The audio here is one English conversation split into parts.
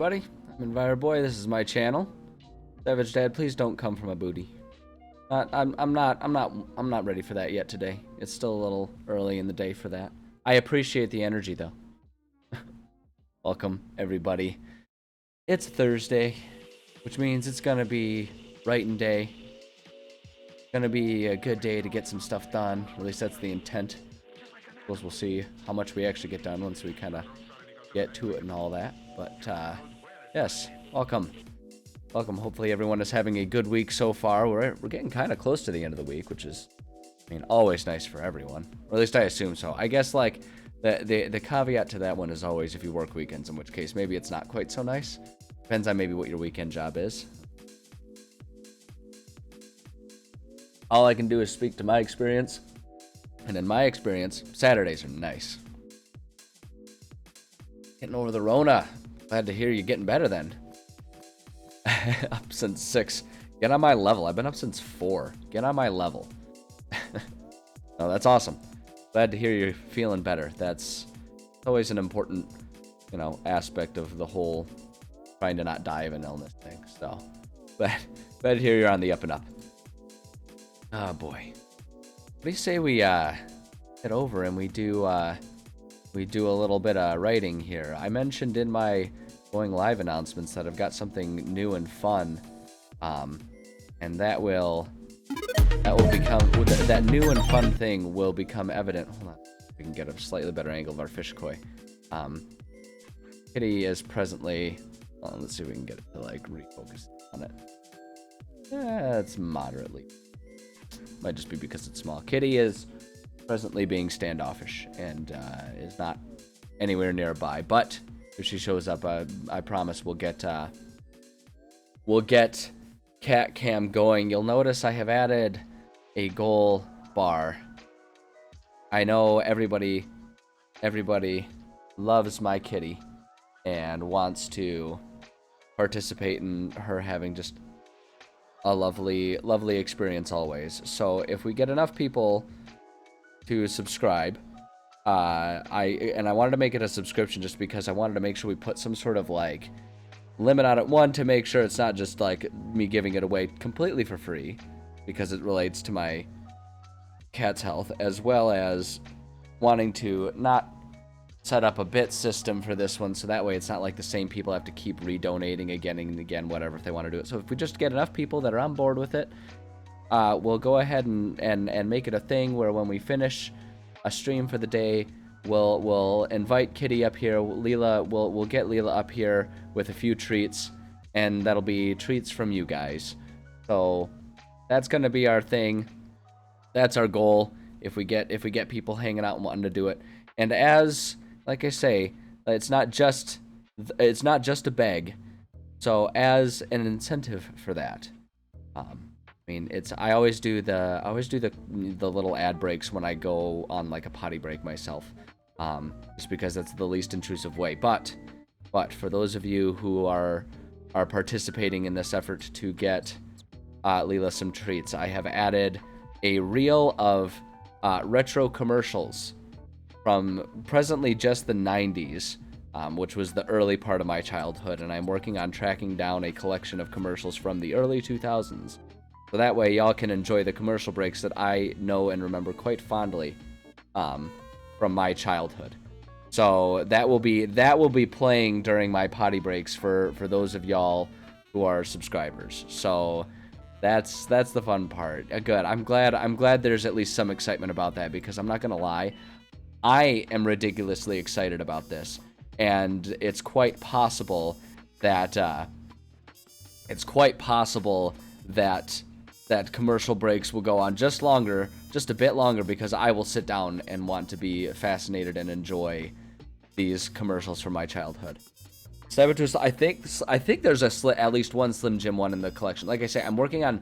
everybody? I'm EnviroBoy. This is my channel. Savage Dad, please don't come from a booty. I'm not ready for that yet today. It's still a little early in the day for that. I appreciate the energy though. Welcome everybody. It's Thursday, which means it's gonna be writing day. It's gonna be a good day to get some stuff done. At least that's the intent. I suppose we'll see how much we actually get done once we kind of get to it and all that. But yes, welcome. Hopefully everyone is having a good week so far. We're getting kind of close to the end of the week, which is, I mean, always nice for everyone. Or at least I assume so. I guess like the caveat to that one is always if you work weekends, in which case maybe it's not quite so nice. Depends on maybe what your weekend job is. All I can do is speak to my experience. And in my experience, Saturdays are nice. Getting over the Rona. Glad to hear you getting better then. Up since 6. Get on my level. I've been up since 4. Get on my level. No, that's awesome. Glad to hear you're feeling better. That's always an important, aspect of the whole trying to not die of an illness thing. So, glad to hear you're on the up and up. Oh boy. What do you say we head over and we do a little bit of writing here? I mentioned in my going live announcements that I've got something new and fun, and that new and fun thing will become evident. Hold on, we can get a slightly better angle of our fish koi. Kitty is presently. Let's see if we can get it to like refocus on it. It's moderately. Might just be because it's small. Kitty is presently being standoffish and is not anywhere nearby, but if she shows up, I promise we'll get cat cam going. You'll notice I have added a goal bar. I know everybody loves my kitty and wants to participate in her having just a lovely experience always. So if we get enough people to subscribe, I wanted to make it a subscription just because I wanted to make sure we put some sort of like limit on it. One, to make sure it's not just like me giving it away completely for free because it relates to my cat's health, as well as wanting to not set up a bit system for this one, so that way it's not like the same people have to keep redonating again and again, whatever, if they want to do it. So if we just get enough people that are on board with it, we'll go ahead and make it a thing where when we finish a stream for the day, we'll invite Kitty up here. We'll get Leela up here with a few treats, and that'll be treats from you guys. So that's gonna be our thing. That's our goal. If we get people hanging out and wanting to do it, and as like I say, it's not just a beg. So as an incentive for that, I always do the little ad breaks when I go on like a potty break myself, just because that's the least intrusive way. But for those of you who are participating in this effort to get Leela some treats, I have added a reel of retro commercials from presently just the 90s, which was the early part of my childhood, and I'm working on tracking down a collection of commercials from the early 2000s. So that way y'all can enjoy the commercial breaks that I know and remember quite fondly from my childhood. So that will be playing during my potty breaks for those of y'all who are subscribers. So that's the fun part. Good. I'm glad there's at least some excitement about that, because I'm not gonna lie, I am ridiculously excited about this, and it's quite possible that that commercial breaks will go on just a bit longer, because I will sit down and want to be fascinated and enjoy these commercials from my childhood. Saboteur, I think there's at least one Slim Jim one in the collection. Like I say, I'm working on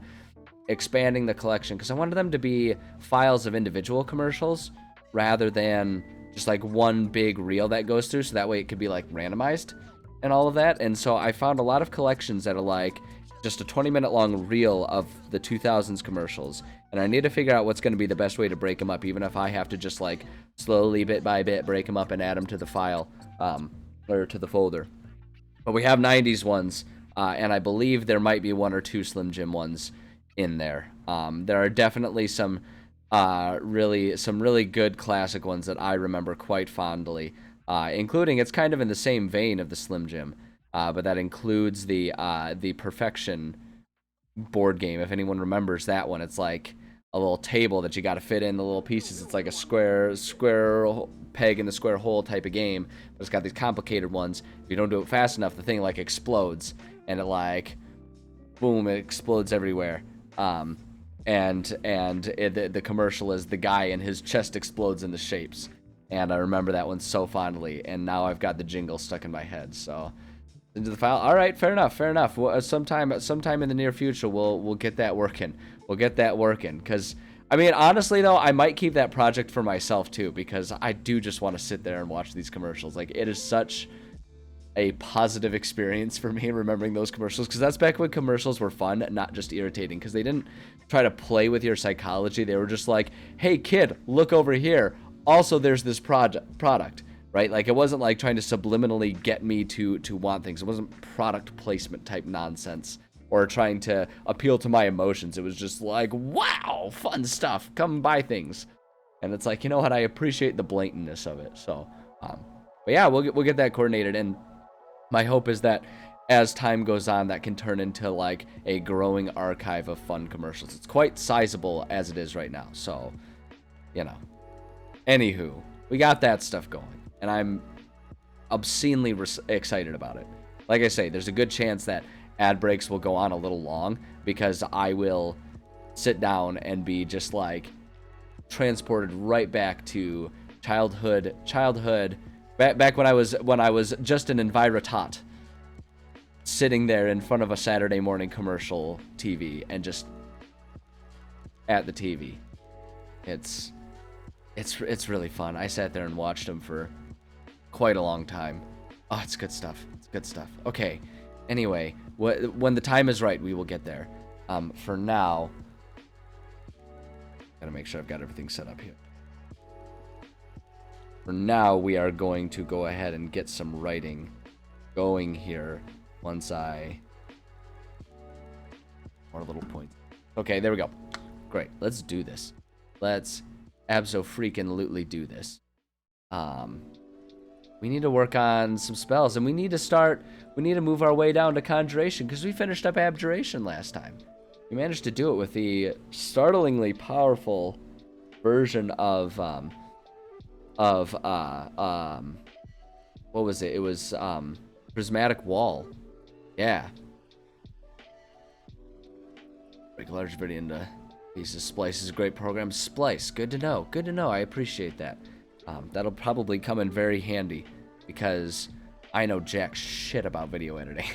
expanding the collection because I wanted them to be files of individual commercials rather than just like one big reel that goes through, so that way it could be like randomized and all of that. And so I found a lot of collections that are like just a 20-minute long reel of the 2000s commercials, and I need to figure out what's going to be the best way to break them up, even if I have to just like slowly bit by bit break them up and add them to the file or to the folder. But we have 90s ones, and I believe there might be 1 or 2 Slim Jim ones in there. There are definitely some really good classic ones that I remember quite fondly, including, it's kind of in the same vein of the Slim Jim, but that includes the Perfection board game. If anyone remembers that one, it's like a little table that you got to fit in the little pieces. It's like a square peg in the square hole type of game, but it's got these complicated ones. If you don't do it fast enough, the thing like explodes, and it like boom, it explodes everywhere. The commercial is the guy and his chest explodes into shapes, and I remember that one so fondly, and now I've got the jingle stuck in my head. So into the file. All right, fair enough. Well, sometime in the near future, we'll get that working. Because I mean, honestly though, I might keep that project for myself too, because I do just want to sit there and watch these commercials. Like, it is such a positive experience for me remembering those commercials, because that's back when commercials were fun, not just irritating, because they didn't try to play with your psychology. They were just like, hey kid, look over here, also there's this product, right? Like, it wasn't like trying to subliminally get me to want things. It wasn't product placement type nonsense or trying to appeal to my emotions. It was just like, wow, fun stuff, come buy things. And it's like, you know what, I appreciate the blatantness of it. So but yeah, we'll get that coordinated, and my hope is that as time goes on, that can turn into like a growing archive of fun commercials. It's quite sizable as it is right now. So, you know, anywho, we got that stuff going, and I'm obscenely excited about it. Like I say, there's a good chance that ad breaks will go on a little long, because I will sit down and be just like transported right back to childhood, back when I was just an envirotot, sitting there in front of a Saturday morning commercial TV and just at the TV. It's really fun. I sat there and watched them for quite a long time. Oh, it's good stuff. Okay. Anyway, when the time is right, we will get there. For now, gotta make sure I've got everything set up here. For now, we are going to go ahead and get some writing going here once I... More little points. Okay, there we go. Great, let's do this. Let's abso-freaking-lutely do this. We need to work on some spells, and we need to move our way down to Conjuration, because we finished up Abjuration last time. We managed to do it with the startlingly powerful version of what was it? It was Prismatic Wall. Yeah. Break a large video into pieces. Splice is a great program. Splice, good to know. I appreciate that. That'll probably come in very handy, because I know jack shit about video editing.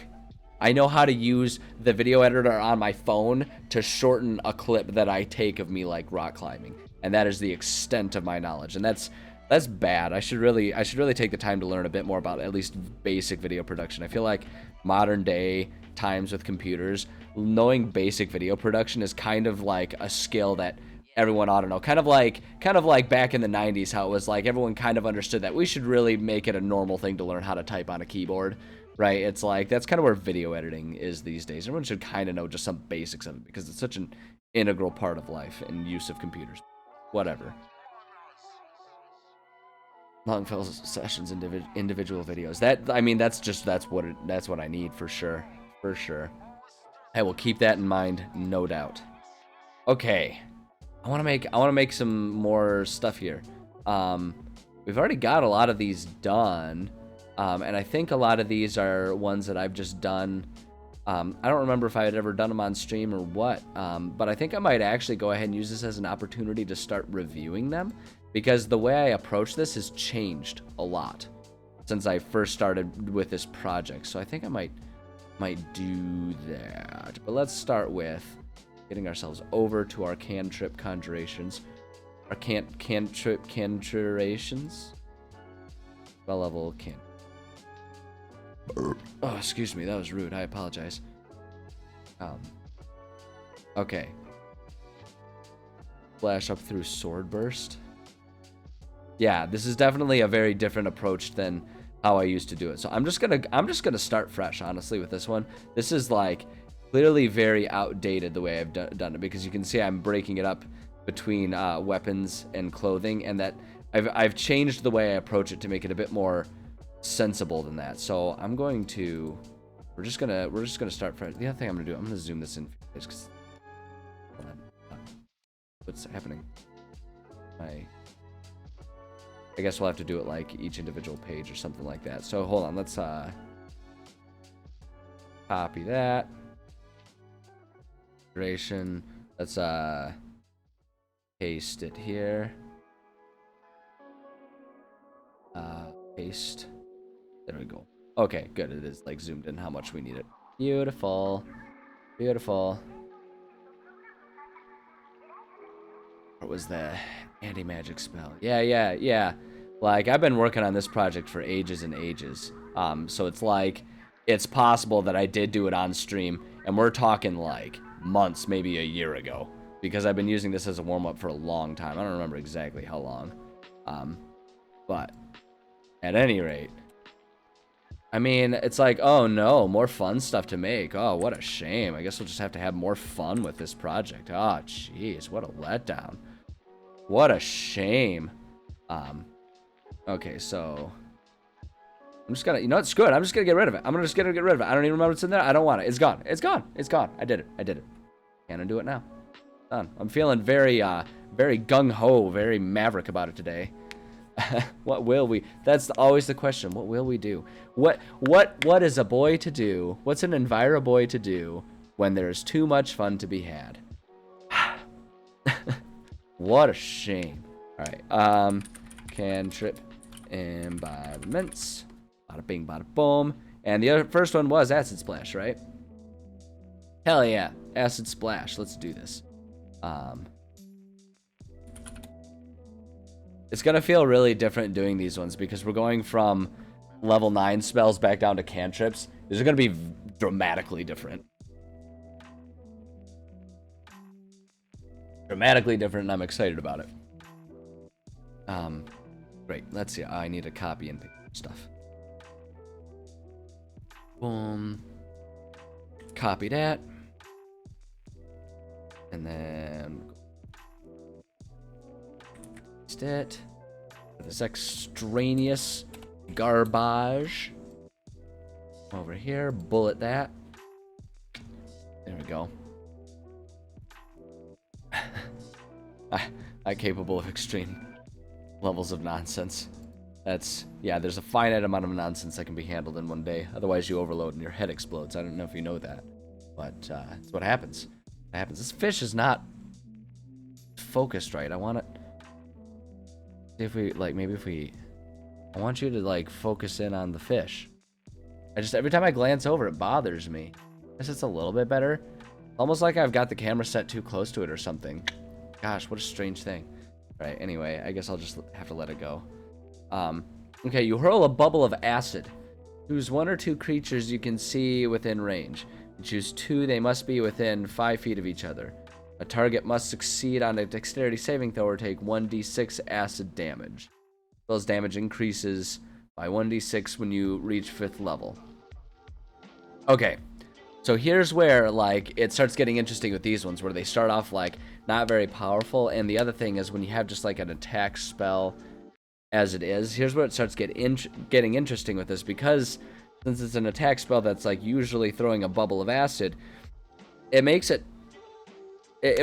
I know how to use the video editor on my phone to shorten a clip that I take of me like rock climbing, and that is the extent of my knowledge. And that's bad. I should really take the time to learn a bit more about at least basic video production. I feel like modern day times with computers, knowing basic video production is kind of like a skill that everyone ought to know. Kind of like back in the 90s, how it was like everyone kind of understood that we should really make it a normal thing to learn how to type on a keyboard, right? It's like that's kind of where video editing is these days. Everyone should kind of know just some basics of it, because it's such an integral part of life and use of computers. Whatever. Long sessions, individual videos. That's what I need for sure. I will keep that in mind, no doubt. Okay. I want to make some more stuff here. We've already got a lot of these done, and I think a lot of these are ones that I've just done. I don't remember if I had ever done them on stream or what, but I think I might actually go ahead and use this as an opportunity to start reviewing them, because the way I approach this has changed a lot since I first started with this project. So I think I might do that. But let's start with getting ourselves over to our cantrip conjurations. Our cantrip conjurations. Spell level can. Oh, excuse me, that was rude. I apologize. Okay. Flash up through Sword Burst. Yeah, this is definitely a very different approach than how I used to do it. So I'm just gonna start fresh, honestly, with this one. This is like clearly very outdated the way I've done it, because you can see I'm breaking it up between weapons and clothing, and that I've changed the way I approach it to make it a bit more sensible than that. So I'm going to we're just gonna start fresh. The other thing I'm gonna do, I'm gonna zoom this in because what's happening? I guess we'll have to do it like each individual page or something like that. So hold on, let's copy that. Duration. Let's paste it here. Paste. There we go. Okay, good. It is like zoomed in how much we need it. Beautiful. Beautiful. What was the anti-magic spell? Yeah. Like, I've been working on this project for ages and ages. So it's like, it's possible that I did do it on stream, and we're talking like months, maybe a year ago, because I've been using this as a warm-up for a long time. I don't remember exactly how long. But at any rate, I mean, it's like, oh no, more fun stuff to make. Oh, what a shame. I guess we'll just have to have more fun with this project. Oh, jeez, what a letdown. What a shame. Okay, so I'm just gonna, you know, it's good. I'm just gonna get rid of it. I'm just gonna get rid of it. I don't even remember what's in there. I don't want it. It's gone. It's gone. It's gone. I did it. Can I do it now? Done. I'm feeling very, very gung-ho, very maverick about it today. What will we? That's always the question. What will we do? What is a boy to do? What's an Enviro boy to do when there's too much fun to be had? What a shame. All right. Cantrip embodiments. Bada bing, bada boom. And the other first one was acid splash, right? Hell yeah, acid splash. Let's do this. It's gonna feel really different doing these ones because we're going from level 9 spells back down to cantrips. These are gonna be dramatically different. Dramatically different, and I'm excited about it. Great. Let's see. I need to copy and paste stuff. Boom. Copy that. And then paste it. This extraneous garbage. Over here. Bullet that. There we go. I'm capable of extreme levels of nonsense. That's, yeah, there's a finite amount of nonsense that can be handled in one day. Otherwise, you overload and your head explodes. I don't know if you know that, but it's what happens. What happens. This fish is not focused right. I want it. See if we, like, maybe if we. I want you to, like, focus in on the fish. Every time I glance over, it bothers me. I guess it's a little bit better. Almost like I've got the camera set too close to it or something. Gosh, what a strange thing. Right, anyway, I guess I'll just have to let it go. Okay, you hurl a bubble of acid. Choose 1 or 2 creatures you can see within range. You choose 2, they must be within 5 feet of each other. A target must succeed on a dexterity saving throw or take 1d6 acid damage. Spell's damage increases by 1d6 when you reach 5th level. Okay, so here's where, like, it starts getting interesting with these ones, where they start off, like, not very powerful, and the other thing is when you have just, like, an attack spell as it is, here's where it starts getting interesting with this, because since it's an attack spell that's, like, usually throwing a bubble of acid, it makes it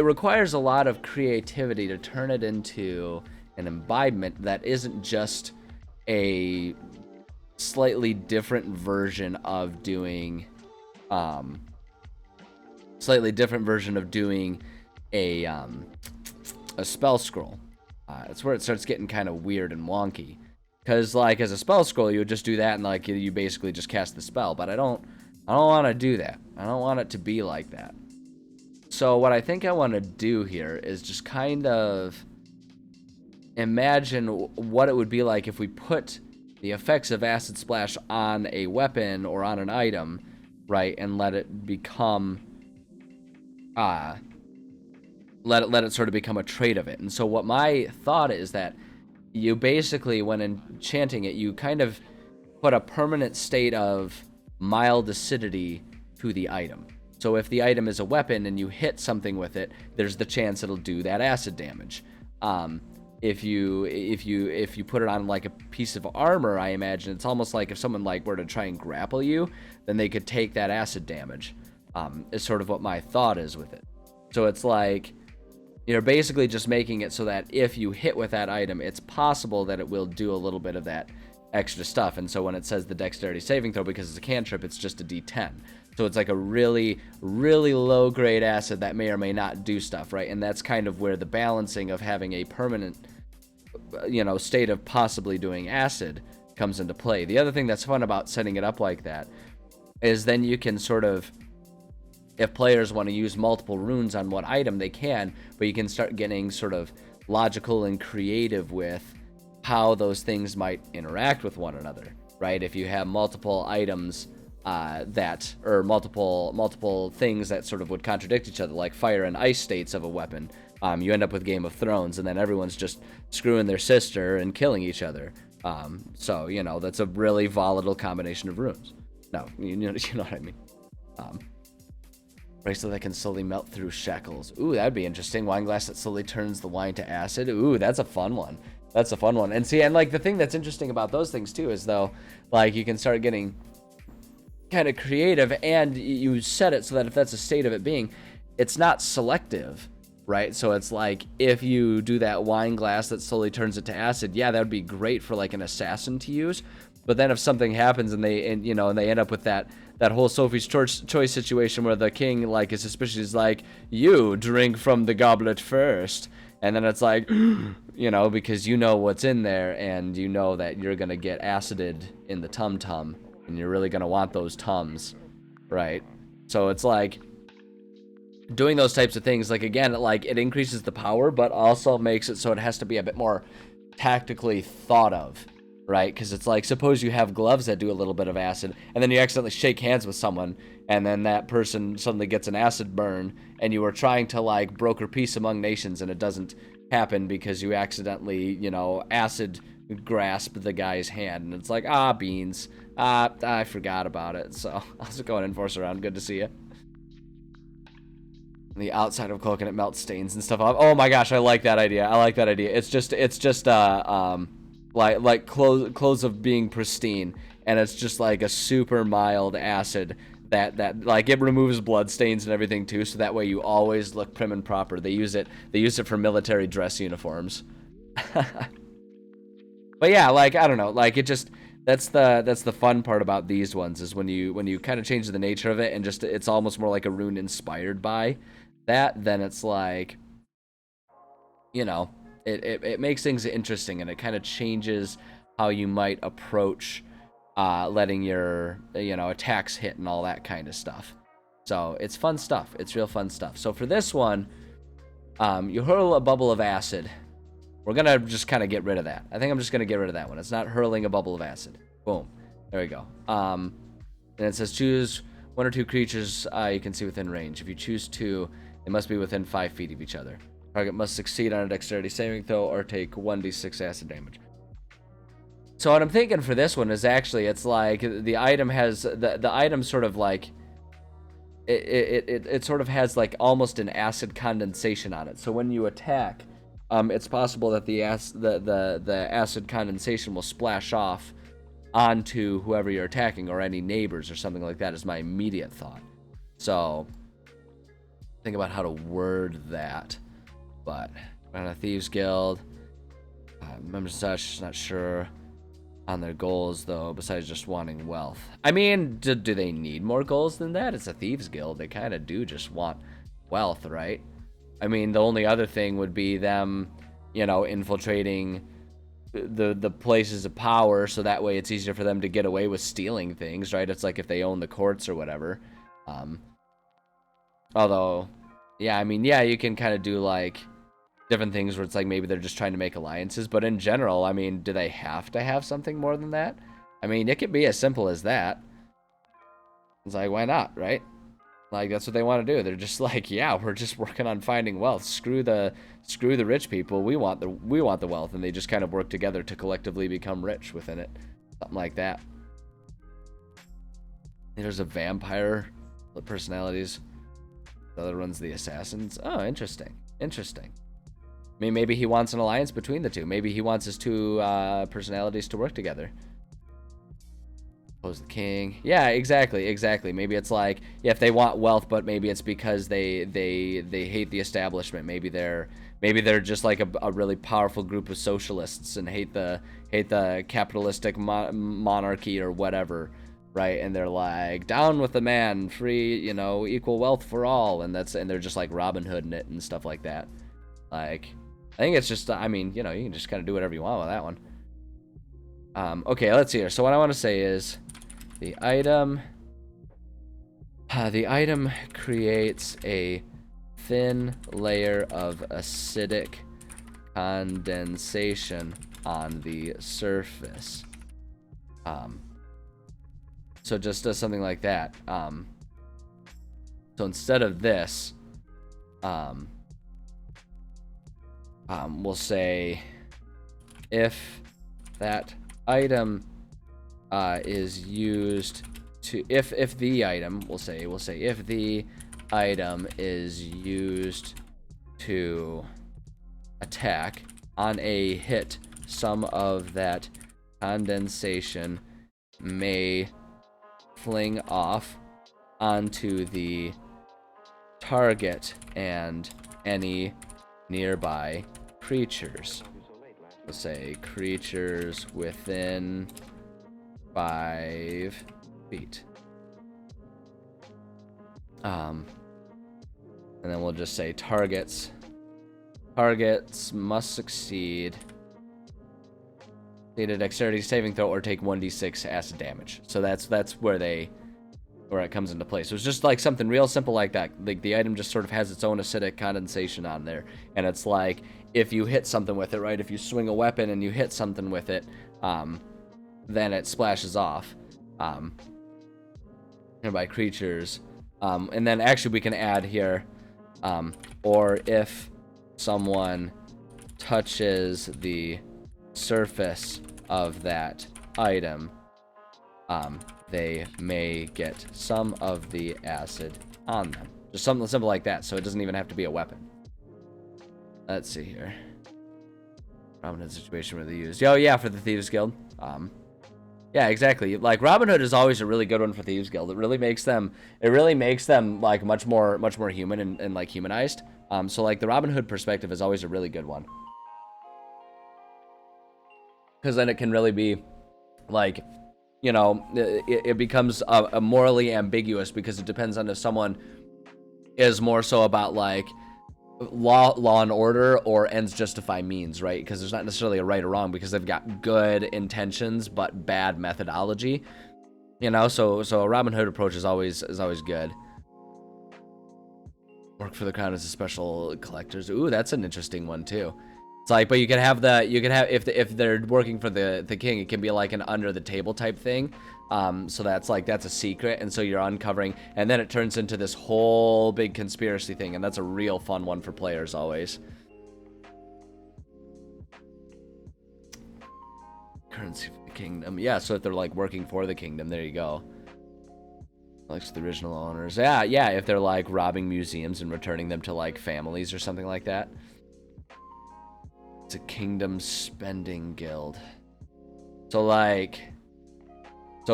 requires a lot of creativity to turn it into an imbibement that isn't just a slightly different version of doing a spell scroll. It's where it starts getting kind of weird and wonky, because like as a spell scroll you would just do that and like you basically just cast the spell, but I don't want to do that. I don't want it to be like that. So what I think I want to do here is just kind of imagine what it would be like if we put the effects of acid splash on a weapon or on an item, right, and let it become let it sort of become a trait of it. And so what my thought is that you basically, when enchanting it, you kind of put a permanent state of mild acidity to the item. So if the item is a weapon and you hit something with it, there's the chance it'll do that acid damage. If you put it on like a piece of armor, I imagine it's almost like if someone like were to try and grapple you, then they could take that acid damage. Is sort of what my thought is with it. So it's like you're basically just making it so that if you hit with that item, it's possible that it will do a little bit of that extra stuff. And so when it says the dexterity saving throw, because it's a cantrip, it's just a d10. So it's like a really, really low grade acid that may or may not do stuff, right? And that's kind of where the balancing of having a permanent, state of possibly doing acid comes into play. The other thing that's fun about setting it up like that is then you can sort of, if players want to use multiple runes on one item, they can, but you can start getting sort of logical and creative with how those things might interact with one another, right? If you have multiple items multiple things that sort of would contradict each other, like fire and ice states of a weapon, you end up with Game of Thrones, and then everyone's just screwing their sister and killing each other. So that's a really volatile combination of runes. No, you know what I mean. Bracelet that can slowly melt through shackles. Ooh, that'd be interesting. Wine glass that slowly turns the wine to acid. Ooh, that's a fun one. And see, and like the thing that's interesting about those things too is though, like you can start getting kind of creative, and you set it so that if that's a state of it being, it's not selective, right? So it's like if you do that wine glass that slowly turns it to acid, yeah, that would be great for like an assassin to use. But then if something happens and they end up with that whole Sophie's choice situation where the king like is suspicious, is like, you drink from the goblet first, and then it's like, because you know what's in there, and you know that you're gonna get acided in the tum-tum, and you're really gonna want those tums, right? So it's like doing those types of things, like again, like it increases the power, but also makes it so it has to be a bit more tactically thought of, right? Because it's like, suppose you have gloves that do a little bit of acid, and then you accidentally shake hands with someone, and then that person suddenly gets an acid burn, and you were trying to like broker peace among nations, and it doesn't happen because you accidentally, acid grasp the guy's hand, and it's like, beans. I forgot about it, so how's it going, Enforcer Round? Good to see you. The outside of coconut melt stains and stuff off. Oh my gosh, I like that idea. It's just like clothes of being pristine, and it's just like a super mild acid that like it removes blood stains and everything too, so that way you always look prim and proper. They use it for military dress uniforms. But yeah, like I don't know, like it just that's the fun part about these ones, is when you kind of change the nature of it and just it's almost more like a rune inspired by that, then it's like, it makes things interesting, and it kind of changes how you might approach letting your attacks hit and all that kind of stuff. So it's fun stuff. It's real fun stuff. So for this one, you hurl a bubble of acid. We're gonna just kind of get rid of that. I think I'm just gonna get rid of that one. It's not hurling a bubble of acid. Boom. There we go. And it says choose one or two creatures you can see within range. If you choose two, they must be within 5 feet of each other. Target must succeed on a dexterity saving throw or take 1d6 acid damage. So what I'm thinking for this one is actually, it's like the item has the item sort of like it sort of has like almost an acid condensation on it. So when you attack, it's possible that the acid condensation will splash off onto whoever you're attacking or any neighbors or something like that, is my immediate thought. So think about how to word that. But on a Thieves Guild, members such, not sure on their goals though, besides just wanting wealth. I mean, do they need more goals than that? It's a Thieves Guild. They kind of do just want wealth, right? I mean, the only other thing would be them, infiltrating the places of power, so that way it's easier for them to get away with stealing things, right? It's like if they own the courts or whatever. Although, yeah, I mean, yeah, you can kind of do like different things where it's like maybe they're just trying to make alliances, but in general, I mean, do they have to have something more than that? I mean, it could be as simple as that. It's like, why not, right? Like, that's what they want to do. They're just like, yeah, we're just working on finding wealth. Screw the rich people. We want the wealth, and they just kind of work together to collectively become rich within it. Something like that. There's a vampire personalities. The other runs the assassins. Oh, interesting. Interesting. I mean, maybe he wants an alliance between the two. Maybe he wants his two personalities to work together. Oppose the king. Yeah, exactly. Maybe it's like, yeah, if they want wealth, but maybe it's because they hate the establishment. Maybe they're just like a really powerful group of socialists and hate the capitalistic monarchy or whatever, right? And they're like, down with the man, free, equal wealth for all, and they're just like Robin Hood it and stuff like that. Like, I think it's just, I mean, you can just kind of do whatever you want with that one. Okay, let's see here. So what I want to say is the item creates a thin layer of acidic condensation on the surface. So it just does something like that. So instead of this, we'll say if that item is used to, if the item, we'll say if the item is used to attack, on a hit, some of that condensation may fling off onto the target and any nearby creatures. We'll say creatures within 5 feet. And then we'll just say targets must succeed a dexterity saving throw or take 1d6 acid damage. So that's where it comes into play. So it's just like something real simple like that. Like the item just sort of has its own acidic condensation on there, and it's like if you hit something with it, right? If you swing a weapon and you hit something with it, then it splashes off by creatures. And then actually we can add here, or if someone touches the surface of that item, they may get some of the acid on them. Just something simple like that, so it doesn't even have to be a weapon. Let's see here. Robin Hood situation where they used. Oh yeah, for the Thieves Guild. Yeah, exactly. Like Robin Hood is always a really good one for Thieves Guild. It really makes them like much more human and like humanized. So like the Robin Hood perspective is always a really good one. Because then it can really be like, it becomes a morally ambiguous, because it depends on if someone is more so about like law and order or ends justify means, right? Because there's not necessarily a right or wrong, because they've got good intentions but bad methodology, so a Robin Hood approach is always good. Work for the crown as a special collectors. Ooh, that's an interesting one too. It's like, but you can have if they're working for the king, it can be like an under the table type thing. So that's a secret, and so you're uncovering, and then it turns into this whole big conspiracy thing, and that's a real fun one for players always. Currency for the kingdom. Yeah, so if they're like working for the kingdom, there you go. Like the original owners. Yeah, if they're like robbing museums and returning them to like families or something like that. It's a kingdom spending guild. So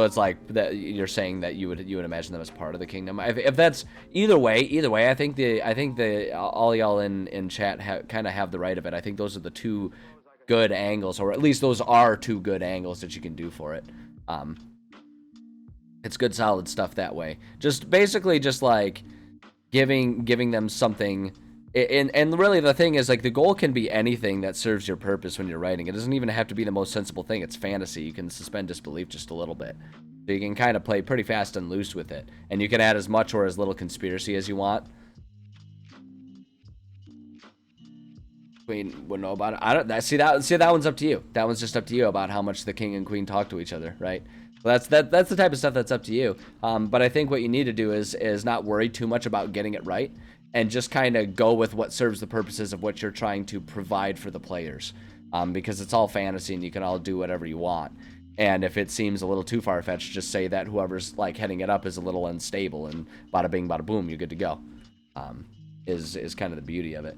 it's like that you're saying that you would imagine them as part of the kingdom. If that's either way, I think all y'all in chat kind of have the right of it. I think those are the two good angles, or at least those are two good angles that you can do for it. It's good solid stuff that way. Just basically just like giving them something. And really the thing is, like, the goal can be anything that serves your purpose when you're writing. It doesn't even have to be the most sensible thing. It's fantasy. You can suspend disbelief just a little bit. So you can kind of play pretty fast and loose with it. And you can add as much or as little conspiracy as you want. Queen wouldn't know about it. See that one's up to you. That one's just up to you about how much the king and queen talk to each other, right? Well, that's the type of stuff that's up to you. But I think what you need to do is not worry too much about getting it right, and just kind of go with what serves the purposes of what you're trying to provide for the players. Because it's all fantasy and you can all do whatever you want. And if it seems a little too far-fetched, just say that whoever's like heading it up is a little unstable, and bada bing, bada boom, you're good to go. Is kind of the beauty of it.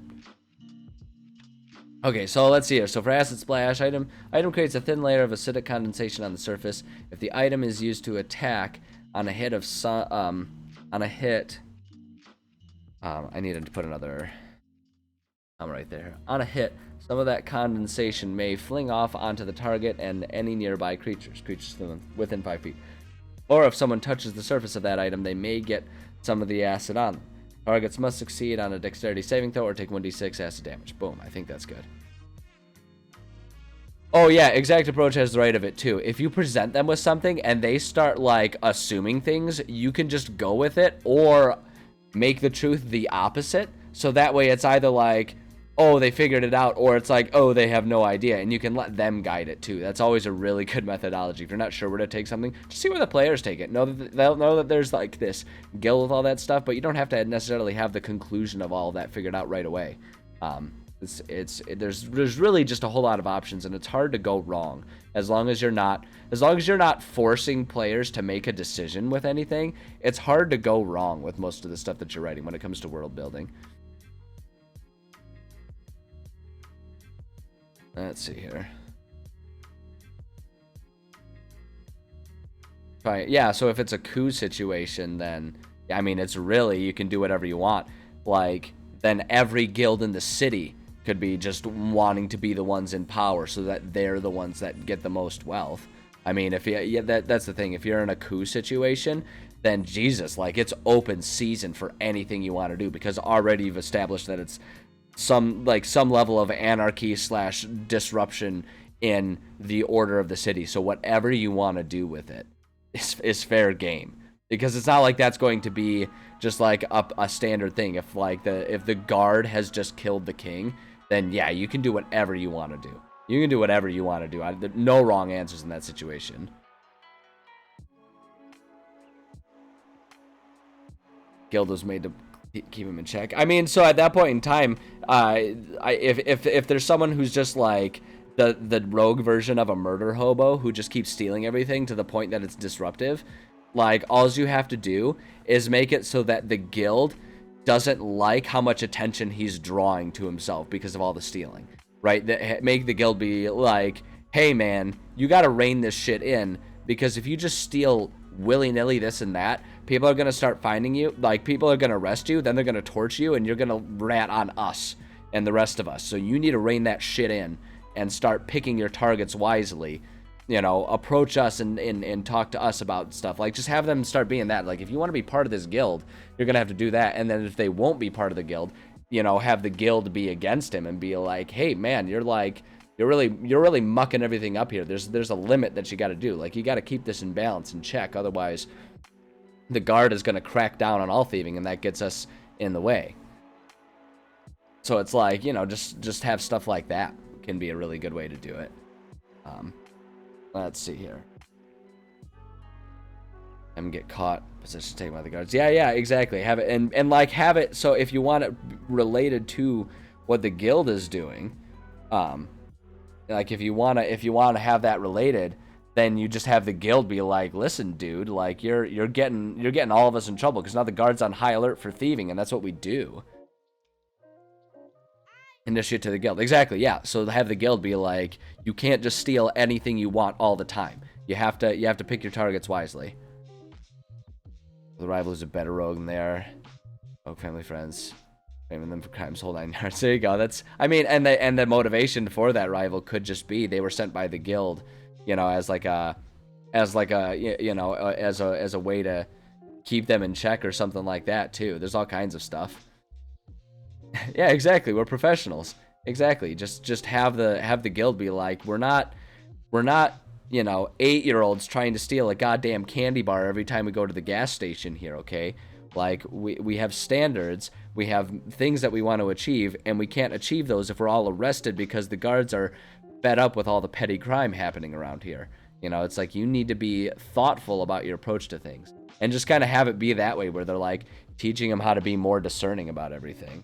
Okay, so let's see here. So for acid splash, item creates a thin layer of acidic condensation on the surface. If the item is used to attack on a hit of I needed to put another. I'm right there. On a hit, some of that condensation may fling off onto the target and any nearby creatures within 5 feet. Or if someone touches the surface of that item, they may get some of the acid on them. Targets must succeed on a dexterity saving throw or take 1d6 acid damage. Boom, I think that's good. Oh yeah, exact approach has the right of it too. If you present them with something and they start like assuming things, you can just go with it or make the truth the opposite. So that way it's either like, oh, they figured it out, or it's like, oh, they have no idea, and you can let them guide it too. That's always a really good methodology. If you're not sure where to take something, just see where the players take it. They'll know that there's like this guild with all that stuff, but you don't have to necessarily have the conclusion of all of that figured out right away. There's really just a whole lot of options, and it's hard to go wrong as long as you're not forcing players to make a decision with anything. It's hard to go wrong with most of the stuff that you're writing when it comes to world building. Let's see here. Right, yeah, so if it's a coup situation, then I mean, it's really, you can do whatever you want. Like, then every guild in the city could be just wanting to be the ones in power so that they're the ones that get the most wealth. I mean, if that's the thing. If you're in a coup situation, then Jesus, like, it's open season for anything you want to do, because already you've established that it's some level of anarchy / disruption in the order of the city. So whatever you want to do with it is fair game, because it's not like that's going to be just like a standard thing. If the guard has just killed the king, then yeah, you can do whatever you want to do. You can do whatever you want to do. No wrong answers in that situation. Guild was made to keep him in check. I mean, so at that point in time, if there's someone who's just like the rogue version of a murder hobo who just keeps stealing everything to the point that it's disruptive, like, all you have to do is make it so that the guild doesn't like how much attention he's drawing to himself because of all the stealing, right? Make the guild be like, hey man, you gotta rein this shit in, because if you just steal willy-nilly this and that, people are going to start finding you. Like, people are going to arrest you, then they're going to torch you, and you're going to rat on us and the rest of us. So you need to rein that shit in and start picking your targets wisely. You know, approach us and talk to us about stuff. Like, just have them start being that. Like, if you want to be part of this guild, you're going to have to do that. And then if they won't be part of the guild, you know, have the guild be against him and be like, hey, man, you're really mucking everything up here. There's a limit that you got to do. Like, you got to keep this in balance and check. Otherwise, the guard is going to crack down on all thieving, and that gets us in the way. So it's like, you know, just have stuff like that can be a really good way to do it. Let's see here. And get caught. Position taken by the guards. Yeah, exactly. Have it and like have it so if you want it related to what the guild is doing, like if you wanna have that related, then you just have the guild be like, listen, dude, like you're getting all of us in trouble, because now the guard's on high alert for thieving, and that's what we do. Initiate to the guild. Exactly, yeah. So have the guild be like, you can't just steal anything you want all the time. You have to pick your targets wisely. The rival is a better rogue than they are. Rogue family friends. Blaming them for crimes whole 9 yards. There you go. That's, I mean, and the motivation for that rival could just be they were sent by the guild, you know, as a way to keep them in check or something like that too. There's all kinds of stuff. Yeah, exactly. We're professionals. Exactly. Just have the guild be like, we're not, you know, 8-year-olds trying to steal a goddamn candy bar every time we go to the gas station here, okay? Like, we have standards, we have things that we want to achieve, and we can't achieve those if we're all arrested because the guards are fed up with all the petty crime happening around here. You know, it's like, you need to be thoughtful about your approach to things. And just kind of have it be that way, where they're like, teaching them how to be more discerning about everything.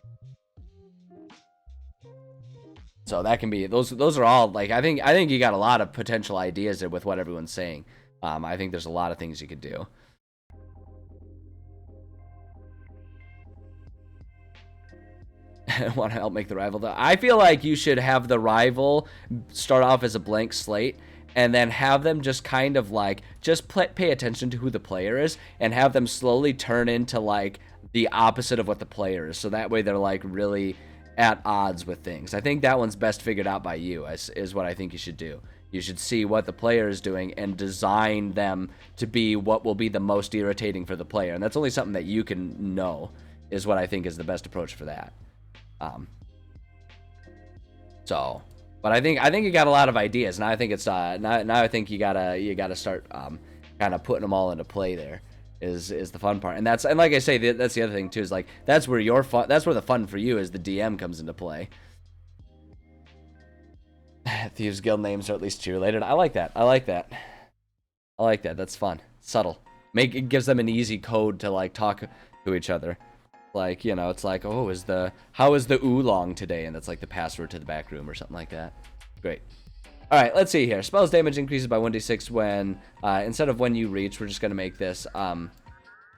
So that can be those are all like I think you got a lot of potential ideas there with what everyone's saying. I think there's a lot of things you could do. Want to help make the rival though? I feel like you should have the rival start off as a blank slate and then have them just kind of like just pay attention to who the player is and have them slowly turn into like the opposite of what the player is. So that way they're like really at odds with things. I think that one's best figured out by you is what I think you should do. You should see what the player is doing and design them to be what will be the most irritating for the player. And that's only something that you can know is what I think is the best approach for that. But I think you got a lot of ideas. Now I think it's now I think you gotta start kind of putting them all into play. There is the fun part, and like I say, that's the other thing too. Is like that's where the fun for you is the DM comes into play. Thieves Guild names are at least cheerleaded. I like that. That's fun, subtle. It gives them an easy code to like talk to each other. Like, you know, it's like, oh, how is the oolong today? And that's like the password to the back room or something like that. Great. All right, let's see here. Spells damage increases by 1d6 when, instead of when you reach, we're just going to make this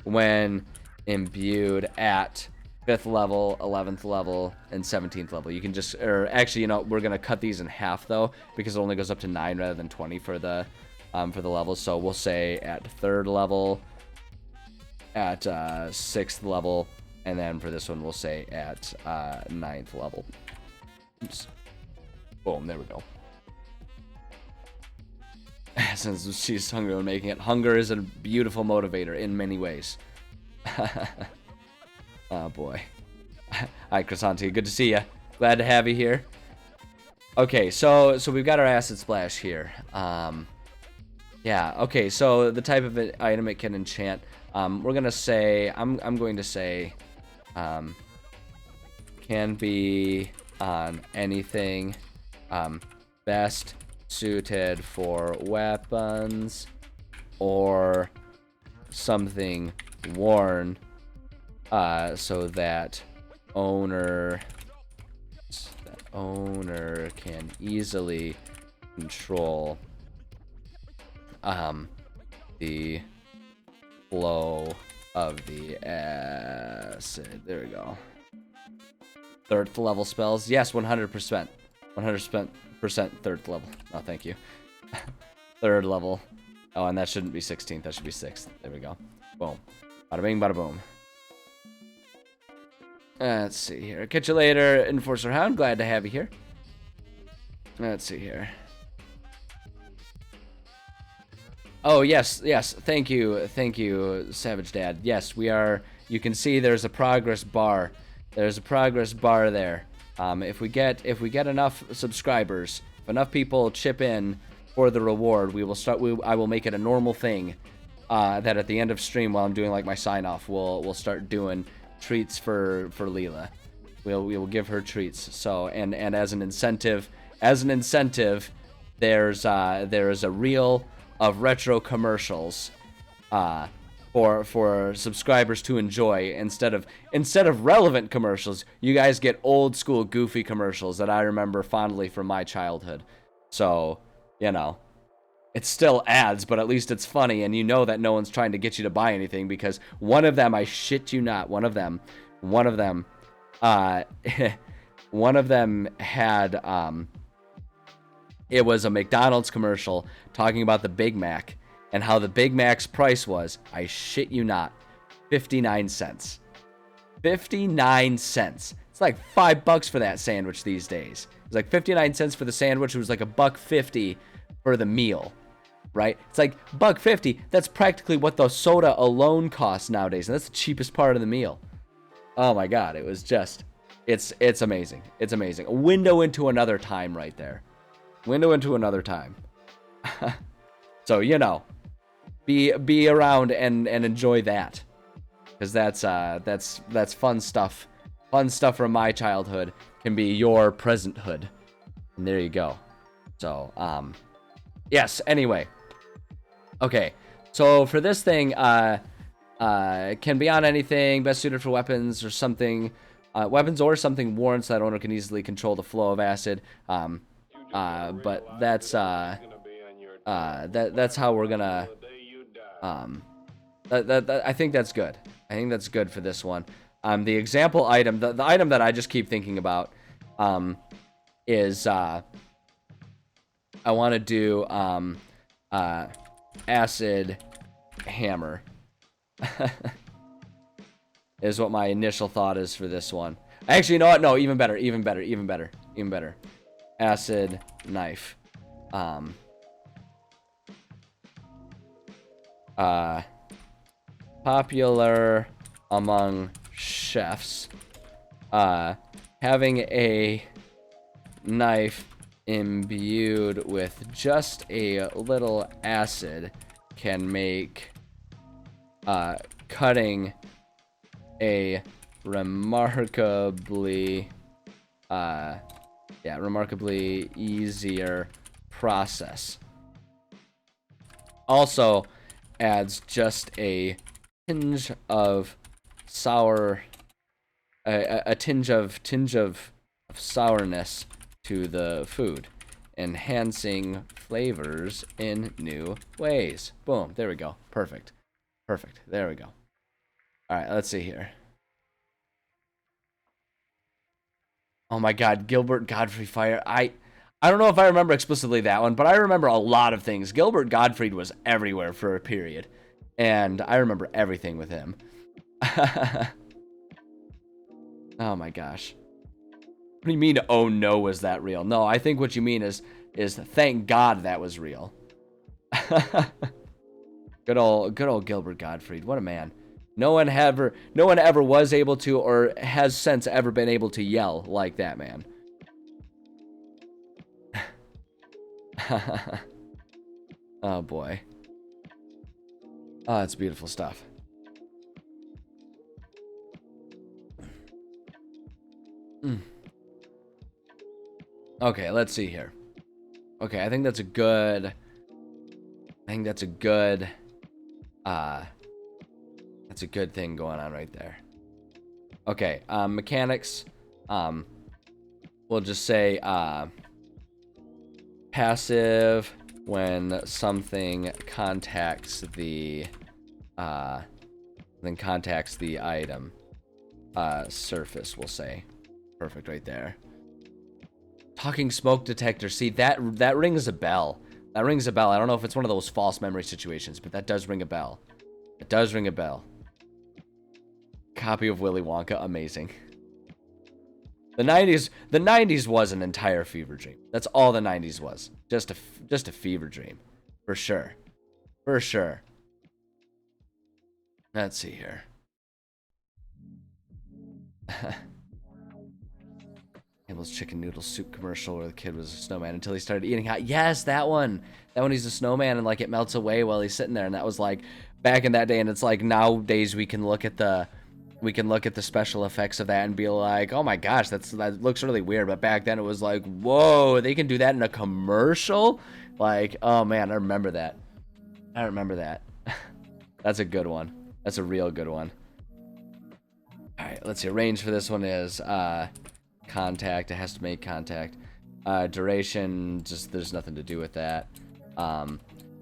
when imbued at 5th level, 11th level, and 17th level. You can just, or actually, you know, we're going to cut these in half, though, because it only goes up to 9 rather than 20 for the levels. So we'll say at 3rd level, at 6th level, and then for this one, we'll say at 9th level. Oops. Boom, there we go. Since she's hungry when making it. Hunger is a beautiful motivator in many ways. Oh, boy. Hi, Crisanti. Good to see you. Glad to have you here. Okay, so we've got our Acid Splash here. Yeah, okay, so the type of item it can enchant. We're going to say... I'm going to say... can be on anything best suited for weapons or something worn so that owner can easily control the flow of the acid. There we go. 3rd level spells. Yes, 100%. 100% 3rd level. Oh, thank you. 3rd level. Oh, and that shouldn't be 16th. That should be 6th. There we go. Boom. Bada bing, bada boom. Let's see here. Catch you later, Enforcer Hound. Glad to have you here. Let's see here. Oh, yes. Thank you, Savage Dad. Yes, we are. You can see there's a progress bar. There's a progress bar there. If we get enough subscribers, if enough people chip in for the reward, we will start. I will make it a normal thing that at the end of stream, while I'm doing like my sign off, we'll start doing treats for Leela. We will give her treats. So and as an incentive, there's a reel of retro commercials for subscribers to enjoy instead of relevant commercials. You guys get old school goofy commercials that I remember fondly from my childhood. So, you know, it's still ads, but at least it's funny, and you know that no one's trying to get you to buy anything, because one of them, I shit you not, one of them had it was a McDonald's commercial talking about the Big Mac and how the Big Mac's price was, I shit you not, 59 cents. 59 cents. It's like $5 for that sandwich these days. It's like 59 cents for the sandwich. It was like $1.50 for the meal, right? It's like $1.50. That's practically what the soda alone costs nowadays, and that's the cheapest part of the meal. Oh my God, it was just, it's amazing. It's amazing. A window into another time right there. Window into another time. So, you know, be around and enjoy that, because that's fun stuff. Fun stuff from my childhood can be your presenthood, and there you go. So, yes. Anyway, okay. So for this thing, can be on anything best suited for weapons or something weapons or something worn so that owner can easily control the flow of acid. But that's that's how we're gonna. I think that's good. I think that's good for this one. The example item, the item that I just keep thinking about, is I want to do acid hammer. Is what my initial thought is for this one. Actually, you know what? No, even better, even better, even better, even better. Acid knife. Popular among chefs. Having a knife imbued with just a little acid can make cutting a remarkably easier process. Also adds just a tinge of sour, a tinge of sourness to the food, enhancing flavors in new ways. Boom, there we go. Perfect. Perfect. There we go. All right, let's see here. Oh my God, Gilbert Gottfried Fire. I don't know if I remember explicitly that one, but I remember a lot of things. Gilbert Gottfried was everywhere for a period, and I remember everything with him. Oh my gosh. What do you mean, oh no, was that real? No, I think what you mean is thank God that was real. Good old Gilbert Gottfried. What a man. No one ever was able to, or has since ever been able to yell like that man. Oh boy. Oh, it's beautiful stuff. Okay, let's see here. Okay, I think that's a good that's a good thing going on right there. Okay, mechanics. We'll just say passive when something contacts the item surface, we'll say. Perfect right there. Talking smoke detector. See, that rings a bell. That rings a bell. I don't know if it's one of those false memory situations, but that does ring a bell. It does ring a bell. Copy of Willy Wonka, amazing. The 90s was an entire fever dream. That's all the 90s was. Just a fever dream. For sure. For sure. Let's see here. Campbell's chicken noodle soup commercial where the kid was a snowman until he started eating hot. Yes, that one. That one, he's a snowman and like it melts away while he's sitting there, and that was like back in that day. And it's like nowadays we can look at the special effects of that and be like, oh my gosh, that looks really weird. But back then it was like, whoa, they can do that in a commercial. Like, oh man, I remember that. I remember that. That's a good one. That's a real good one. All right, let's see. Range for this one is contact. It has to make contact. Duration, just there's nothing to do with that.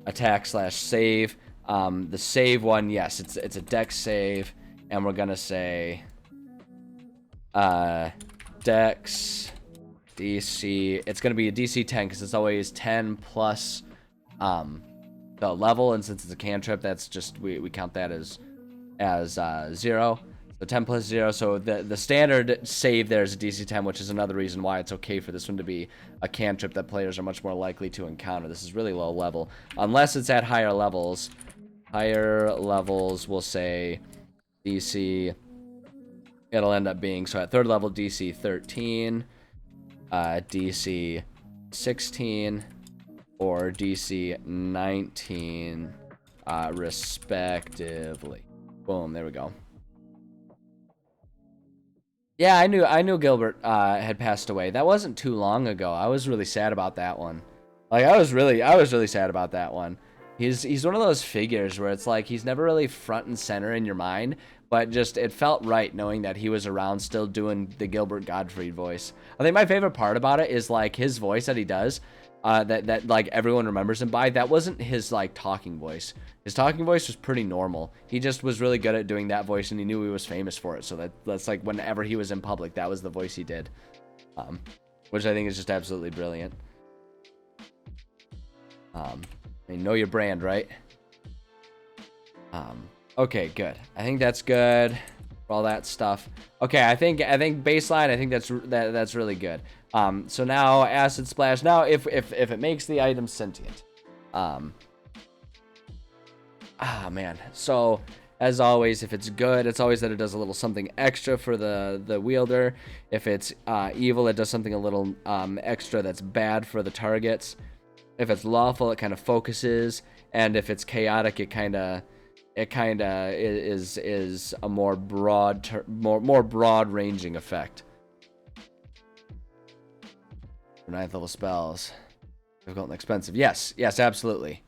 Attack / save. The save one, yes, it's a dex save, and we're gonna say dex DC. It's gonna be a DC 10 because it's always 10 plus the level, and since it's a cantrip, that's just we count that as 0. So 10 plus 0, so the standard save there is a DC 10, which is another reason why it's okay for this one to be a cantrip that players are much more likely to encounter. This is really low level. Unless it's at higher levels. Higher levels, we'll say DC, it'll end up being, so at 3rd level, DC 13, DC 16, or DC 19, respectively. Boom, there we go. Yeah, I knew Gilbert had passed away. That wasn't too long ago. I was really sad about that one. Like I was really sad about that one. He's one of those figures where it's like he's never really front and center in your mind, but just it felt right knowing that he was around still doing the Gilbert Gottfried voice. I think my favorite part about it is like his voice that he does, that like everyone remembers him by. That wasn't his like talking voice. His talking voice was pretty normal. He just was really good at doing that voice, and he knew he was famous for it. So that's like whenever he was in public, that was the voice he did, which I think is just absolutely brilliant. Know your brand, right? Okay, good. I think that's good for all that stuff. Okay, I think baseline. I think that's really good. So now acid splash. Now if it makes the item sentient. Man. So as always, if it's good, it's always that it does a little something extra for the wielder. If it's evil, it does something a little extra that's bad for the targets. If it's lawful, it kind of focuses, and if it's chaotic, it kind of is a more broad ranging effect. For 9th level spells, difficult and expensive. Yes, absolutely.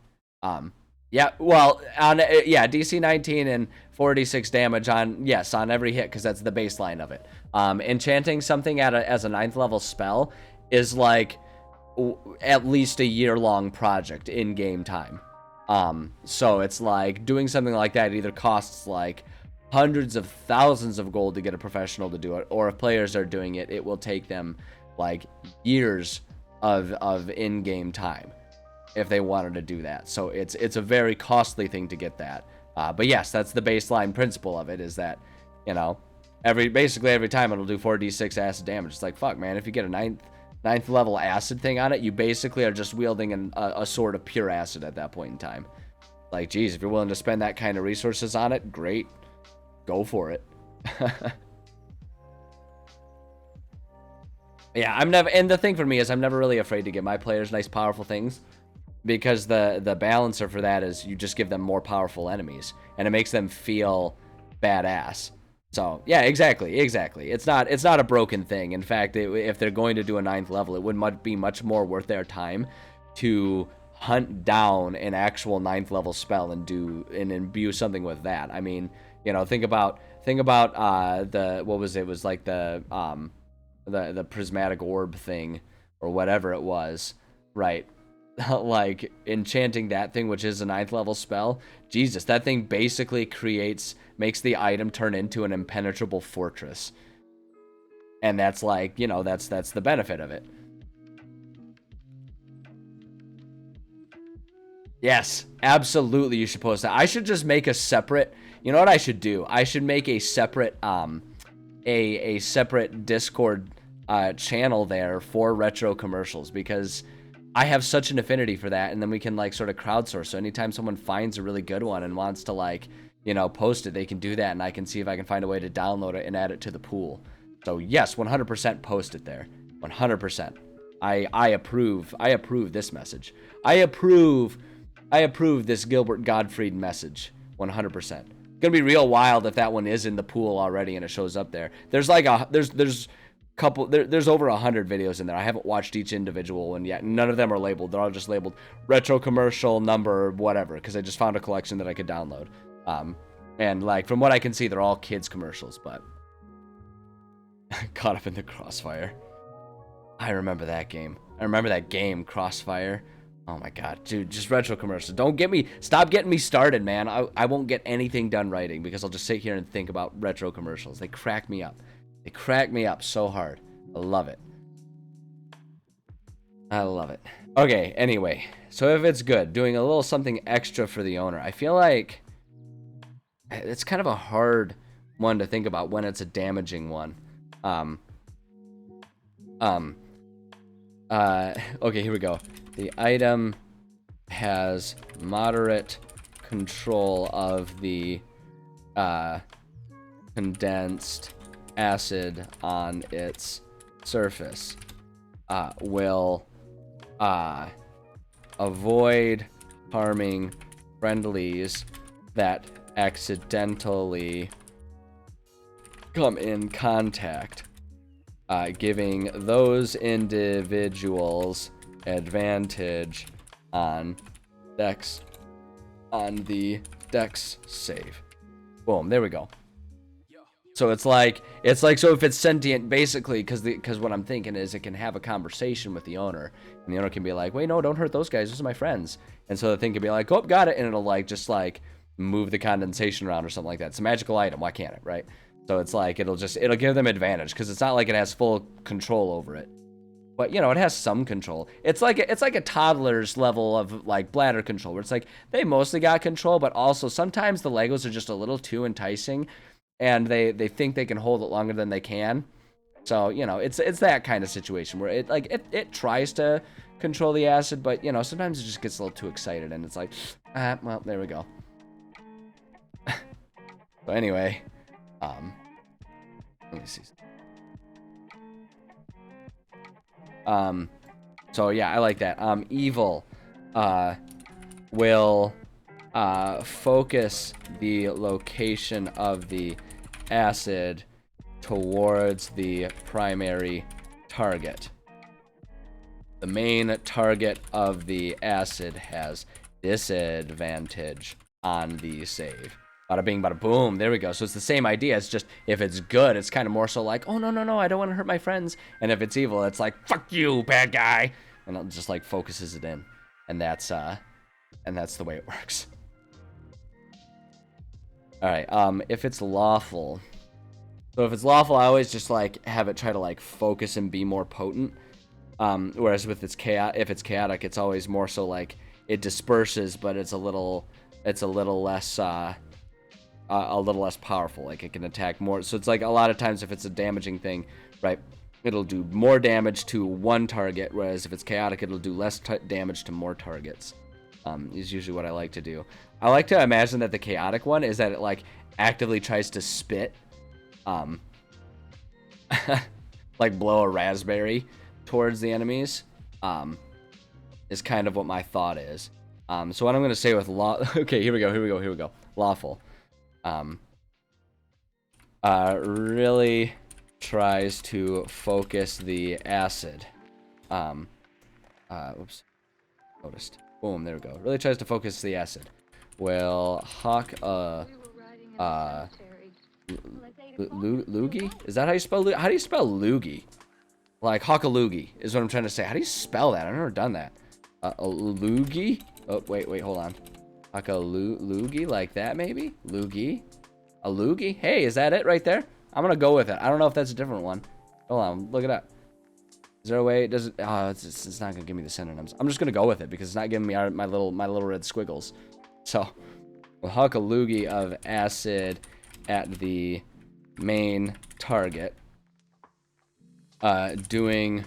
Yeah, well, on DC 19 and 46 damage on every hit, because that's the baseline of it. Enchanting something as a 9th level spell is like at least a year-long project in game time. So it's like doing something like that either costs like hundreds of thousands of gold to get a professional to do it, or if players are doing it, it will take them like years of in-game time if they wanted to do that. So it's a very costly thing to get that. But yes, that's the baseline principle of it, is that, you know, basically every time it'll do 4d6 acid damage. It's like, fuck, man, if you get a 9th level acid thing on it, you basically are just wielding a sword of pure acid at that point in time. Like, geez, if you're willing to spend that kind of resources on it, great, go for it. Yeah, and the thing for me is I'm never really afraid to give my players nice powerful things, because the balancer for that is you just give them more powerful enemies, and it makes them feel badass. So yeah, exactly. It's not a broken thing. In fact, if they're going to do a 9th level, it would be much more worth their time to hunt down an actual 9th level spell and imbue something with that. I mean, you know, think about what was it? It was like the prismatic orb thing or whatever it was, right? Like enchanting that thing, which is a 9th level spell. Jesus, that thing basically makes the item turn into an impenetrable fortress. And that's like, you know, that's the benefit of it. Yes, absolutely, you should post that. I should just make a separate, you know what I should do? I should make a separate a separate Discord channel there for retro commercials, because I have such an affinity for that, and then we can like sort of crowdsource. So anytime someone finds a really good one and wants to like, you know, post it, they can do that, and I can see if I can find a way to download it and add it to the pool. So yes, 100% post it there. 100%. I approve this message. I approve this Gilbert Gottfried message. 100%. Gonna be real wild if that one is in the pool already and it shows up there. There's like there's over 100 videos in there. I haven't watched each individual one yet. None of them are labeled. They're all just labeled retro commercial number whatever, because I just found a collection that I could download. And like from what I can see, they're all kids commercials, but caught up in the Crossfire. I remember that game. Crossfire. Oh my god, dude, just retro commercials. Stop getting me started, man. I won't get anything done writing because I'll just sit here and think about retro commercials. They crack me up. They crack me up so hard. I love it. Okay, anyway. So if it's good, doing a little something extra for the owner. I feel like it's kind of a hard one to think about when it's a damaging one. Okay, here we go. The item has moderate control of the condensed acid on its surface. Will avoid harming friendlies that accidentally come in contact, giving those individuals advantage on the dex save. Boom, there we go. So so if it's sentient, basically, because what I'm thinking is it can have a conversation with the owner, and the owner can be like, wait, no, don't hurt those guys, those are my friends. And so the thing can be like, oh, got it, and it'll like just like move the condensation around or something like that. It's a magical item, why can't it, right? So it's like it'll give them advantage because it's not like it has full control over it. But you know, it has some control. It's like a toddler's level of like bladder control, where it's like they mostly got control, but also sometimes the Legos are just a little too enticing, and they think they can hold it longer than they can. So you know, it's that kind of situation where it tries to control the acid, but you know, sometimes it just gets a little too excited, and it's like, well, there we go. So anyway, let me see. So yeah, I like that. Evil will focus the location of the acid towards the primary target. The main target of the acid has disadvantage on the save. Bada bing, bada boom. There we go. So it's the same idea. It's just if it's good, it's kind of more so like, oh, no, I don't want to hurt my friends. And if it's evil, it's like, fuck you, bad guy. And it just like focuses it in. And that's the way it works. All right. If it's lawful. So if it's lawful, I always just like have it try to like focus and be more potent. Whereas with if it's chaotic, it's always more so like it disperses, but it's a little less powerful. Like it can attack more. So it's like a lot of times if it's a damaging thing, right, it'll do more damage to one target, whereas if it's chaotic, it'll do less damage to more targets. Is usually what I like to do. I like to imagine that the chaotic one is that it like actively tries to spit, like blow a raspberry towards the enemies, is kind of what my thought is. So what I'm going to say with okay, here we go. Lawful. Really tries to focus the acid. Oops. Noticed. Boom, there we go. Really tries to focus the acid. Will hawk loogie? Is that how you spell how do you spell loogie? Like hawk a loogie is what I'm trying to say. How do you spell that? I've never done that. A loogie? Oh, wait, hold on. Hawk a loogie like that maybe? Loogie? A loogie? Hey, is that it right there? I'm gonna go with it. I don't know if that's a different one. Hold on, look it up. Is there a way? Does it? Oh, it's not gonna give me the synonyms. I'm just gonna go with it because it's not giving me my little red squiggles. So, we'll huck a loogie of acid at the main target, doing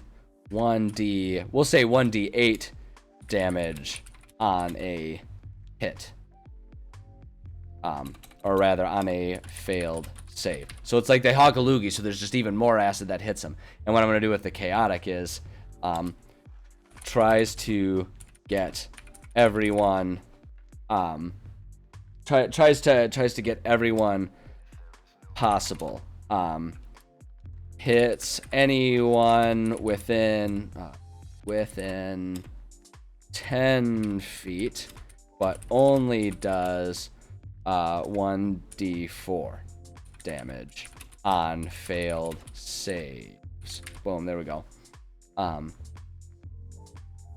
1d. We'll say 1d8 damage on a hit, or rather on a failed save. So it's like they hog a loogie, so there's just even more acid that hits them. And what I'm going to do with the chaotic is tries to get everyone tries to get everyone possible. Hits anyone within 10 feet, but only does 1d4 damage on failed saves. Boom, there we go.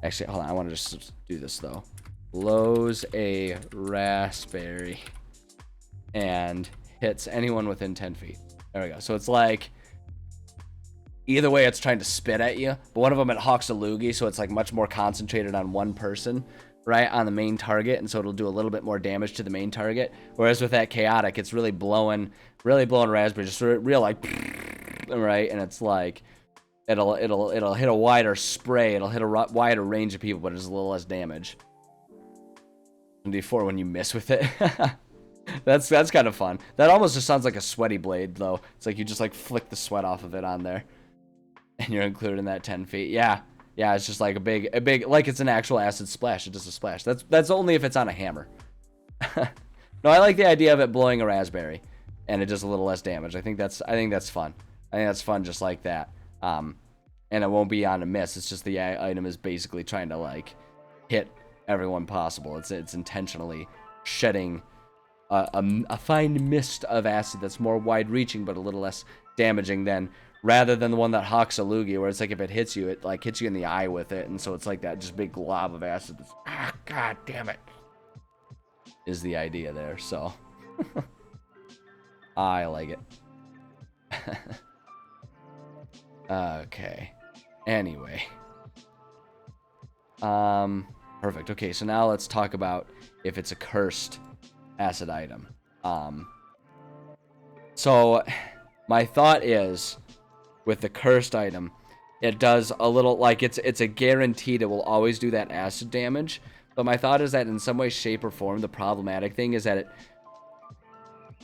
Actually, hold on, I want to just do this though. Blows a raspberry and hits anyone within 10 feet. There we go. So it's like either way it's trying to spit at you, but one of them it hawks a loogie, so it's like much more concentrated on one person, right, on the main target, and so it'll do a little bit more damage to the main target. Whereas with that chaotic, it's really blowing raspberry, just real like, right, and it's like it'll hit a wider spray, it'll hit a wider range of people, but it's a little less damage. D4 when you miss with it. That's kind of fun. That almost just sounds like a sweaty blade though. It's like you just like flick the sweat off of it on there, and you're included in that 10 feet. Yeah, it's just like a big like it's an actual acid splash. It does a splash. That's only if it's on a hammer. No, I like the idea of it blowing a raspberry, and it does a little less damage. I think that's fun. I think that's fun just like that. And it won't be on a miss. It's just the item is basically trying to like hit everyone possible. It's intentionally shedding a fine mist of acid that's more wide-reaching but a little less damaging than rather than the one that hawks a loogie, where it's like if it hits you, it like hits you in the eye with it, and so it's like that just big glob of acid. That's, god damn it, is the idea there. So I like it. Okay. Anyway. Perfect. Okay, so now let's talk about if it's a cursed acid item. So my thought is with the cursed item, it does a little, like, it's a guaranteed it will always do that acid damage. But my thought is that in some way, shape, or form, the problematic thing is that it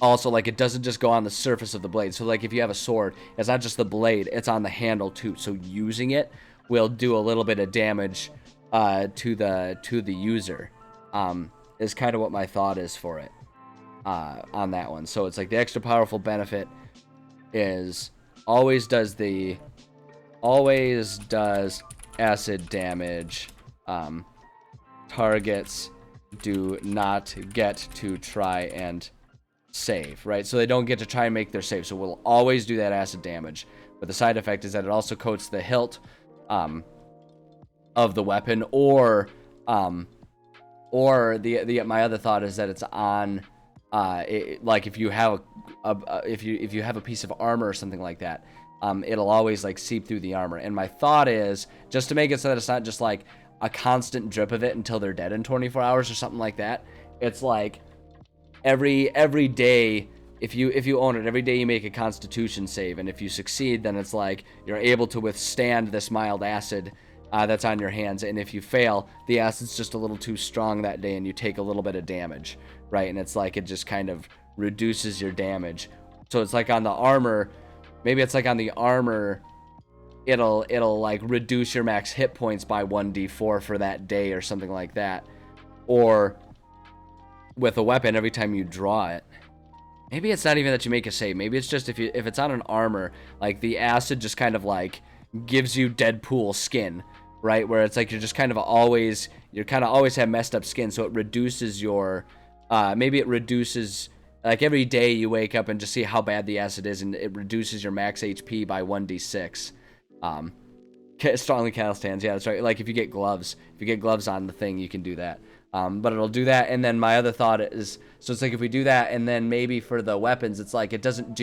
also, like, it doesn't just go on the surface of the blade. So, like, if you have a sword, it's not just the blade, it's on the handle too. So using it will do a little bit of damage to the user. Is kind of what my thought is for it on that one. So it's like the extra powerful benefit is always does acid damage. Targets do not get to try and save, right? So they don't get to try and make their save. So we'll always do that acid damage. But the side effect is that it also coats the hilt of the weapon, or the my other thought is that it's on like if you have if you have a piece of armor or something like that, it'll always like seep through the armor. And my thought is just to make it so that it's not just like a constant drip of it until they're dead in 24 hours or something like that. It's like every day, if you own it, every day you make a constitution save, and if you succeed, then it's like you're able to withstand this mild acid that's on your hands. And if you fail, the acid's just a little too strong that day and you take a little bit of damage, right? And it's like it just kind of reduces your damage. So it's like on the armor, maybe it's like on the armor, it'll like reduce your max hit points by 1d4 for that day or something like that. Or with a weapon, every time you draw it, maybe it's not even that you make a save. Maybe it's just if it's on an armor, like the acid just kind of like gives you Deadpool skin, right? Where it's like you're kind of always have messed up skin, so it reduces your maybe it reduces, like every day you wake up and just see how bad the acid is, and it reduces your max HP by 1d6. Strongly callous hands, yeah, that's right. Like if you get gloves on the thing, you can do that. But it'll do that. And then my other thought is, so it's like if we do that, and then maybe for the weapons, it's like it doesn't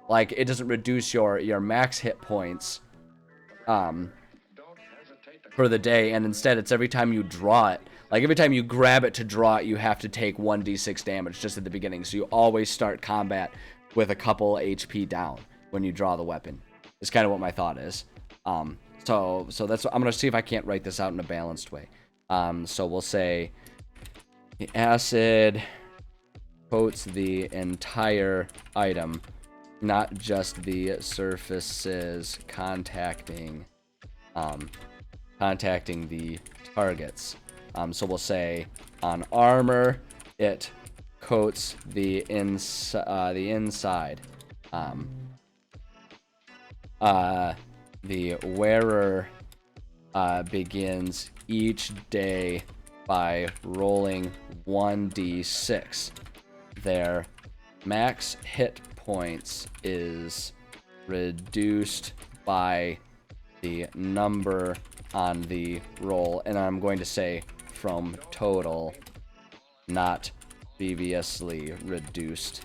reduce your max hit points for the day, and instead it's every time you draw it, like every time you grab it to draw it, you have to take 1d6 damage just at the beginning. So you always start combat with a couple HP down when you draw the weapon. Is kind of what my thought is. So that's what I'm gonna see if I can't write this out in a balanced way. So we'll say the acid coats the entire item, not just the surfaces contacting the targets. So we'll say on armor, it coats the inside. The wearer begins each day by rolling 1d6. Their max hit points is reduced by the number on the roll, and I'm going to say from total, not previously reduced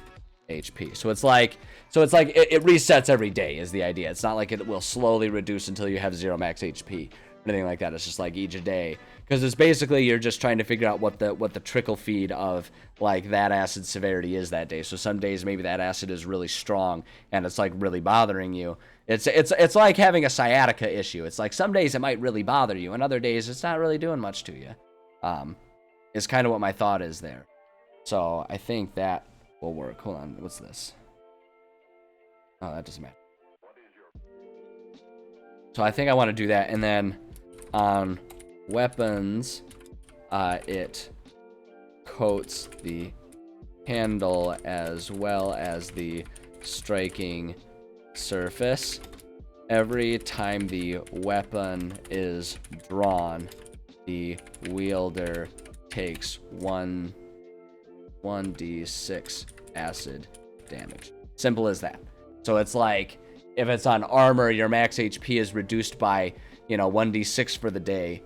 HP. So it's like it resets every day is the idea. It's not like it will slowly reduce until you have 0 max HP or anything like that. It's just like each day, because it's basically you're just trying to figure out what the trickle feed of like that acid severity is that day. So some days maybe that acid is really strong and it's like really bothering you. It's like having a sciatica issue. It's like some days it might really bother you, and other days it's not really doing much to you. Is kind of what my thought is there. So I think that will work. Hold on, what's this? Oh, that doesn't matter. So I think I want to do that, and then on weapons, it coats the handle as well as the striking surface. Every time the weapon is drawn, the wielder takes 1 1d6 acid damage. Simple as that. So it's like, if it's on armor, your max HP is reduced by, 1d6 for the day.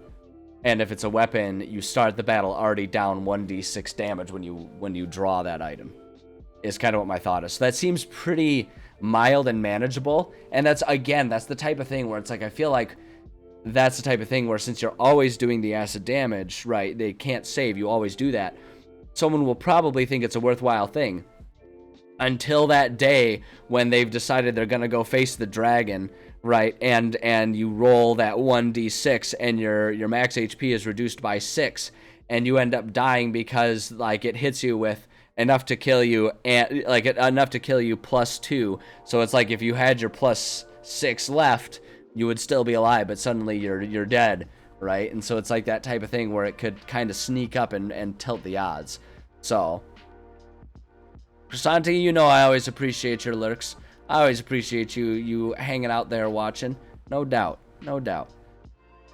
And if it's a weapon, you start the battle already down 1d6 damage when you draw that item. Is kind of what my thought is. So that seems pretty mild and manageable. And that's the type of thing where it's like, I feel like that's the type of thing where since you're always doing the acid damage, right, they can't save, you always do that. Someone will probably think it's a worthwhile thing. Until that day when they've decided they're going to go face the dragon, right, and you roll that 1d6 and your max HP is reduced by 6, and you end up dying because, like, it hits you with enough to kill you, and like enough to kill you +2. So it's like if you had your +6 left, you would still be alive, but suddenly you're dead, right? And so it's like that type of thing where it could kind of sneak up and tilt the odds. So, Crisanti, I always appreciate your lurks. I always appreciate you hanging out there watching. No doubt. No doubt.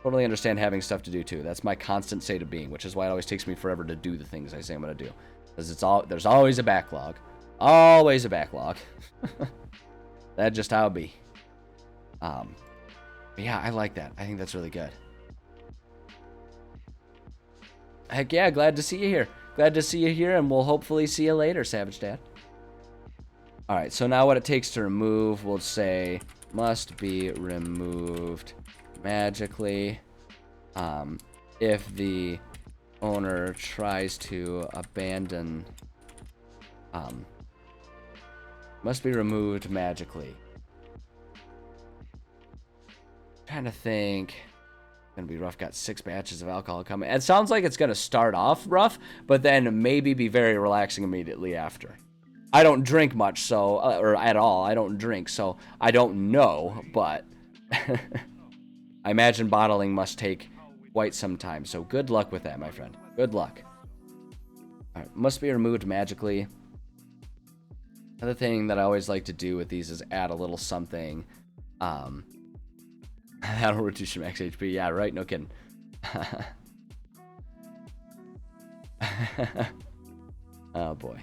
Totally understand having stuff to do too. That's my constant state of being, which is why it always takes me forever to do the things I say I'm going to do. Because there's always a backlog. Always a backlog. That's just how it be. But yeah, I like that. I think that's really good. Heck yeah, glad to see you here. Glad to see you here, and we'll hopefully see you later, Savage Dad. Alright, so now what it takes to remove, we'll say, must be removed magically. If the owner tries to abandon, must be removed magically. I'm trying to think. Gonna be rough. Got 6 batches of alcohol coming. It sounds like it's gonna start off rough, but then maybe be very relaxing immediately after. I don't drink much, so or at all. I don't drink, so I don't know. But I imagine bottling must take quite some time. So good luck with that, my friend. Good luck. All right, must be removed magically. Another thing that I always like to do with these is add a little something. That'll reduce your max HP. Yeah, right? No kidding. Oh, boy.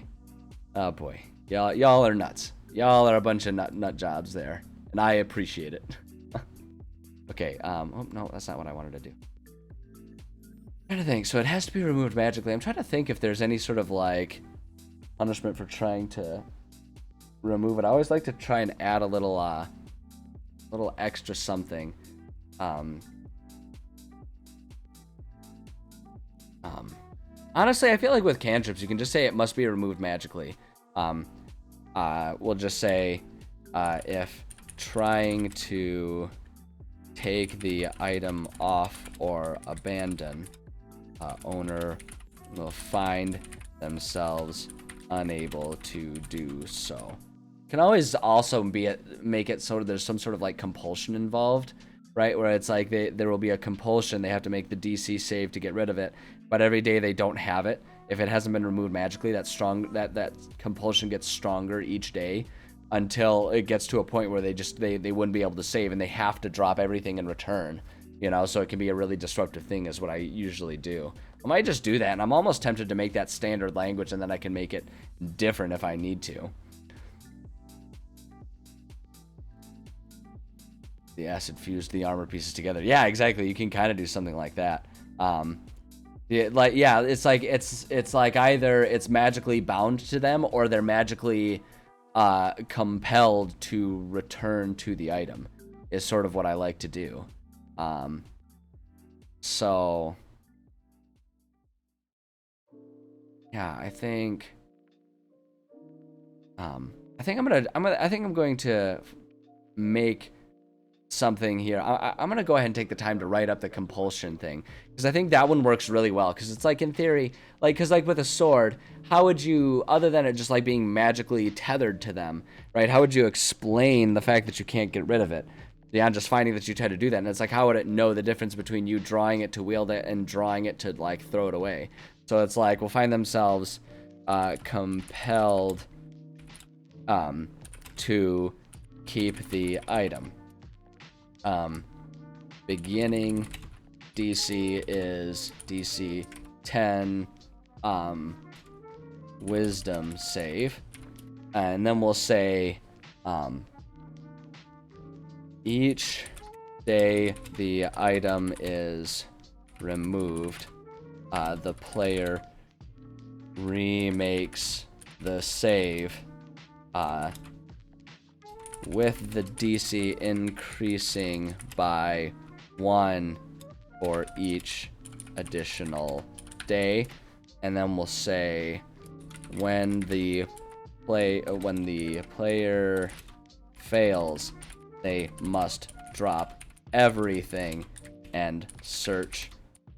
Oh, boy. Y'all are nuts. Y'all are a bunch of nut jobs there. And I appreciate it. Okay, oh, no, that's not what I wanted to do. I'm trying to think. So it has to be removed magically. I'm trying to think if there's any sort of, like, punishment for trying to remove it. I always like to try and add a little extra something. Honestly, I feel like with cantrips, you can just say it must be removed magically. We'll just say, if trying to take the item off or abandon, owner will find themselves unable to do so. Can always also make it so there's some sort of like compulsion involved, right? Where it's like there will be a compulsion. They have to make the DC save to get rid of it, but every day they don't have it. If it hasn't been removed magically, that compulsion gets stronger each day until it gets to a point where they wouldn't be able to save and they have to drop everything in return. So it can be a really disruptive thing is what I usually do. I might just do that, and I'm almost tempted to make that standard language, and then I can make it different if I need to. The acid fused the armor pieces together. Yeah, exactly. You can kind of do something like that. It's like either it's magically bound to them or they're magically compelled to return to the item. Is sort of what I like to do. So yeah, I think I'm going to make something here. I'm gonna go ahead and take the time to write up the compulsion thing, because I think that one works really well, because it's like, in theory, because with a sword, how would you, other than it just like being magically tethered to them, right, how would you explain the fact that you can't get rid of it beyond just finding that you try to do that? And it's like, how would it know the difference between you drawing it to wield it and drawing it to like throw it away? So it's like, we'll find themselves compelled to keep the item. Beginning DC is DC 10. wisdom save. And then we'll say, each day the item is removed, the player remakes the save, with the DC increasing by 1 for each additional day. And then we'll say, when the player fails, they must drop everything and search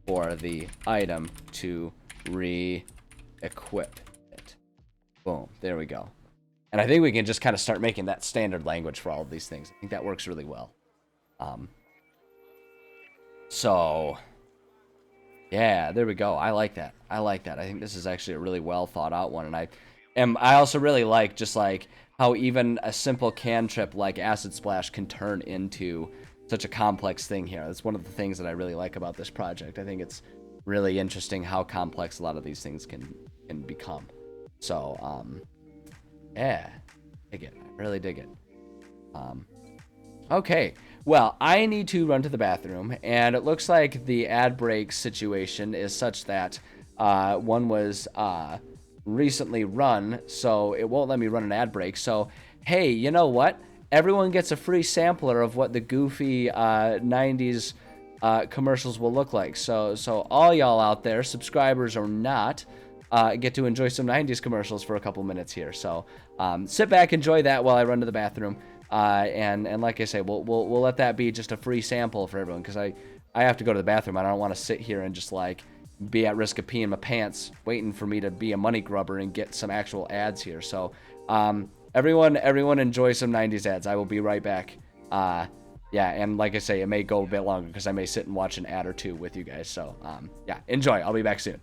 for the item to re-equip it. Boom, there we go. And I think we can just kind of start making that standard language for all of these things. I think that works really well. So yeah, there we go. I like that. I think this is actually a really well thought out one. And I also really like just like how even a simple cantrip like Acid Splash can turn into such a complex thing here. That's one of the things that I really like about this project. I think it's really interesting how complex a lot of these things can become. So, yeah, dig it. I really dig it. Okay, well, I need to run to the bathroom, and it looks like the ad break situation is such that one was recently run, so it won't let me run an ad break. So, hey, you know what? Everyone gets a free sampler of what the goofy 90s commercials will look like. So all y'all out there, subscribers or not, get to enjoy some 90s commercials for a couple minutes here. So sit back, enjoy that while I run to the bathroom. And like I say, we'll let that be just a free sample for everyone, because I have to go to the bathroom. I don't want to sit here and just like be at risk of peeing my pants waiting for me to be a money grubber and get some actual ads here. So everyone enjoy some 90s ads. I will be right back. Yeah, and like I say, it may go a bit longer because I may sit and watch an ad or two with you guys. So yeah, enjoy. I'll be back soon.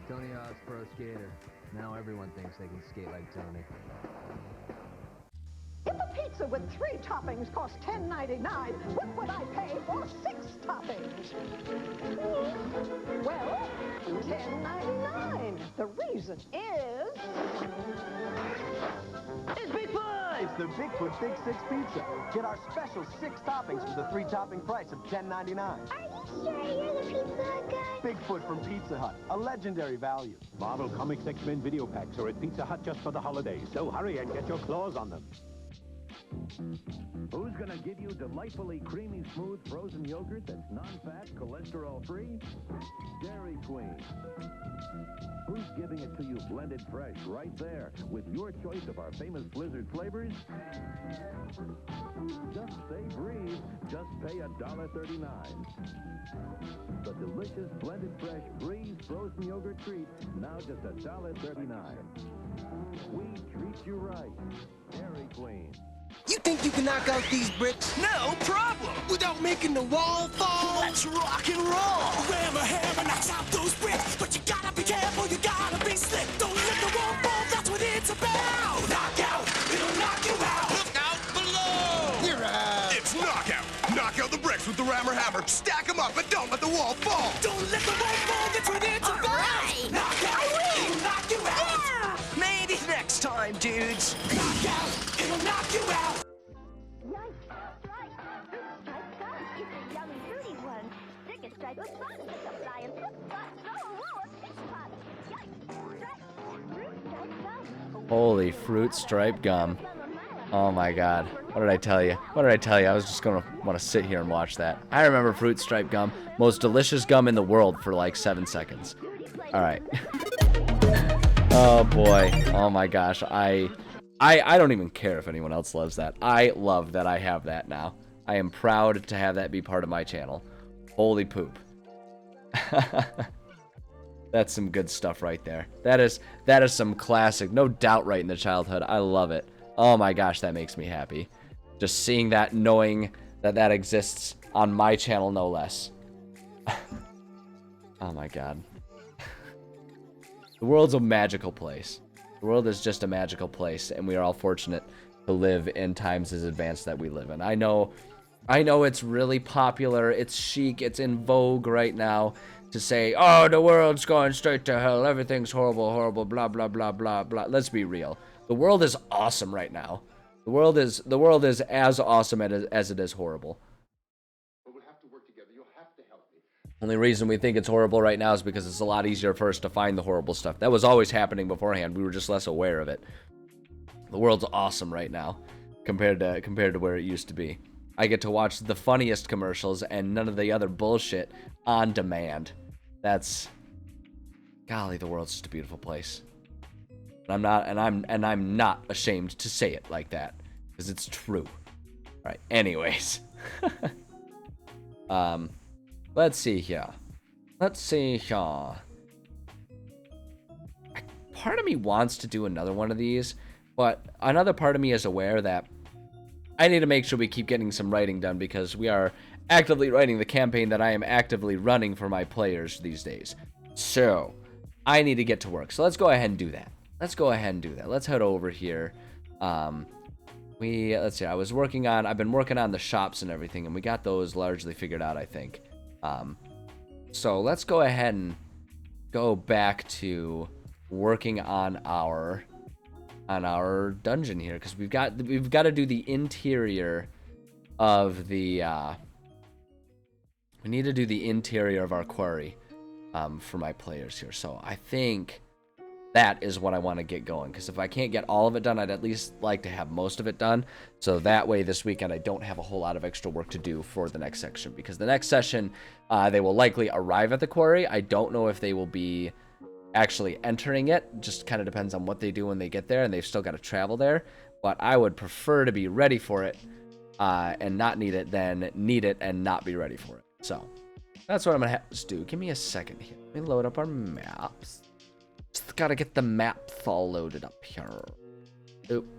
Tony Hawk's pro skater. Now everyone thinks they can skate like Tony. If a pizza with 3 toppings costs $10.99, what would I pay for 6 toppings? Well, $10.99. The reason is Bigfoot! It's the Bigfoot Big 6 Pizza. Get our special 6 toppings for the 3-topping price of $10.99. Are you sure you're the Pizza Hut guy? Bigfoot from Pizza Hut, a legendary value. Marvel Comics X-Men video packs are at Pizza Hut just for the holidays, so hurry and get your claws on them. Who's gonna give you delightfully creamy, smooth frozen yogurt that's non-fat, cholesterol-free? Dairy Queen. Who's giving it to you blended fresh right there with your choice of our famous Blizzard flavors? Just say breathe. Just pay $1.39. The delicious blended fresh Breeze frozen yogurt treat, now just $1.39. We treat you right. Dairy Queen. You think you can knock out these bricks? No problem! Without making the wall fall? Let's rock and roll! Hammer, hammer knocks out those bricks, but you gotta be careful, you gotta be slick. Don't let the wall fall, that's what it's about! Knockout, it'll knock you out! Look out below! You're out! It's knockout! Knock out the bricks with the rammer hammer, stack them up, and don't let the wall fall! Don't let the wall fall, that's what it's about! Right. Knockout, it'll knock you out! Yeah. Maybe next time, dudes! Knockout, it'll knock you out! Yikes, strike. Strike gum is a yummy fruity one. Stick a strike with fun. It's a flying fruit spot. Oh, a stick pot. Yikes, strike. Fruit stripe gum. Holy fruit stripe gum. Oh my god. What did I tell you? What did I tell you? I was just gonna want to sit here and watch that. I remember fruit stripe gum. Most delicious gum in the world for like 7 seconds. Alright. Oh boy. Oh my gosh. I don't even care if anyone else loves that. I love that I have that now. I am proud to have that be part of my channel. Holy poop. That's some good stuff right there. That is some classic, no doubt right in the childhood. I love it. Oh my gosh, that makes me happy. Just seeing that, knowing that that exists on my channel, no less. Oh my god. The world's a magical place. The world is just a magical place, and we are all fortunate to live in times as advanced that we live in. I know it's really popular, it's chic, it's in vogue right now to say, oh, the world's going straight to hell, everything's horrible, horrible, blah, blah, blah, blah, blah. Let's be real. The world is awesome right now. The world is as awesome as it is horrible. Only reason we think it's horrible right now is because it's a lot easier for us to find the horrible stuff. That was always happening beforehand. We were just less aware of it. The world's awesome right now compared to where it used to be. I get to watch the funniest commercials and none of the other bullshit on demand. That's, golly, the world's just a beautiful place. I'm not ashamed to say it like that because it's true. All right. Anyways, let's see here. Part of me wants to do another one of these, but another part of me is aware that I need to make sure we keep getting some writing done because we are actively writing the campaign that I am actively running for my players these days. So I need to get to work. So let's go ahead and do that. Let's head over here. Let's see. I've been working on the shops and everything, and we got those largely figured out, I think. So let's go ahead and go back to working on our dungeon here because we've got to do the interior of the we need to do the interior of our quarry for my players here. So I think that is what I want to get going because if I can't get all of it done, I'd at least like to have most of it done, so that way this weekend I don't have a whole lot of extra work to do for the next section, because the next session they will likely arrive at the quarry. I don't know if they will be actually entering it, just kind of depends on what they do when they get there, and they've still got to travel there, but I would prefer to be ready for it and not need it than need it and not be ready for it. So that's what I'm gonna have to do. Give me a second here. Let me load up our maps. Just gotta get the maps all loaded up here.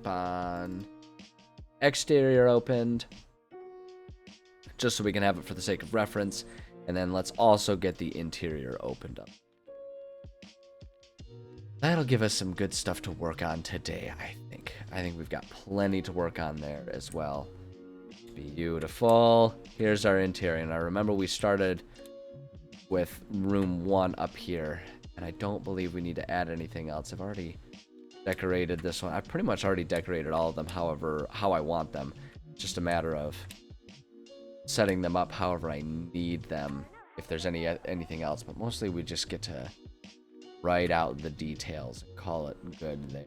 On exterior opened, just so we can have it for the sake of reference, and then let's also get the interior opened up. That'll give us some good stuff to work on today, I think. I think we've got plenty to work on there as well. Beautiful. Here's our interior. Now remember we started with room 1 up here, and I don't believe we need to add anything else. I've already decorated this one. I've pretty much already decorated all of them how I want them. It's just a matter of setting them up however I need them, if there's anything else. But mostly we just get to write out the details and call it good there.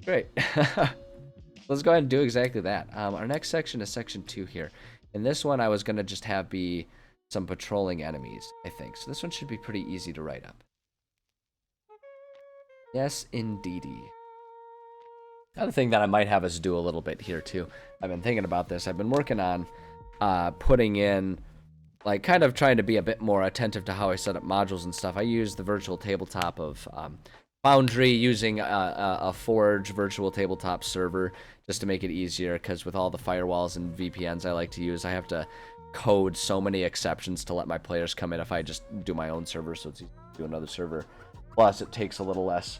Great. Let's go ahead and do exactly that. Our next section is section 2 here. And this one I was going to just have be some patrolling enemies, I think. So this one should be pretty easy to write up. Yes, indeedy. Another thing that I might have us do a little bit here too. I've been thinking about this. I've been working on putting in, like, kind of trying to be a bit more attentive to how I set up modules and stuff. I use the virtual tabletop of Foundry, using a Forge virtual tabletop server just to make it easier, because with all the firewalls and VPNs I like to use, I have to code so many exceptions to let my players come in if I just do my own server, so it's easy to do another server. Plus, it takes a little less,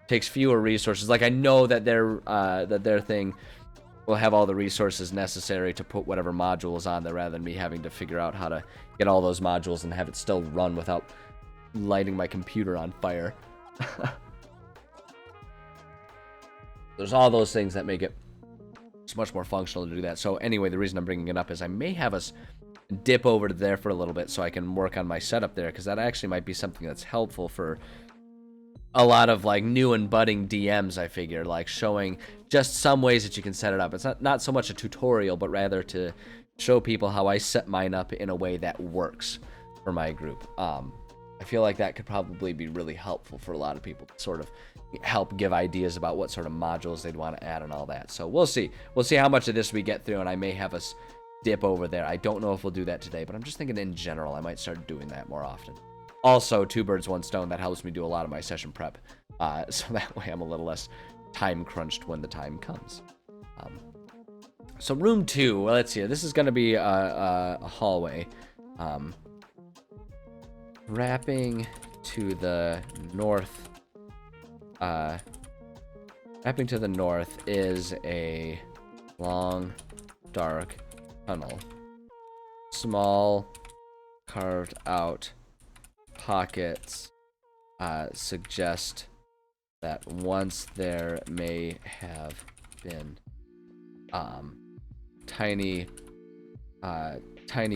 takes fewer resources. Like, I know that their thing will have all the resources necessary to put whatever module is on there, rather than me having to figure out how to get all those modules and have it still run without lighting my computer on fire. There's all those things that make it just much more functional to do that. So anyway, the reason I'm bringing it up is I may have us dip over to there for a little bit so I can work on my setup there, because that actually might be something that's helpful for a lot of, like, new and budding DMs, I figure, like showing just some ways that you can set it up. It's not so much a tutorial, but rather to show people how I set mine up in a way that works for my group. I feel like that could probably be really helpful for a lot of people to sort of help give ideas about what sort of modules they'd want to add and all that. So we'll see. We'll see how much of this we get through, and I may have us dip over there. I don't know if we'll do that today, but I'm just thinking in general I might start doing that more often. Also, 2 birds, 1 stone, that helps me do a lot of my session prep. So that way I'm a little less time crunched when the time comes. So room 2, well, let's see. This is going to be a hallway. Wrapping to the north. Wrapping to the north is a long, dark tunnel. Small, carved out pockets suggest that once there may have been tiny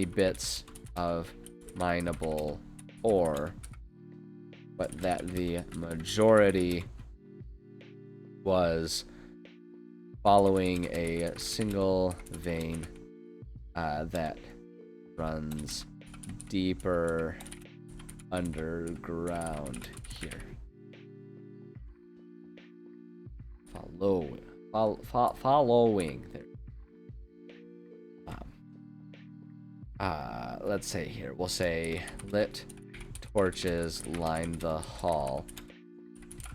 bits of mineable ore, but that the majority was following a single vein that runs deeper underground here. Following there. Let's say here, we'll say lit torches line the hall,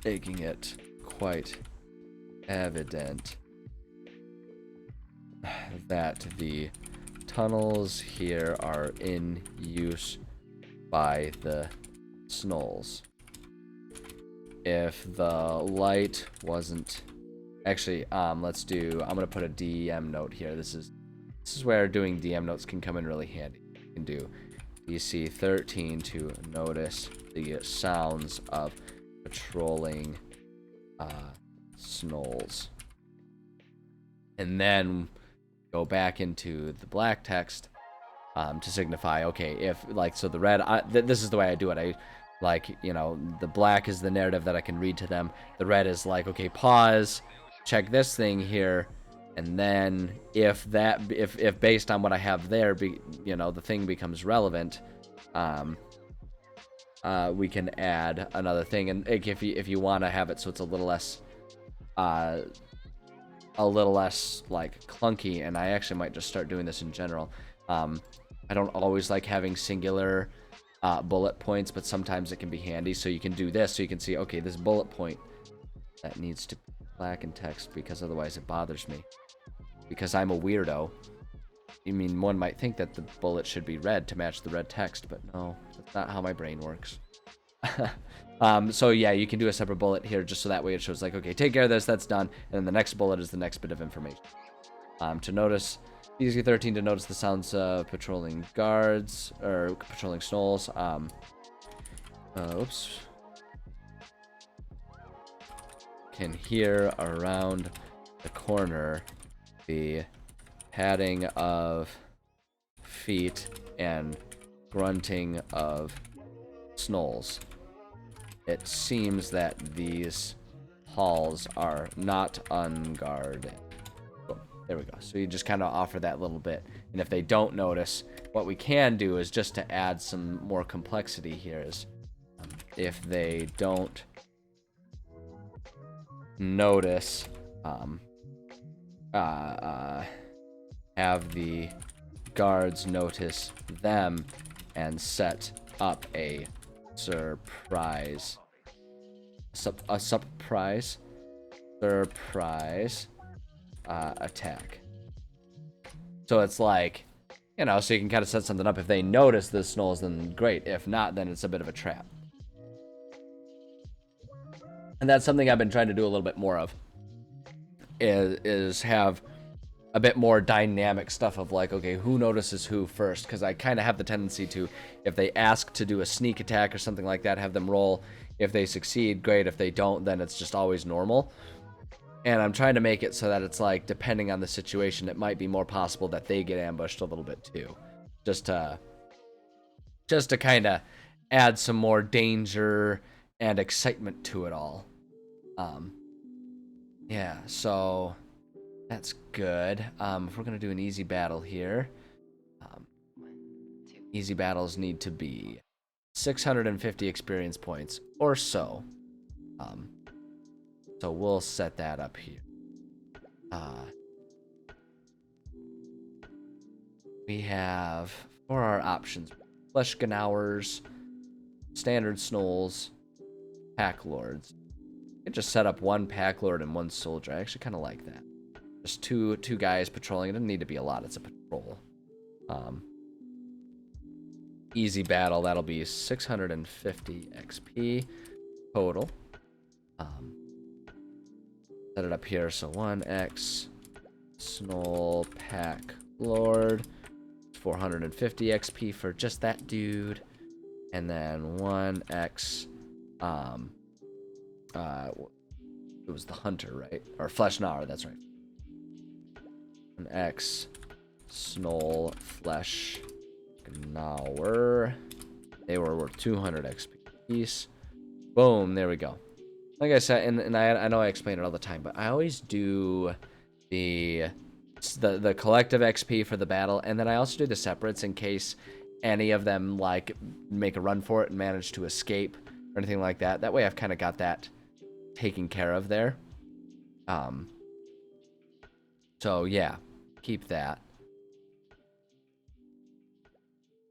making it quite evident that the tunnels here are in use by the Snolls. If the light wasn't actually, let's do, I'm gonna put a DM note here. This is where doing DM notes can come in really handy. You can do DC 13 to notice the sounds of patrolling Snolls, and then go back into the black text to signify, okay, if like, so the red, this is the way I do it. I like, you know, the black is the narrative that I can read to them. The red is like, okay, pause, check this thing here, and then if based on what I have there, you know, the thing becomes relevant, we can add another thing. And like, if you want to have it so it's a little less like clunky, and I actually might just start doing this in general. I don't always like having singular bullet points, but sometimes it can be handy. So you can do this, so you can see, okay, this bullet point that needs to be black in text because otherwise it bothers me. Because I'm a weirdo. I mean, one might think that the bullet should be red to match the red text, but no, that's not how my brain works. So yeah, you can do a separate bullet here just so that way it shows like, okay, take care of this, that's done, and then the next bullet is the next bit of information. To notice, DC 13 to notice the sounds of patrolling guards, or patrolling Snolls. Oops. Can hear around the corner the padding of feet and grunting of Snolls. It seems that these halls are not unguarded. Boom. There we go. So you just kind of offer that little bit. And if they don't notice, what we can do is just to add some more complexity here is if they don't notice, have the guards notice them and set up a surprise attack. So it's like, you know, so you can kind of set something up. If they notice the Snolls, then great. If not, then it's a bit of a trap. And that's something I've been trying to do a little bit more of, is have a bit more dynamic stuff of like, okay, who notices who first? Because I kind of have the tendency to, if they ask to do a sneak attack or something like that, have them roll. If they succeed, great. If they don't, then it's just always normal. And I'm trying to make it so that it's like, depending on the situation, it might be more possible that they get ambushed a little bit too. Just to kind of add some more danger and excitement to it all. Yeah, so that's good. If we're gonna do an easy battle here, easy battles need to be 650 experience points or so. So we'll set that up here. We have, for our options, Fleshganowers, Standard Snolls, Pack Lords. I could just set up one Pack Lord and one Soldier. I actually kind of like that. Just two guys patrolling. It doesn't need to be a lot. It's a patrol. Easy battle. That'll be 650 XP total. Set it up here. So 1x Snoll Pack Lord. 450 XP for just that dude. And then 1x it was the hunter, right? Or Fleshgnawer, that's right. An X Snoll Flesh Gnawer. They were worth 200 XP piece. Boom, there we go. Like I said, and I know I explain it all the time, but I always do the collective XP for the battle, and then I also do the separates in case any of them like make a run for it and manage to escape or anything like that. That way I've kind of got that taken care of there. So yeah, keep that.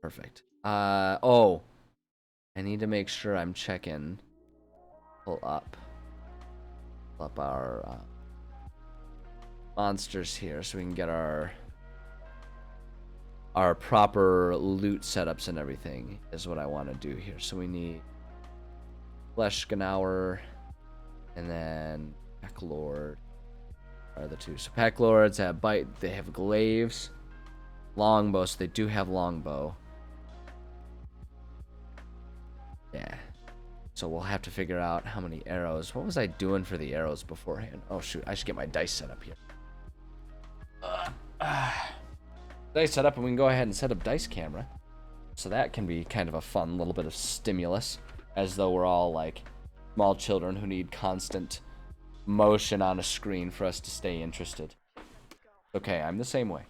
Perfect. Oh, I need to make sure I'm checking. Pull up our monsters here so we can get our proper loot setups and everything is what I want to do here. So we need Fleshgnawer and then Pack Lord are the two. So Pack Lords have bite, they have glaives, longbow, so they do have longbow. Yeah. So we'll have to figure out how many arrows. What was I doing for the arrows beforehand? Oh shoot, I should get my dice set up here. Dice set up, and we can go ahead and set up dice camera. So that can be kind of a fun little bit of stimulus, as though we're all like small children who need constant motion on a screen for us to stay interested. Okay, I'm the same way.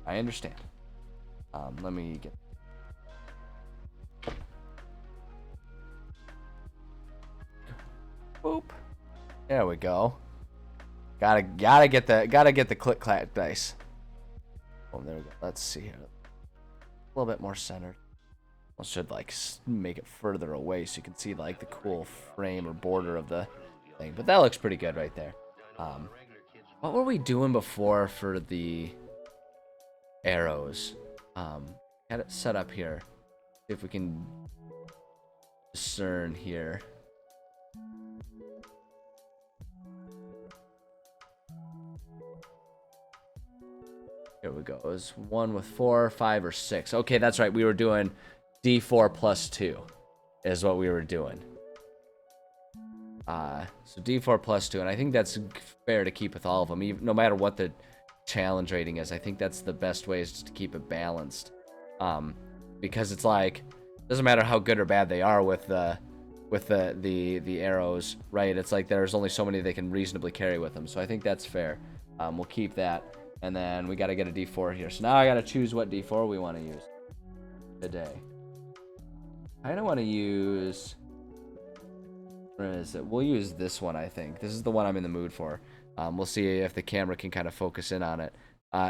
I understand. Let me get... Boop. There we go. Gotta get the click clack dice. Oh, there we go. Let's see here. A little bit more centered. I should like make it further away so you can see like the cool frame or border of the thing. But that looks pretty good right there. What were we doing before for the arrows? Had it set up here. See if we can discern here. Here we go. It was one with 4, 5, or 6. Okay, that's right. We were doing D4 plus 2 is what we were doing. So D4 plus 2, and I think that's fair to keep with all of them, even, no matter what the challenge rating is. I think that's the best way is just to keep it balanced, because it's like doesn't matter how good or bad they are with the arrows, right? It's like there's only so many they can reasonably carry with them. So I think that's fair. We'll keep that. And then we got to get a D4 here. So now I got to choose what D4 we want to use today. I don't want to use... Where is it? We'll use this one, I think. This is the one I'm in the mood for. We'll see if the camera can kind of focus in on it.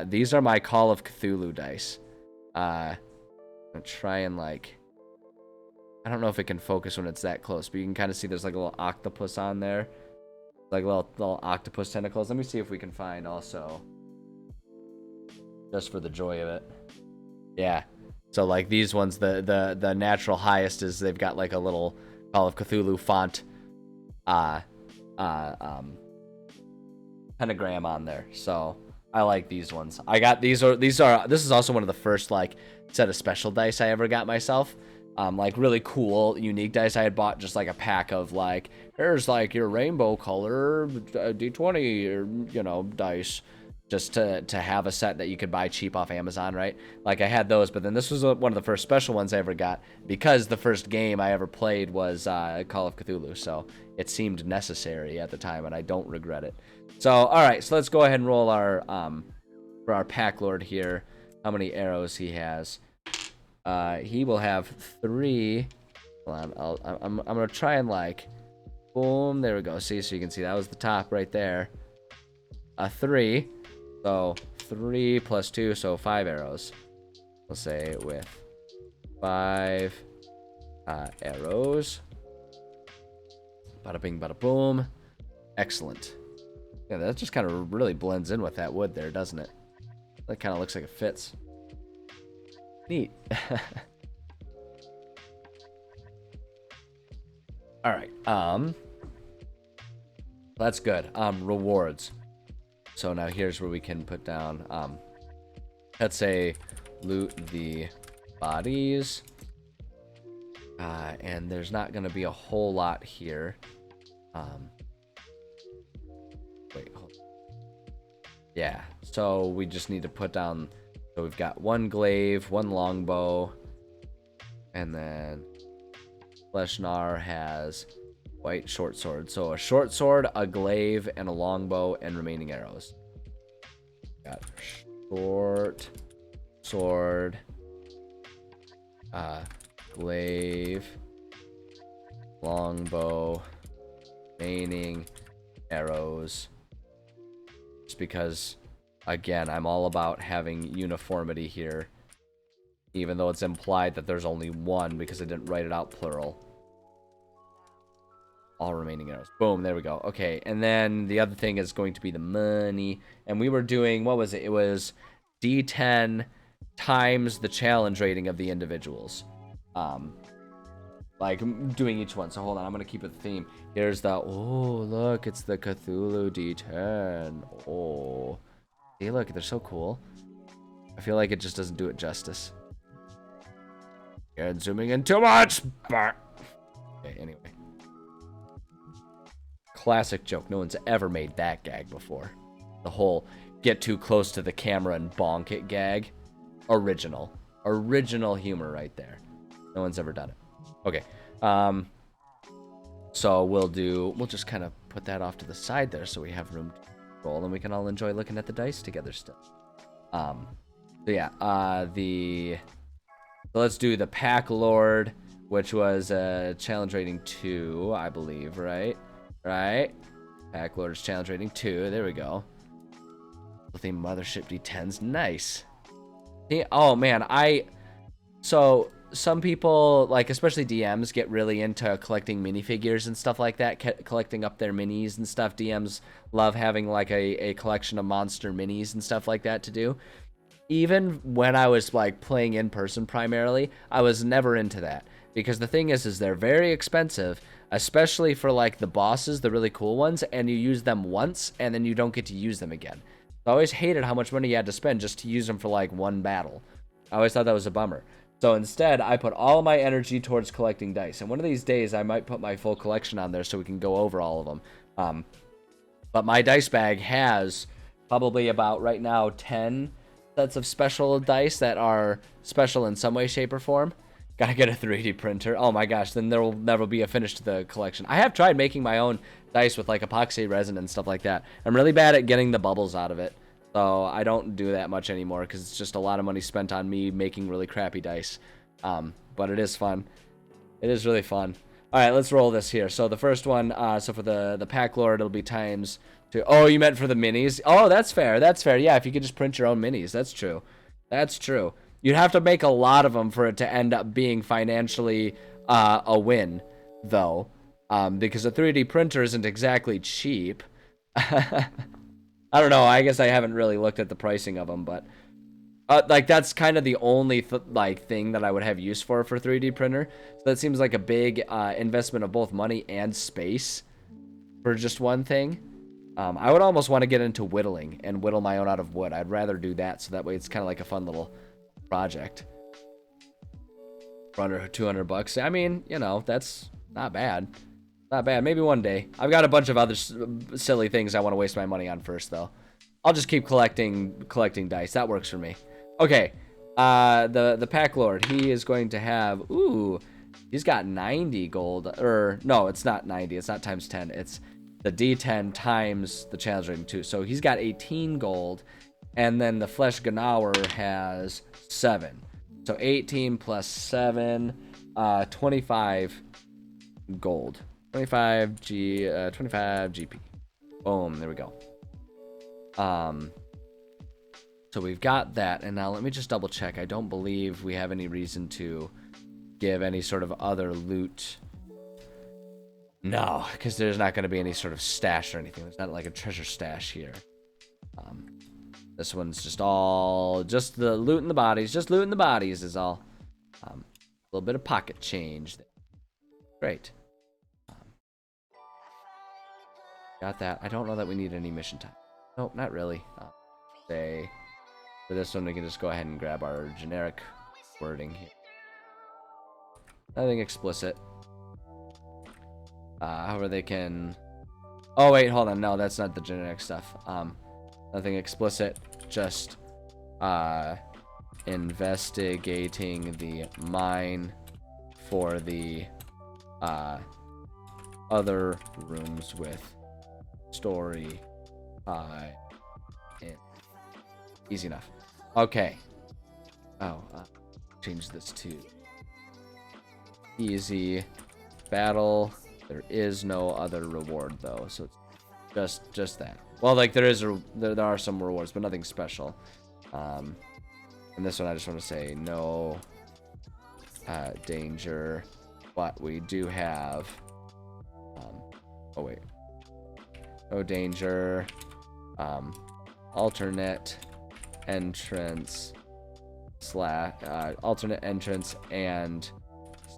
These are my Call of Cthulhu dice. I'm going to try and like... I don't know if it can focus when it's that close, but you can kind of see there's like a little octopus on there. Like little octopus tentacles. Let me see if we can find also... Just for the joy of it. Yeah. So like these ones, the natural highest is they've got like a little Call of Cthulhu font pentagram on there. So I like these ones. I got this is also one of the first like set of special dice I ever got myself. Like really cool, unique dice. I had bought just like a pack of like, here's like your rainbow color D20 or you know dice. Just to have a set that you could buy cheap off Amazon, right? Like I had those, but then this was one of the first special ones I ever got because the first game I ever played was Call of Cthulhu, so it seemed necessary at the time, and I don't regret it. So, all right, so let's go ahead and roll our for our Pack Lord here. How many arrows he has? He will have 3. Hold on, I'm gonna try and like, boom, there we go. See, so you can see that was the top right there. 3. So 3 plus 2, so 5 arrows. We'll say with 5 arrows. Bada bing, bada boom. Excellent. Yeah, that just kind of really blends in with that wood there, doesn't it? That kind of looks like it fits. Neat. All right. That's good. Rewards. So now here's where we can put down, let's say loot the bodies. And there's not going to be a whole lot here. Wait, hold on. Yeah, so we just need to put down, so we've got one glaive, one longbow, and then Fleshnar has white short sword. So a short sword, a glaive, and a longbow, and remaining arrows. Got short sword, glaive, longbow, remaining arrows. Just because, again, I'm all about having uniformity here, even though it's implied that there's only one because I didn't write it out plural. All remaining arrows. Boom, there we go. Okay, and then the other thing is going to be the money. And we were doing, what was it? It was D10 times the challenge rating of the individuals. Like doing each one. So hold on, I'm gonna keep it the theme. Here's the, oh look, it's the Cthulhu D10. Oh, hey, look, they're so cool. I feel like it just doesn't do it justice. You're zooming in too much. Okay, anyway. Classic joke. No one's ever made that gag before. The whole get too close to the camera and bonk it gag. Original humor right there. No one's ever done it. Okay, so we'll just kind of put that off to the side there so we have room to roll and we can all enjoy looking at the dice together still. So yeah, so let's do the Pack Lord, which was challenge rating 2, I believe, right? Pack Lord is challenge rating 2, there we go. The Mothership D10's nice. Oh man, so some people, like especially DMs, get really into collecting minifigures and stuff like that, collecting up their minis and stuff. DMs love having like a collection of monster minis and stuff like that to do. Even when I was like playing in person primarily, I was never into that. Because the thing is they're very expensive, especially for like the bosses, the really cool ones, and you use them once and then you don't get to use them again. I always hated how much money you had to spend just to use them for like one battle. I always thought that was a bummer. So instead, I put all my energy towards collecting dice. And one of these days, I might put my full collection on there so we can go over all of them. But my dice bag has probably about, right now, 10 sets of special dice that are special in some way, shape, or form. Gotta get a 3D printer. Oh my gosh, then there will never be a finish to the collection. I have tried making my own dice with like epoxy resin and stuff like that. I'm really bad at getting the bubbles out of it. So I don't do that much anymore because it's just a lot of money spent on me making really crappy dice. But it is fun. It is really fun. All right, let's roll this here. So the first one, so for the Pack Lord, it'll be times 2. Oh, you meant for the minis? Oh, that's fair. That's fair. Yeah, if you could just print your own minis. That's true. That's true. You'd have to make a lot of them for it to end up being financially a win, though. Because a 3D printer isn't exactly cheap. I don't know. I guess I haven't really looked at the pricing of them, but like that's kind of the only thing that I would have use for 3D printer. So that seems like a big investment of both money and space for just one thing. I would almost want to get into whittling and whittle my own out of wood. I'd rather do that so that way it's kind of like a fun little project. For under $200. I mean, you know, that's not bad. Not bad. Maybe one day. I've got a bunch of other silly things I want to waste my money on first, though. I'll just keep collecting dice. That works for me. Okay. The Pack Lord. He is going to have... Ooh. He's got 90 gold. Or, no, it's not 90. It's not times 10. It's the D10 times the challenge rating 2. So he's got 18 gold. And then the Flesh Gnawer has 7. So 18 plus 7. 25 gold. 25 GP. Boom, there we go. So we've got that, and now let me just double check. I don't believe we have any reason to give any sort of other loot No, because there's not going to be any sort of stash or anything. There's not like a treasure stash here. This one's just the looting the bodies. Just looting the bodies is all. A little bit of pocket change there. Great. Got that. I don't know that we need any mission time. Nope, not really. Say, for this one, we can just go ahead and grab our generic wording here. Nothing explicit. However, they can... Oh, wait, hold on. No, that's not the generic stuff. Nothing explicit. Just investigating the mine for the other rooms with story in. Easy enough. Okay. Oh, change this to easy battle. There is no other reward though, so it's just that. Well, like there are some rewards, but nothing special. And this one I just want to say no danger, but we do have. Oh wait, no danger. Alternate entrance alternate entrance and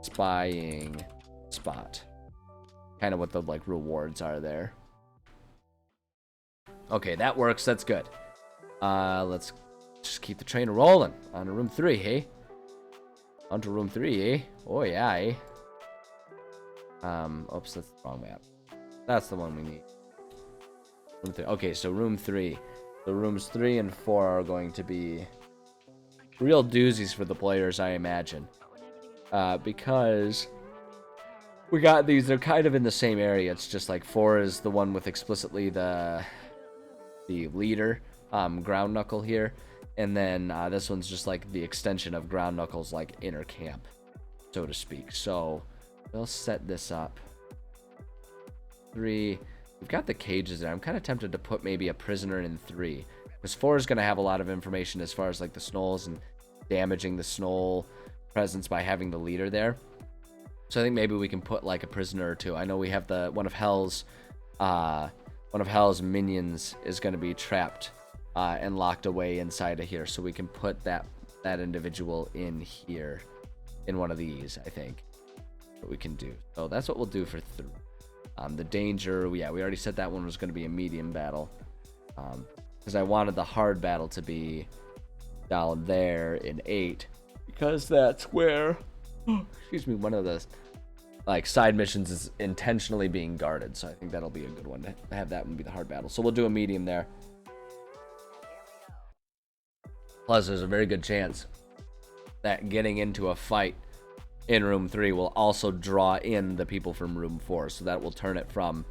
spying spot. Kind of what the like rewards are there. Okay, that works. That's good. Let's just keep the train rolling on to room 3, hey? On to room 3, eh? Oh yeah, eh? Oops, that's the wrong map. That's the one we need. Room 3. Okay, so room 3. The rooms 3 and 4 are going to be real doozies for the players, I imagine. Because we got these, they're kind of in the same area. It's just like 4 is the one with explicitly the leader, Ground Knuckle here. And then this one's just like the extension of Ground Knuckle's like inner camp, so to speak. So we'll set this up. 3. We've got the cages there. I'm kind of tempted to put maybe a prisoner in 3. Because 4 is going to have a lot of information as far as like the Snolls and damaging the Snoll presence by having the leader there. So I think maybe we can put like a prisoner or 2. I know we have the one of Hell's minions is going to be trapped and locked away inside of here. So we can put that individual in here in one of these, I think. What we can do. So that's what we'll do for 3. The danger, yeah, we already said that one was going to be a medium battle. Because I wanted the hard battle to be down there in 8. Because that's where, excuse me, one of the like side missions is intentionally being guarded. So I think that'll be a good one to have that one be the hard battle. So we'll do a medium there. Plus, there's a very good chance that getting into a fight in room 3 will also draw in the people from room 4, so that will turn it from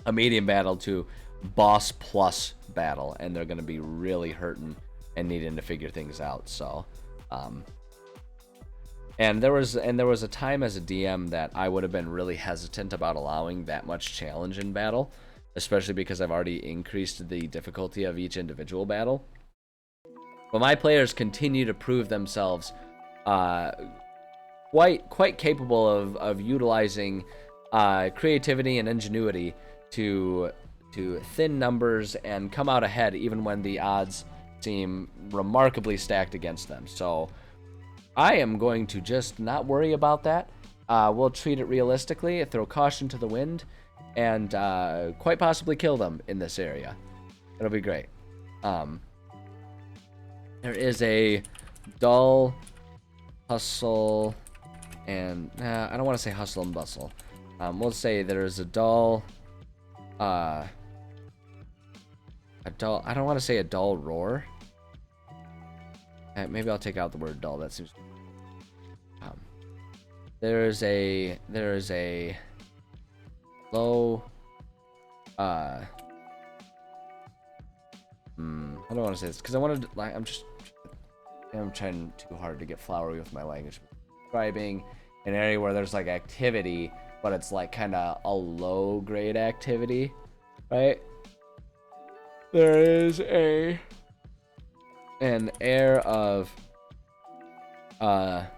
a medium battle to boss plus battle, and they're going to be really hurting and needing to figure things out. So and there was a time as a DM that I would have been really hesitant about allowing that much challenge in battle, especially because I've already increased the difficulty of each individual battle. But my players continue to prove themselves quite capable of utilizing creativity and ingenuity to thin numbers and come out ahead even when the odds seem remarkably stacked against them. So I am going to just not worry about that. We'll treat it realistically, throw caution to the wind, and quite possibly kill them in this area. It'll be great. There is a dull hustle and I don't want to say hustle and bustle. We'll say there's a dull I don't want to say a dull roar. Maybe I'll take out the word dull. That seems there is a low I don't want to say this because I wanted to, like, I'm trying too hard to get flowery with my language. Describing an area where there's like activity, but it's like kind of a low grade activity, right? There is an air of here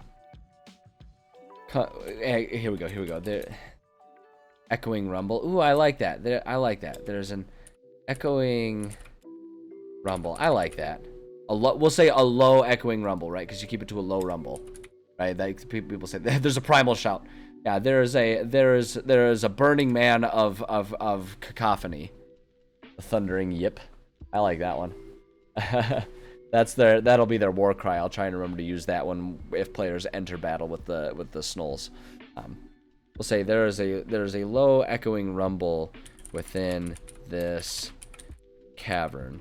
we go. echoing rumble. Ooh, I like that. I like that. There's an echoing rumble. I like that. We'll say a low echoing rumble, right? Because you keep it to a low rumble, right? Like people say there's a primal shout. Yeah, there is a burning man of cacophony. A thundering yip. I like that one. That'll be their war cry. I'll try and remember to use that one if players enter battle with the snolls. We'll say there is a low echoing rumble within this cavern.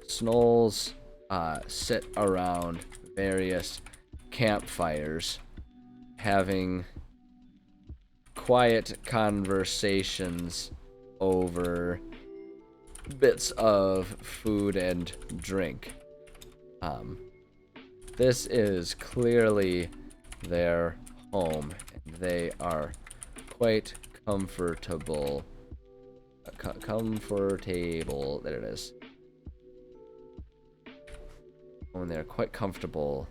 Snolls sit around various campfires, having quiet conversations over bits of food and drink. This is clearly their home, and they are quite comfortable. Comfortable. There it is. And they're quite comfortable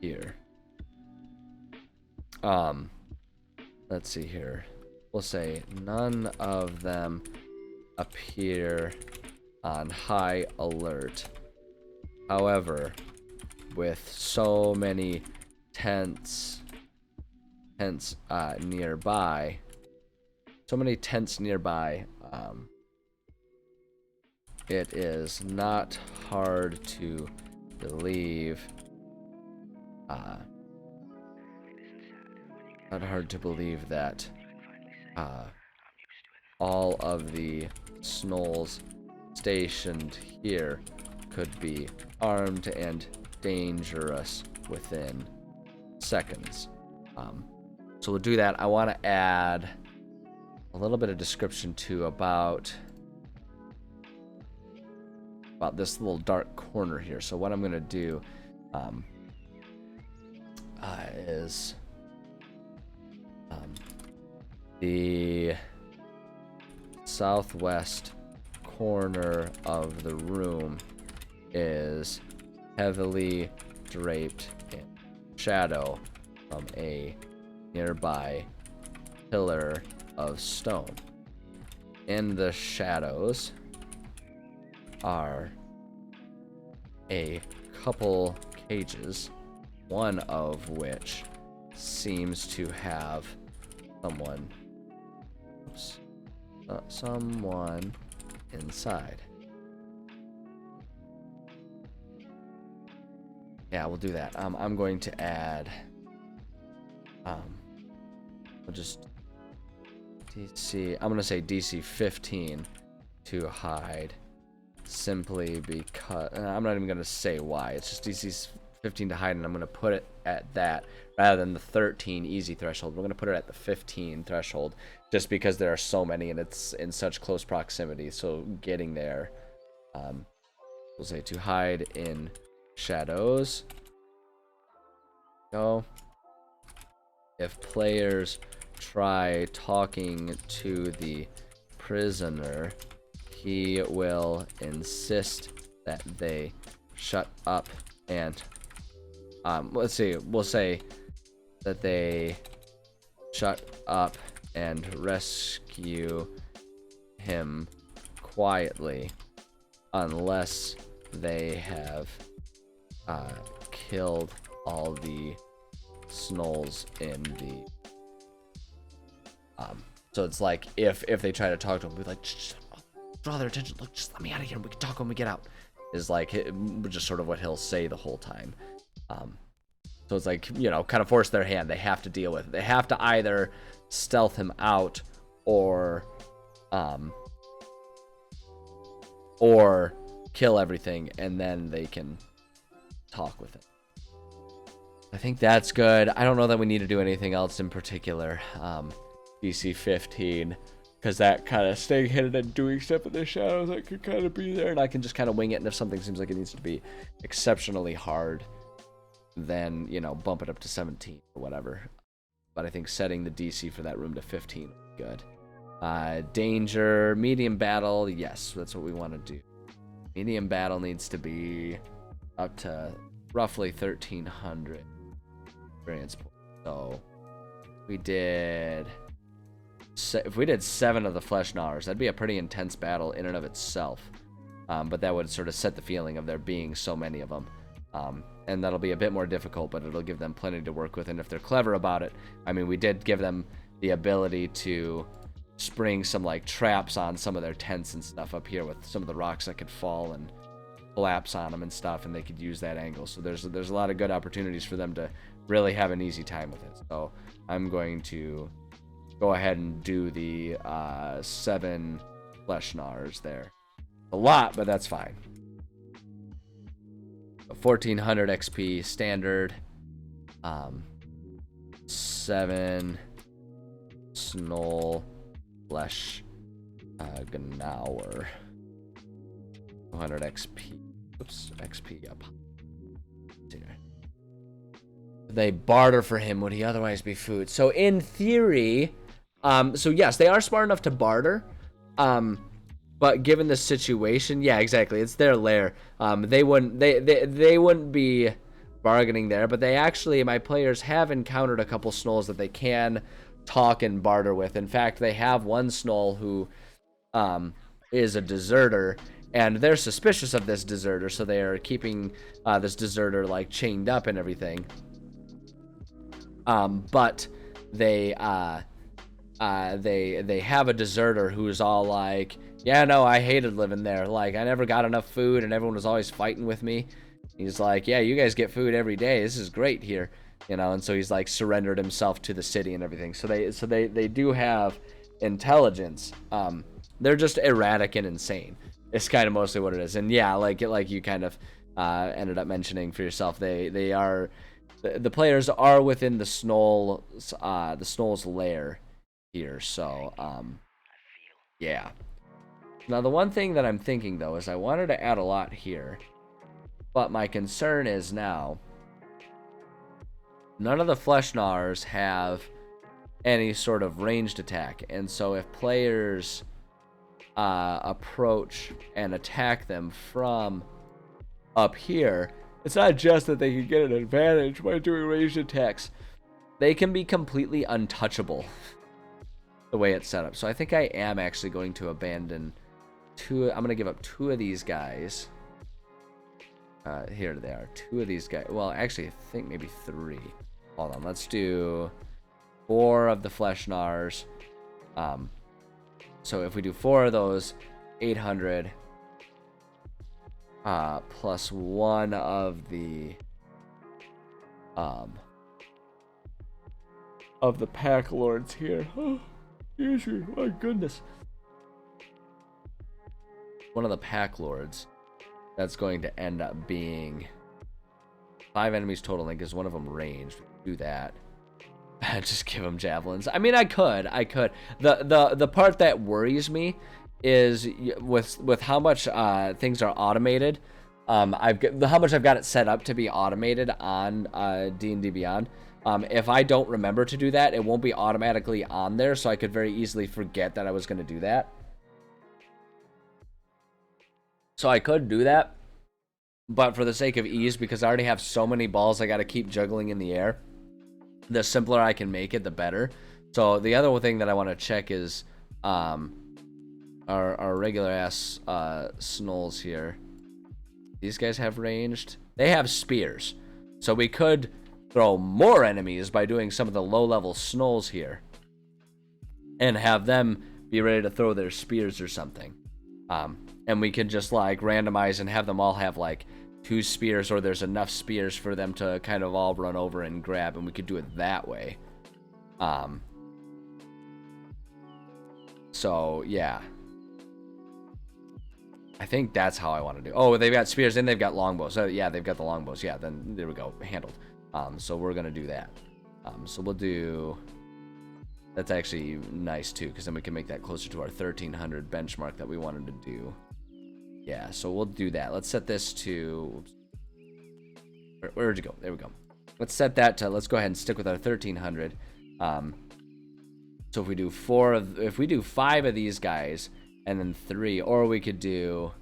here. Let's see here. We'll say none of them appear on high alert. However, with so many tents nearby, it is not hard to believe that all of the snolls stationed here could be armed and dangerous within seconds. So we'll do that. I want to add a little bit of description too about this little dark corner here. So what I'm going to do is the southwest corner of the room is heavily draped in shadow from a nearby pillar of stone. In the shadows are a couple cages, one of which seems to have someone inside. Yeah, we'll do that. I'm going to add we'll just DC, I'm gonna say DC 15 to hide, simply because I'm not even gonna say why. It's just DC 15 to hide, and I'm gonna put it at that rather than the 13 easy threshold. We're gonna put it at the 15 threshold just because there are so many and it's in such close proximity. So getting there, we'll say to hide in shadows. Go. If players try talking to the prisoner, he will insist that they shut up and we'll say that they shut up and rescue him quietly unless they have killed all the snolls in the so it's like if they try to talk to him, be like, just draw their attention, look, just let me out of here, we can talk when we get out, is like just sort of what he'll say the whole time. So it's like, you know, kind of force their hand. They have to deal with it. They have to either stealth him out or kill everything, and then they can talk with it. I think that's good. I don't know that we need to do anything else in particular. DC 15, because that kind of staying hidden and doing stuff in the shadows, that could kind of be there, and I can just kind of wing it, and if something seems like it needs to be exceptionally hard, then, you know, bump it up to 17 or whatever. But I think setting the DC for that room to 15 would be good. Danger, medium battle, yes, that's what we want to do. Medium battle needs to be up to roughly 1,300 experience points. So we did... If we did 7 of the flesh gnawers, that'd be a pretty intense battle in and of itself. But that would sort of set the feeling of there being so many of them. And that'll be a bit more difficult, but it'll give them plenty to work with. And if they're clever about it, I mean, we did give them the ability to spring some like traps on some of their tents and stuff up here with some of the rocks that could fall and collapse on them and stuff, and they could use that angle. So there's a lot of good opportunities for them to really have an easy time with it. So I'm going to go ahead and do the 7 flesh gnawers there. A lot, but that's fine. 1400 XP standard. 7 Snow Flesh Gnawer. 200 XP. Oops, XP up. Here. They barter for him. Would he otherwise be food? So in theory, so yes, they are smart enough to barter. But given the situation, yeah, exactly. It's their lair. They wouldn't be bargaining there, but they actually, my players have encountered a couple Snolls that they can talk and barter with. In fact, they have one Snoll who is a deserter, and they're suspicious of this deserter, so they are keeping this deserter like chained up and everything. But they have a deserter who's all like, yeah, no, I hated living there. Like, I never got enough food, and everyone was always fighting with me. He's like, yeah, you guys get food every day. This is great here, you know. And so he's like surrendered himself to the city and everything. So they do have intelligence. They're just erratic and insane. It's kind of mostly what it is. And yeah, like you kind of ended up mentioning for yourself, they are the players are within the Snoll's lair here. So yeah. Now, the one thing that I'm thinking, though, is I wanted to add a lot here. But my concern is now, none of the flesh gnawers have any sort of ranged attack. And so if players approach and attack them from up here, it's not just that they can get an advantage by doing ranged attacks. They can be completely untouchable the way it's set up. So I think I am actually going to abandon... I'm going to give up 2 of these guys. Here they are. 2 of these guys. Well, actually, I think maybe 3. Hold on. Let's do 4 of the flesh gnawers. So if we do 4 of those, 800. Plus 1 of the pack lords here. Oh, excuse me. My goodness. One of the pack lords, that's going to end up being 5 enemies total, and because one of them ranged. Do that. Just give them javelins. I mean, I could. The part that worries me is with how much things are automated. How much I've got it set up to be automated on D&D Beyond. If I don't remember to do that, it won't be automatically on there, so I could very easily forget that I was going to do that. So I could do that, but for the sake of ease, because I already have so many balls I got to keep juggling in the air, the simpler I can make it, the better. So the other thing that I want to check is our regular ass Snolls here. These guys have ranged. They have spears. So we could throw more enemies by doing some of the low-level Snolls here and have them be ready to throw their spears or something. And we can just like randomize and have them all have like 2 spears, or there's enough spears for them to kind of all run over and grab, and we could do it that way. So yeah, I think that's how I want to do. Oh, they've got spears and they've got longbows. So yeah, they've got the longbows. Yeah, then there we go, handled. So we're gonna do that. So we'll do. That's actually nice too, because then we can make that closer to our 1300 benchmark that we wanted to do. Yeah, so we'll do that. Let's set this to... Where'd you go? There we go. Let's set that to... Let's go ahead and stick with our 1300. So if we do 5 of these guys, and then 3, or we could do...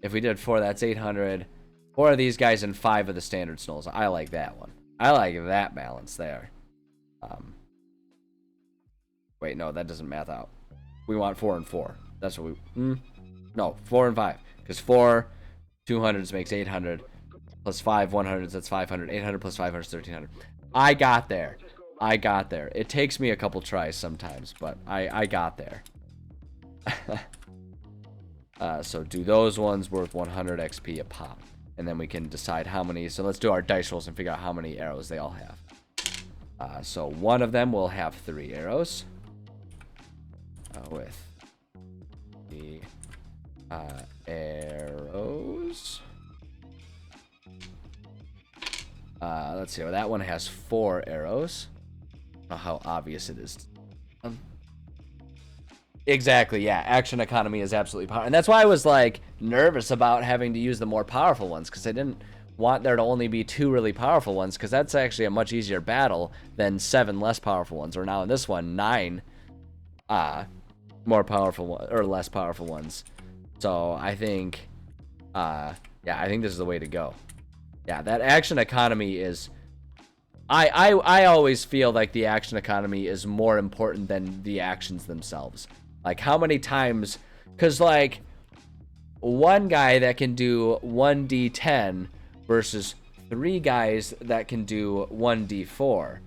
If we did 4, that's 800. 4 of these guys and 5 of the standard Snolls. I like that one. I like that balance there. Wait, no, that doesn't math out. We want 4 and 4. That's what we... No, 4 and 5. Because 4 200s makes 800. Plus 5 100s, that's 500. 800 plus 500 is 1300. I got there. I got there. It takes me a couple tries sometimes, but I got there. So do those ones worth 100 XP a pop. And then we can decide how many. So let's do our dice rolls and figure out how many arrows they all have. So one of them will have 3 arrows. With the arrows. Let's see. Well, that one has 4 arrows. I don't know how obvious it is. Exactly, yeah. Action economy is absolutely powerful. And that's why I was, like, nervous about having to use the more powerful ones. Because I didn't want there to only be 2 really powerful ones. Because that's actually a much easier battle than 7 less powerful ones. Or now in this one, 9 more powerful or less powerful ones. So I think, yeah, I think this is the way to go. Yeah, that action economy is... I always feel like the action economy is more important than the actions themselves. Like, how many times... Because, like, one guy that can do 1d10 versus 3 guys that can do 1d4,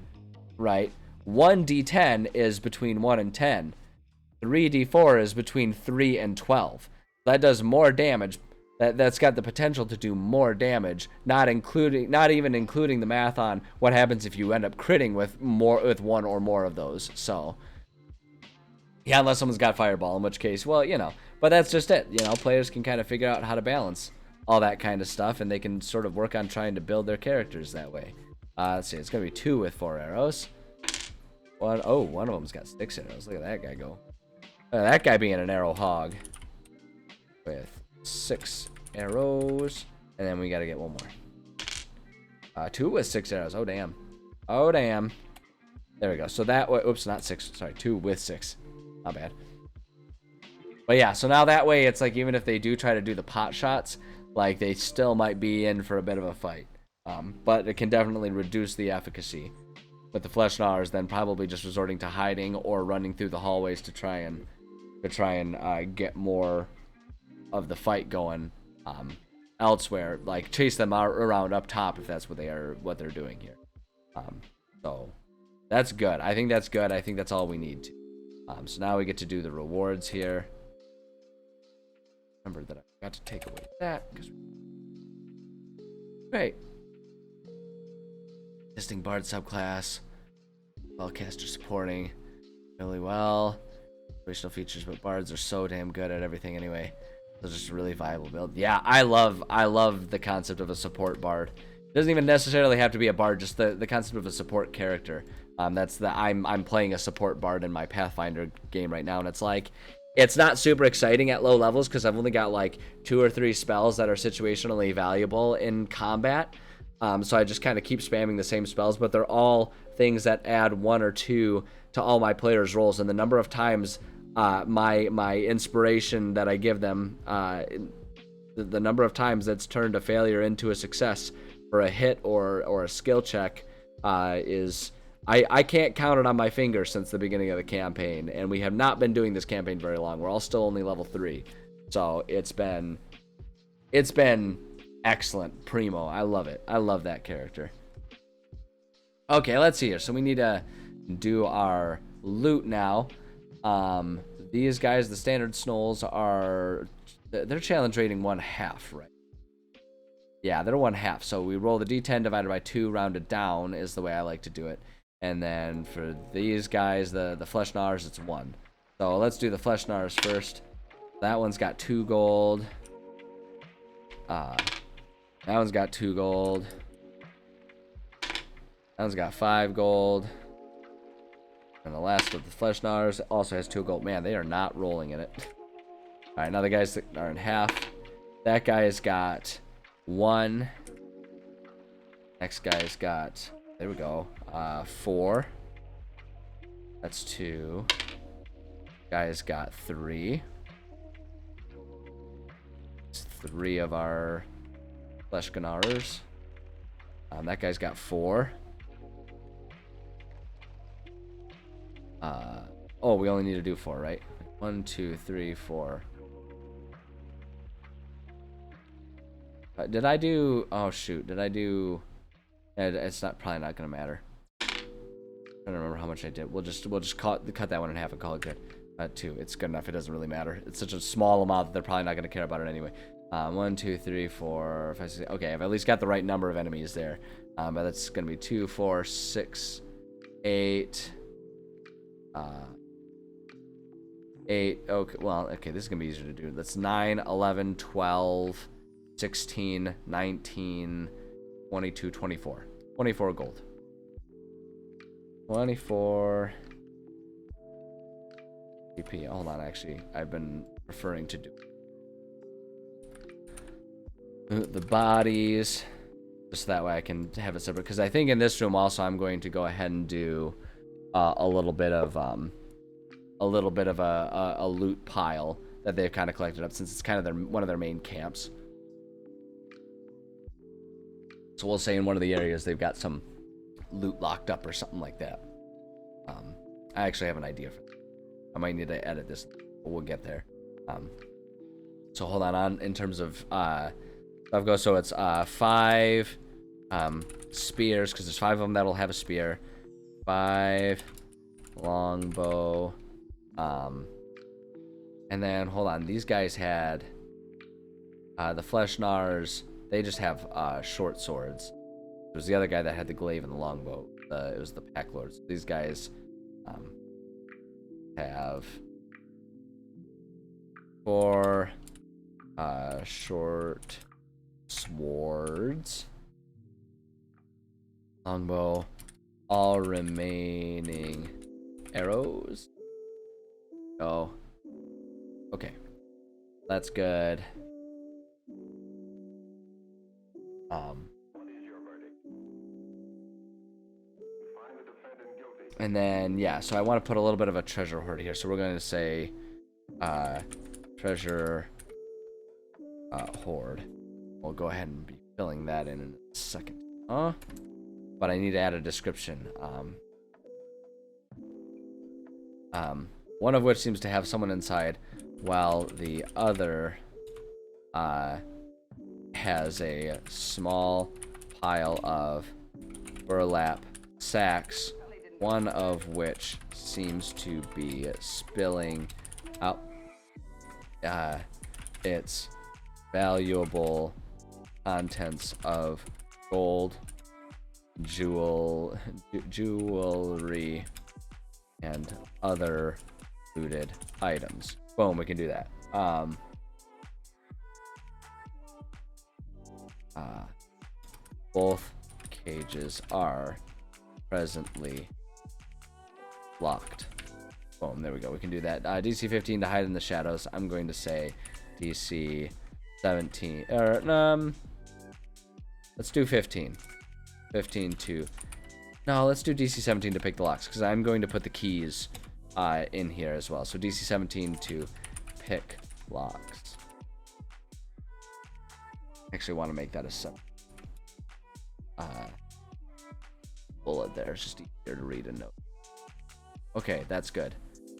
right? 1d10 is between 1 and 10. 3d4 is between 3 and 12. That does more damage. That's got the potential to do more damage, not even including the math on what happens if you end up critting with 1 or more of those. So, yeah, unless someone's got fireball, in which case, well, you know, but that's just it. You know, players can kind of figure out how to balance all that kind of stuff, and they can sort of work on trying to build their characters that way. Let's see, it's gonna be 2 with 4 arrows. One of them's got 6 arrows. Look at that guy go. That guy being an arrow hog with 6 arrows, and then we gotta get one more. 2 with 6 arrows. Oh damn. Oh damn. There we go. So that way, oops, not 6. Sorry, 2 with 6. Not bad. But yeah, so now that way it's like even if they do try to do the pot shots, like they still might be in for a bit of a fight. But it can definitely reduce the efficacy. With the flesh gnawers, then probably just resorting to hiding or running through the hallways to try and get more of the fight going elsewhere, like chase them out around up top if that's what they're doing here. So that's good. I think that's good. I think that's all we need to. So now we get to do the rewards here. Remember that I forgot to take away that because great. Existing bard subclass, spellcaster supporting really well. Operational features, but bards are so damn good at everything anyway. It's just a really viable build. Yeah, I love the concept of a support bard. It doesn't even necessarily have to be a bard, just the concept of a support character. I'm playing a support bard in my Pathfinder game right now, and it's like it's not super exciting at low levels because I've only got like 2 or 3 spells that are situationally valuable in combat. So I just kind of keep spamming the same spells, but they're all things that add 1 or 2 to all my players' rolls, and the number of times my inspiration that I give them, the number of times that's turned a failure into a success for a hit or a skill check is I can't count it on my fingers since the beginning of the campaign, and we have not been doing this campaign very long. We're all still only level 3, so it's been excellent. Primo. I love it. I love that character. Okay, let's see here. So we need to do our loot now. These guys, the standard snolls, they're challenge rating 1/2, right? Yeah, they're 1/2. So we roll the d10 divided by 2, rounded down is the way I like to do it. And then for these guys, the flesh gnawers, it's 1. So let's do the flesh gnawers first. That one's got 2 gold. That one's got 2 gold. That one's got 5 gold. And the last of the flesh gnawers also has 2 gold. Man, they are not rolling in it. Alright, now the guys that are in half. That guy's got 1. Next guy's got, there we go, 4. That's 2. Guy's got 3. It's 3 of our flesh gnawers. That guy's got 4. Oh, we only need to do 4, right? 1, 2, 3, 4. Did I do? Oh shoot! Did I do? It's not probably not gonna matter. I don't remember how much I did. We'll just cut that one in half and call it good. 2. It's good enough. It doesn't really matter. It's such a small amount that they're probably not gonna care about it anyway. 1, 2, 3, 4, 5, 6. Okay, I've at least got the right number of enemies there. But that's gonna be 2, 4, 6, 8. 8. Okay, well, okay, this is gonna be easier to do. That's 9, 11, 12, 16, 19, 22, 24. 24 gold. 24 EP. Hold on, actually, I've been referring to do the bodies, just that way I can have it separate. Because I think in this room also I'm going to go ahead and do a little bit of a loot pile that they've kind of collected up, since it's kind of one of their main camps. So we'll say in one of the areas they've got some loot locked up or something like that. I actually have an idea for that. I might need to edit this, but we'll get there. So hold on in terms of stuff goes. So it's 5 spears, because there's 5 of them that'll have a spear. 5 longbow. And then hold on, these guys had the Fleshnars. They just have short swords. There was the other guy that had the glaive and the longbow. It was the pack lords. These guys have 4 short swords. Longbow. All remaining arrows. Oh. Okay. That's good. And then, yeah, so I want to put a little bit of a treasure hoard here. So we're going to say treasure hoard. We'll go ahead and be filling that in a second. But I need to add a description. One of which seems to have someone inside, while the other has a small pile of burlap sacks, one of which seems to be spilling out its valuable contents of gold, jewelry, and other looted items. Boom, we can do that. Both cages are presently locked. Boom, there we go. We can do that. DC 15 to hide in the shadows. I'm going to say DC 17. Let's do 15. 15 to... No, let's do DC 17 to pick the locks, because I'm going to put the keys in here as well. So DC 17 to pick locks. Actually, want to make that a separate bullet there. It's just easier to read and note. Okay, that's good.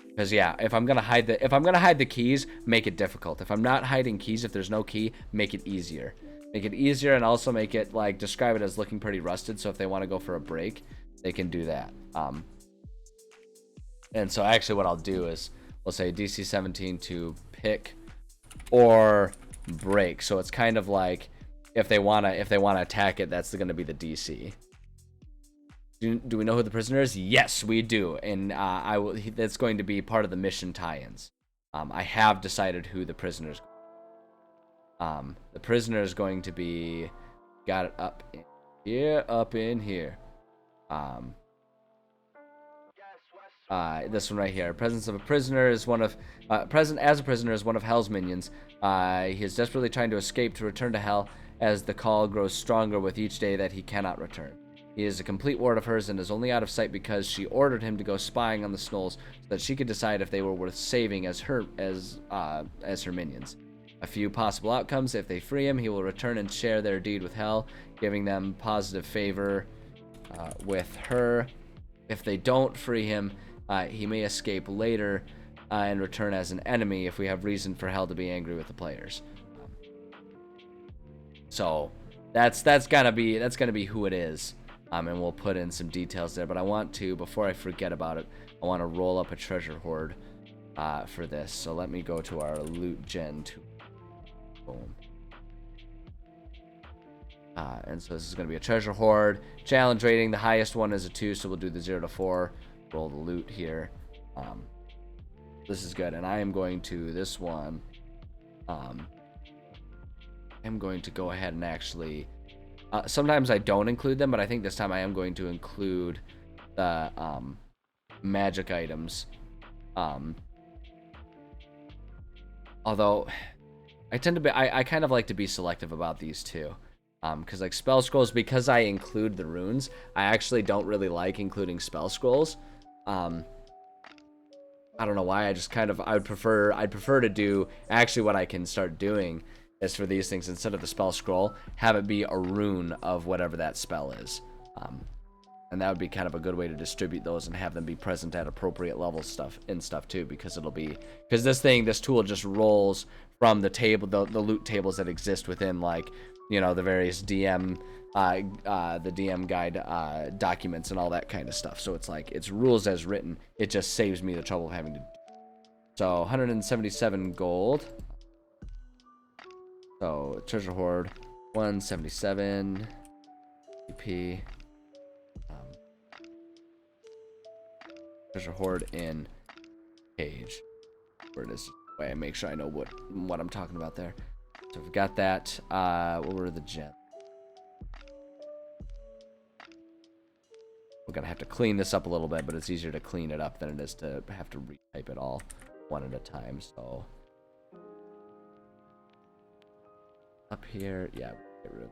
Because yeah, if I'm gonna hide the keys, make it difficult. If I'm not hiding keys, if there's no key, make it easier. Make it easier, and also make it like describe it as looking pretty rusted. So if they want to go for a break, they can do that. And so actually, what I'll do is we'll say DC 17 to pick or break. So it's kind of like if they wanna attack it, that's gonna be the DC. Do we know who the prisoner is? Yes, we do, and that's going to be part of the mission tie-ins. I have decided who the prisoner is. The prisoner is going to be, got it up in here. This one right here. Presence of a prisoner is one of present as a prisoner is one of Hell's minions. He is desperately trying to escape to return to Hell, as the call grows stronger with each day that he cannot return. He is a complete ward of hers and is only out of sight because she ordered him to go spying on the Snolls so that she could decide if they were worth saving as her minions. A few possible outcomes: if they free him, he will return and share their deed with Hell, giving them positive favor with her. If they don't free him, he may escape later and return as an enemy if we have reason for hell to be angry with the players. So that's gonna be who it is. And we'll put in some details there. But I want to, before I forget about it, I want to roll up a treasure hoard for this. So let me go to our loot gen tool. Boom. And so this is going to be a treasure hoard. Challenge rating, the highest one is a 2, so we'll do the 0 to 4. Roll the loot here. This is good. And I am going to, this one, I'm going to go ahead and actually... sometimes I don't include them, but I think this time I am going to include the magic items. Although I tend to be, I kind of like to be selective about these too. Because like spell scrolls, because I include the runes, I actually don't really like including spell scrolls. I don't know why. I just kind of, I'd prefer to do actually what I can start doing is for these things, instead of the spell scroll, have it be a rune of whatever that spell is. And that would be kind of a good way to distribute those and have them be present at appropriate level stuff too, because this tool just rolls from the table, the loot tables that exist within, like, you know, the various DM, the DM guide documents and all that kind of stuff. So it's like, it's rules as written. It just saves me the trouble of having to. So 177 gold. So treasure hoard 177 EP. Treasure hoard in cage. Where it is. Way I make sure I know what I'm talking about there. So we've got that. What were the gems? We're gonna have to clean this up a little bit, but it's easier to clean it up than it is to have to retype it all one at a time. So up here, yeah, get rid of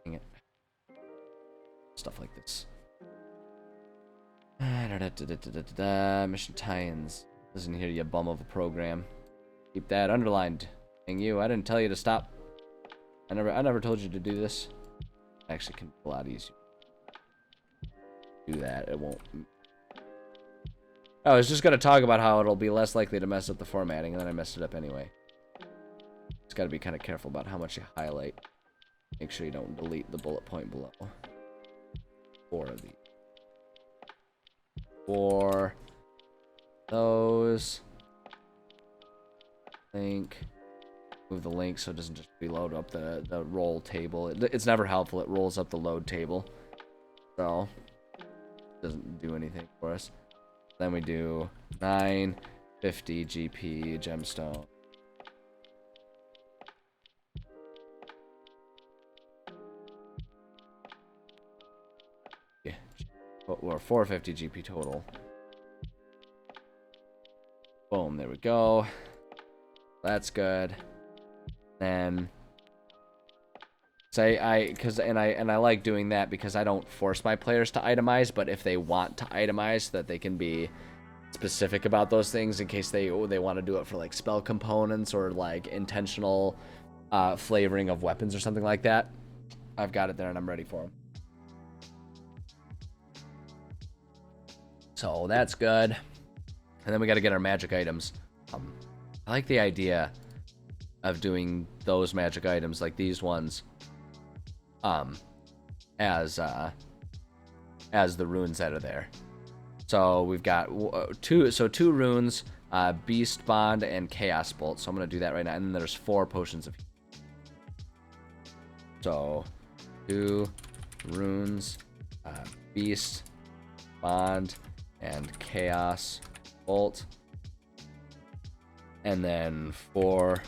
dang it. Stuff like this. Mission tie-ins. Listen here, you bum of a program. Keep that underlined. Dang you! I didn't tell you to stop. I never told you to do this. Actually, can be a lot easier. Do that. It won't. I was just gonna talk about how it'll be less likely to mess up the formatting, and then I messed it up anyway. Just gotta be kind of careful about how much you highlight. Make sure you don't delete the bullet point below. 4 of these. 4 those. Link. Move the link so it doesn't just reload up the roll table. It's never helpful. It rolls up the load table. So it doesn't do anything for us. Then we do 950 GP gemstone. Yeah. Or 450 GP total. Boom, there we go. That's good. Then say I like doing that because I don't force my players to itemize, but if they want to itemize, so that they can be specific about those things in case they want to do it for like spell components or like intentional flavoring of weapons or something like that. I've got it there and I'm ready for them. So that's good. And then we got to get our magic items. I like the idea of doing those magic items like these ones as the runes that are there. So we've got two runes, Beast Bond and Chaos Bolt. So I'm going to do that right now. And then there's 4 potions of healing. So 2 runes, Beast Bond and Chaos Bolt. And then 4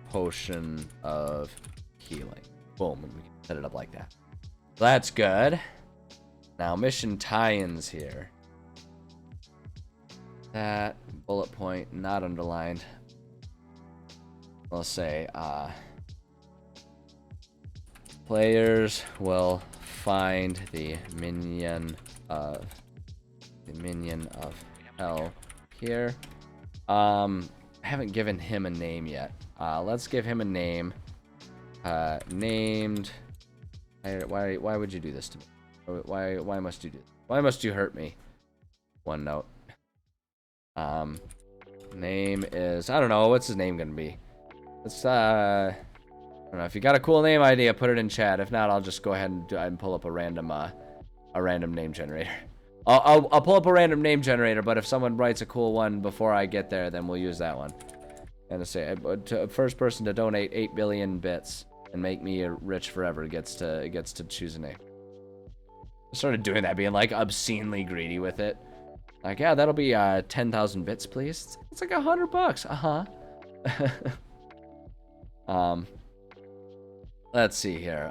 potion of healing. Boom, and we can set it up like that. That's good. Now mission tie-ins here. That bullet point not underlined. We'll say players will find the minion of hell here. I haven't given him a name yet. Let's give him a name. Named. Why would you do this to me? Why must you do this? Why must you hurt me? One note. Name is, I don't know, what's his name gonna be? Let's I don't know, if you got a cool name idea, put it in chat. If not, I'll just go ahead and pull up a random name generator. I'll pull up a random name generator, but if someone writes a cool one before I get there, then we'll use that one. And to say, first person to donate 8 billion bits and make me rich forever gets to choose a name. I started doing that, being like obscenely greedy with it. Like, yeah, that'll be 10,000 bits, please. It's like $100. Let's see here.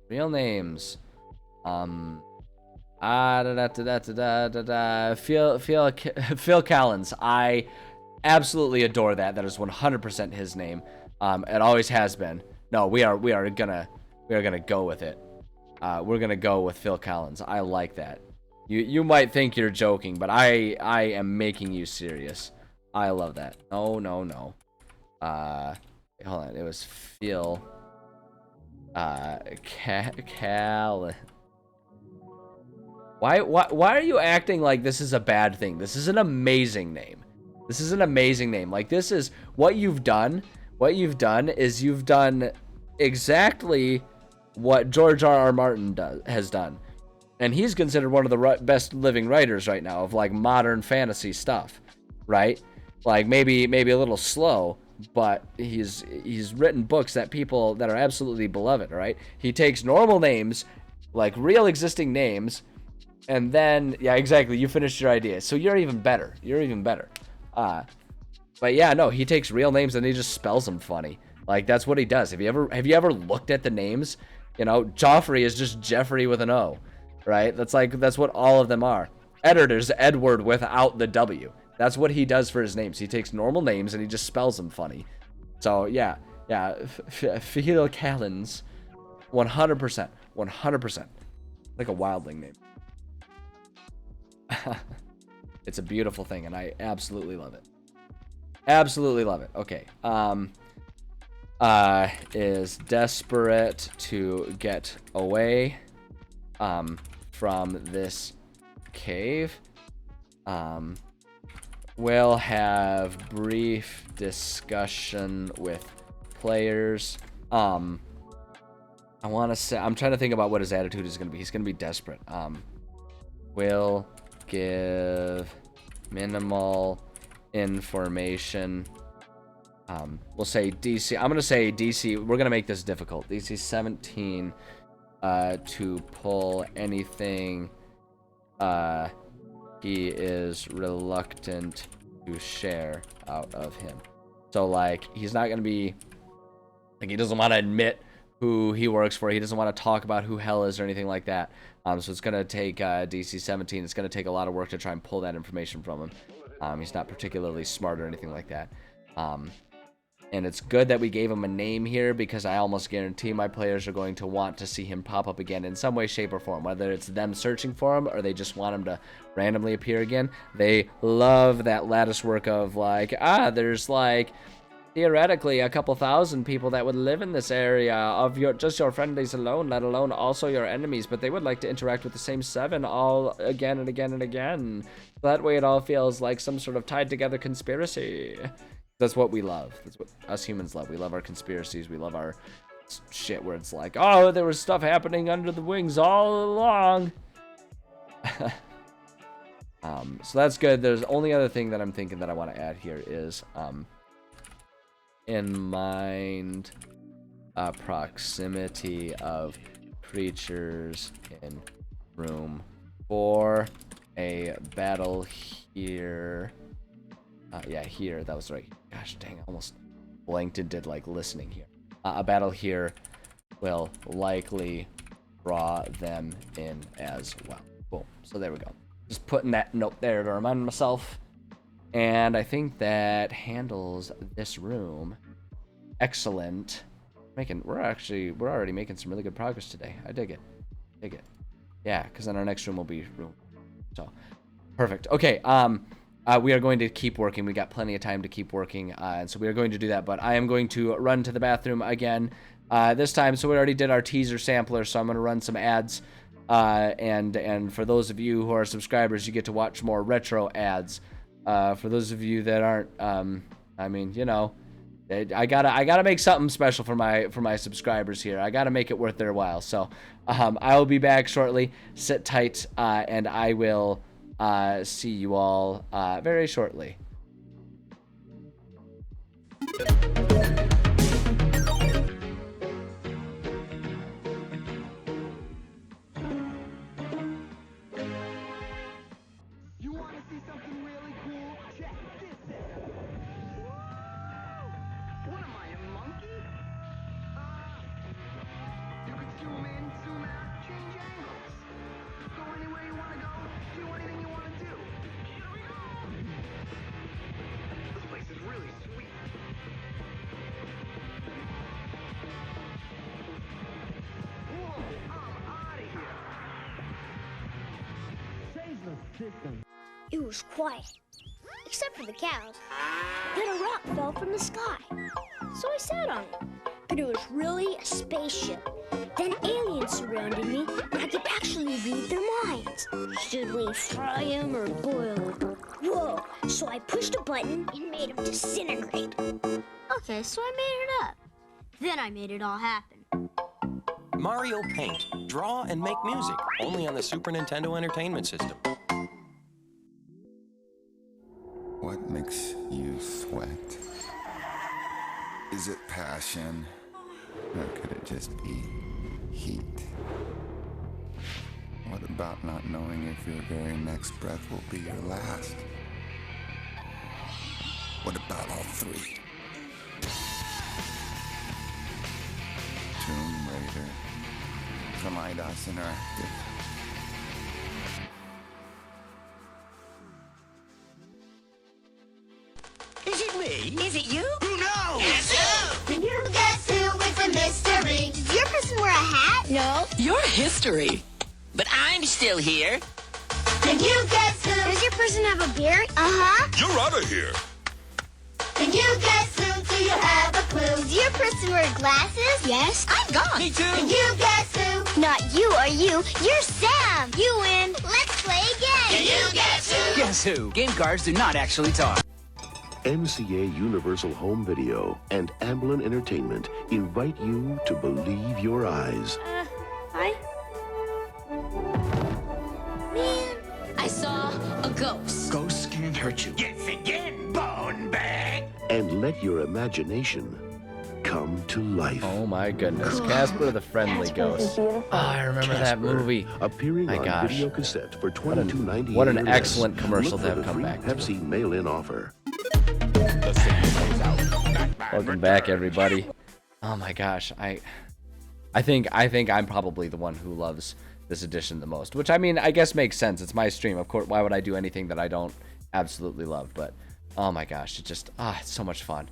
Real names. Phil Callens. I absolutely adore that. That is 100% his name. It always has been. No, we are gonna go with it. We're gonna go with Phil Collins. I like that. You might think you're joking, but I am making you serious. I love that. No. Hold on. It was Phil. Callan. Why are you acting like this is a bad thing? This is an amazing name. This is an amazing name. Like, this is what you've done. What you've done is you've done exactly what George R.R. Martin has done. And he's considered one of the best living writers right now of like modern fantasy stuff, right? Like maybe a little slow, but he's written books that are absolutely beloved, right? He takes normal names, like real existing names, and then yeah, exactly, you finished your idea. So you're even better. But yeah, no, he takes real names and he just spells them funny. Like, that's what he does. Have you ever looked at the names? You know, Joffrey is just Jeffrey with an O, right? That's what all of them are. Editor's Edward without the W. That's what he does for his names. He takes normal names and he just spells them funny. So yeah, Phil Callens, 100%. Like a wildling name. It's a beautiful thing, and I absolutely love it. Absolutely love it. Okay. Is desperate to get away from this cave. Will have brief discussion with players. I want to say, I'm trying to think about what his attitude is going to be. He's going to be desperate. Will give minimal information. We'll say DC. I'm going to say DC. We're going to make this difficult. DC 17 to pull anything he is reluctant to share out of him. So, like, he's not going to be, like, he doesn't want to admit who he works for. He doesn't want to talk about who Hell is or anything like that. So it's going to take DC 17. It's going to take a lot of work to try and pull that information from him. He's not particularly smart or anything like that. And it's good that we gave him a name here, because I almost guarantee my players are going to want to see him pop up again in some way, shape, or form. Whether it's them searching for him or they just want him to randomly appear again. They love that lattice work of like, there's like theoretically a couple thousand people that would live in this area of your friendlies alone, let alone also your enemies, but they would like to interact with the same 7 all again and again and again. That way it all feels like some sort of tied together conspiracy. That's what we love. That's what us humans love. We love our conspiracies. We love our shit where it's like, oh, there was stuff happening under the wings all along. So that's good. There's only other thing that I'm thinking that I want to add here is in mind proximity of creatures in room 4, a battle here. Yeah, here, that was right. Gosh dang, I almost blanked and did like listening here. A battle here will likely draw them in as well. Boom. So there we go. Just putting that note there to remind myself. And I think that handles this room. Excellent. We're already making some really good progress today. I dig it. Yeah, because then our next room will be room. So perfect. Okay. We are going to keep working. We got plenty of time to keep working, and so we are going to do that. But I am going to run to the bathroom again. this time. So we already did our teaser sampler, so I'm going to run some ads. And for those of you who are subscribers, you get to watch more retro ads. For those of you that aren't, I mean, you know, I gotta make something special for my subscribers here. I gotta make it worth their while. So I will be back shortly. Sit tight, and I will see you all very shortly. You want to see something really cool? Check this out. What am I, a monkey? You can zoom in, zoom out, change angles. Go anywhere you want to go, do anything you want to do. Here we go! This place is really sweet. Whoa, I'm out of here. Change the system. It was quiet, except for the cows. Then a rock fell from the sky, so I sat on it. But it was really a spaceship. Then aliens surrounded me, and I could actually read their minds. Should we fry him or boil him? Whoa, so I pushed a button and made him disintegrate. Okay, so I made it up. Then I made it all happen. Mario Paint. Draw and make music. Only on the Super Nintendo Entertainment System. What makes you sweat? Is it passion? Or could it just be heat? What about not knowing if your very next breath will be your last? What about all three? Tomb Raider from IDOS Interactive. Is it me? Is it you? Who knows? Can you guess who? It's a mystery. Did your person wear a hat? No. Your history. But I'm still here. Can you guess who? Does your person have a beard? Uh-huh. You're out of here. Can you guess who? Do you have a clue? Does your person wear glasses? Yes. I'm gone. Me too. Can you guess who? Not you or you. You're Sam. You win. Let's play again. Can you guess who? Guess who? Game cards do not actually talk. NCA Universal Home Video and Amblin Entertainment invite you to believe your eyes. Hi. Man, I saw a ghost. Ghosts can't hurt you. Yes, again, bone bag. And let your imagination come to life. Oh my goodness, Casper the Friendly Ghost. Oh, I remember that Casper, movie. appearing My on gosh. video cassette for What an- $22.98 what an or less. excellent commercial Look to for have the come free back to. Pepsi mail-in offer. Welcome back, everybody. Oh my gosh, I think I'm probably the one who loves this edition the most, which I mean, I guess makes sense. It's my stream, of course. Why would I do anything that I don't absolutely love? But oh my gosh, it just it's so much fun,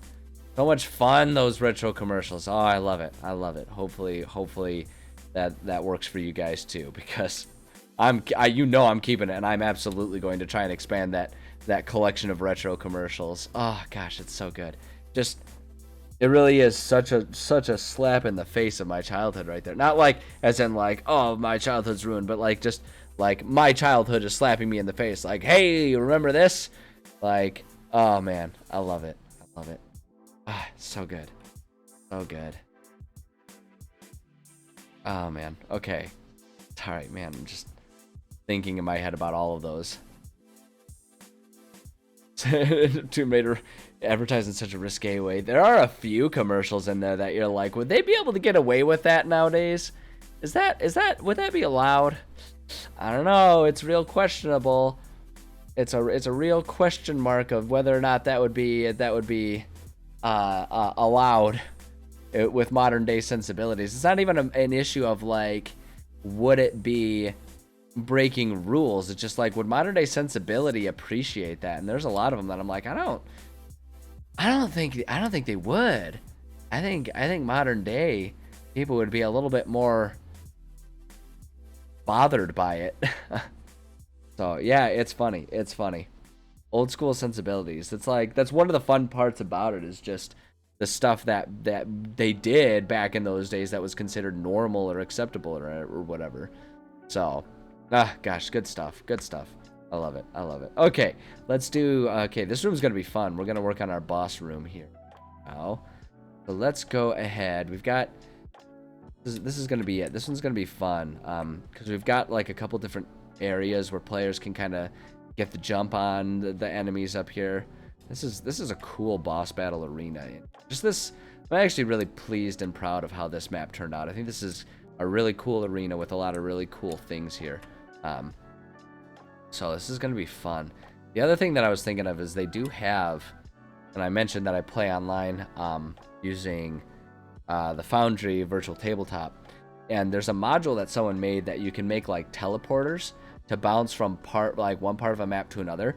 so much fun. Those retro commercials. Oh, I love it. I love it. Hopefully that works for you guys too, because I'm keeping it, and I'm absolutely going to try and expand that collection of retro commercials. Oh gosh, it's so good. Just it really is such a slap in the face of my childhood right there. Not like as in like, oh, my childhood's ruined, but like just like my childhood is slapping me in the face. Like, hey, remember this? Like, oh man, I love it. I love it. So good. So good. Oh man. Okay. All right, man. I'm just thinking in my head about all of those. Tomb Raider advertised in such a risque way. There are a few commercials in there that you're like, would they be able to get away with that nowadays? Would that be allowed? I don't know. It's real questionable. It's a real question mark of whether or not that would be allowed with modern day sensibilities. It's not even an issue of like, would it be breaking rules? It's just like, would modern day sensibility appreciate that? And there's a lot of them that I'm like, I don't think they would. I think modern day people would be a little bit more bothered by it. So yeah, it's funny. Old school sensibilities. It's like, that's one of the fun parts about it, is just the stuff that they did back in those days that was considered normal or acceptable or whatever. So, gosh, good stuff. Good stuff. I love it. I love it. Okay, let's do. Okay, this room's gonna be fun. We're gonna work on our boss room here now. So let's go ahead. We've got. This is gonna be it. This one's gonna be fun. Because we've got like a couple different areas where players can kind of get the jump on the enemies up here. This is a cool boss battle arena. Just this, I'm actually really pleased and proud of how this map turned out. I think this is a really cool arena with a lot of really cool things here. So this is going to be fun. The other thing that I was thinking of is they do have, and I mentioned that I play online using the Foundry virtual tabletop, and there's a module that someone made that you can make like teleporters to bounce from one part of a map to another.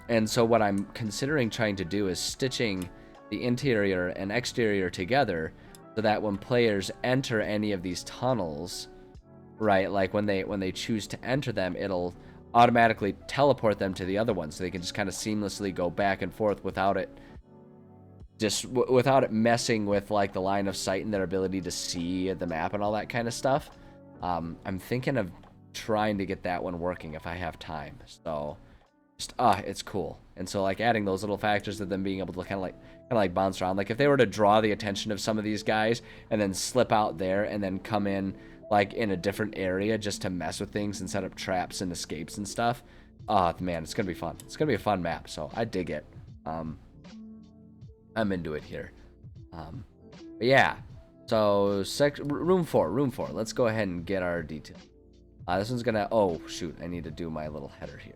And so what I'm considering trying to do is stitching the interior and exterior together so that when players enter any of these tunnels, right, like when they choose to enter them, it'll automatically teleport them to the other one, so they can just kind of seamlessly go back and forth without it messing with like the line of sight and their ability to see the map and all that kind of stuff. I'm thinking of trying to get that one working if I have time. So just it's cool. And so like adding those little factors of them being able to kind of like bounce around, like if they were to draw the attention of some of these guys and then slip out there and then come in like in a different area just to mess with things and set up traps and escapes and stuff. Man, it's gonna be fun. It's gonna be a fun map, so I dig it. I'm into it here. But yeah, so room four. Let's go ahead and get our detail. This one's gonna, oh shoot, I need to do my little header here.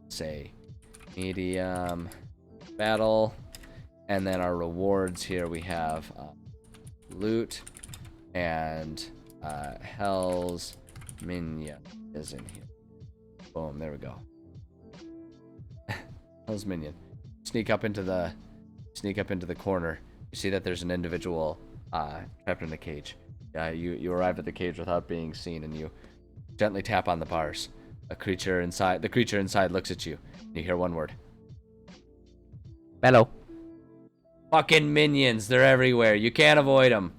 Say medium battle, and then our rewards here we have loot and Hell's Minion is in here. Boom, there we go. Hell's Minion. Sneak up into the corner. You see that there's an individual trapped in a cage. You arrive at the cage without being seen, and you gently tap on the bars. The creature inside looks at you. You hear one word. Hello. Fucking minions, they're everywhere. You can't avoid them.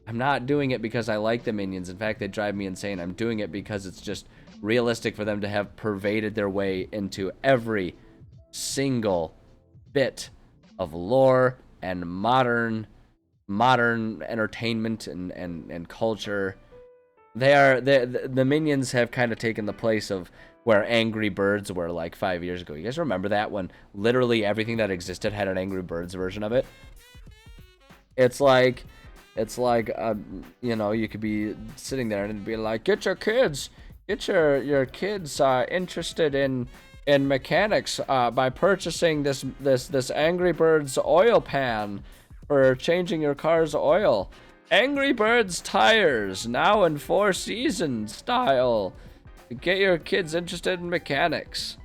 I'm not doing it because I like the minions. In fact, they drive me insane. I'm doing it because it's just realistic for them to have pervaded their way into every single bit of lore and modern entertainment and culture. The minions have kind of taken the place of where Angry Birds were like 5 years ago. You guys remember that, when literally everything that existed had an Angry Birds version of it? It's like you know, you could be sitting there and it'd be like, get your kids interested in mechanics by purchasing this Angry Birds oil pan for changing your car's oil. Angry Birds tires, now in 4 seasons style. Get your kids interested in mechanics.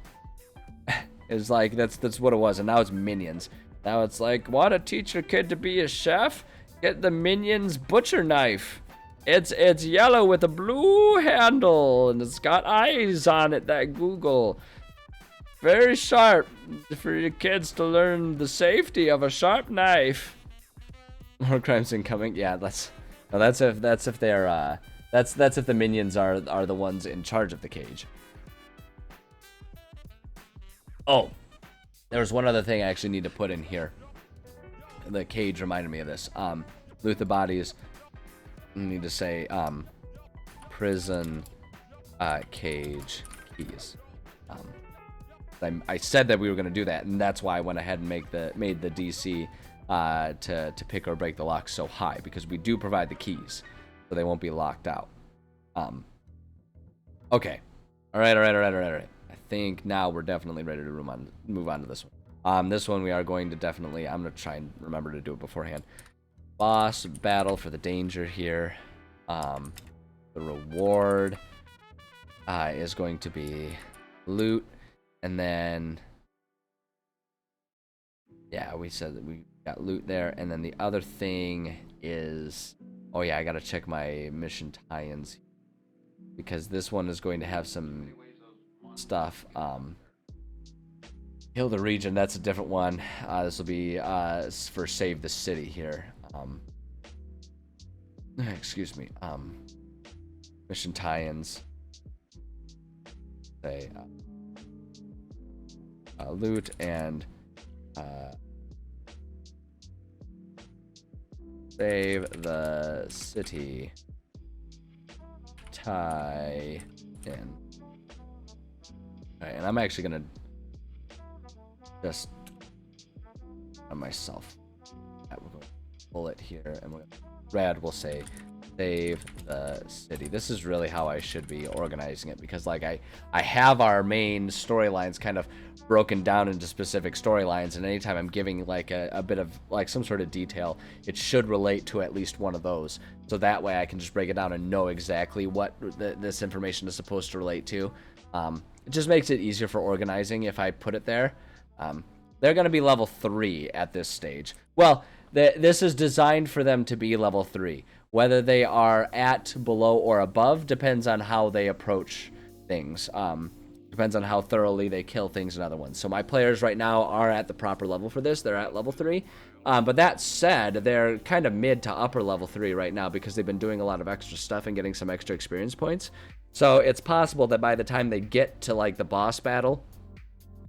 It's like, that's what it was, and now it's Minions. Now it's like, want to teach your kid to be a chef? Get the Minions butcher knife. It's yellow with a blue handle, and it's got eyes on it that Google. Very sharp for your kids to learn the safety of a sharp knife. More crimes incoming. Yeah, that's if they're that's if the minions are the ones in charge of the cage. Oh, there's one other thing I actually need to put in here. The cage reminded me of this. Loot the bodies. I need to say prison cage keys. I said that we were going to do that, and that's why I went ahead and made the DC to pick or break the lock so high, because we do provide the keys, so they won't be locked out. Okay. All right. I think now we're definitely ready to move on to this one. This one we are going to definitely, I'm going to try and remember to do it beforehand. Boss battle for the danger here. The reward is going to be loot. And then, yeah, we said that we got loot there. And then the other thing is, oh yeah, I gotta check my mission tie-ins, because this one is going to have some stuff. Heal the region, that's a different one. This will be for save the city here. Excuse me. Mission tie-ins. Say loot and save the city. Tie in. Alright, and I'm actually gonna just on myself. We're going to pull it here, and Rad will say save the city. This is really how I should be organizing it, because like I have our main storylines kind of broken down into specific storylines, and anytime I'm giving like a bit of like some sort of detail, it should relate to at least one of those, so that way I can just break it down and know exactly what this information is supposed to relate to. It just makes it easier for organizing if I put it there. They're going to be level 3 at this stage. Well, this is designed for them to be level 3. Whether they are at, below, or above depends on how they approach things. Depends on how thoroughly they kill things in other ones. So my players right now are at the proper level for this. They're at level 3. But that said, they're kind of mid to upper level 3 right now because they've been doing a lot of extra stuff and getting some extra experience points. So it's possible that by the time they get to like the boss battle,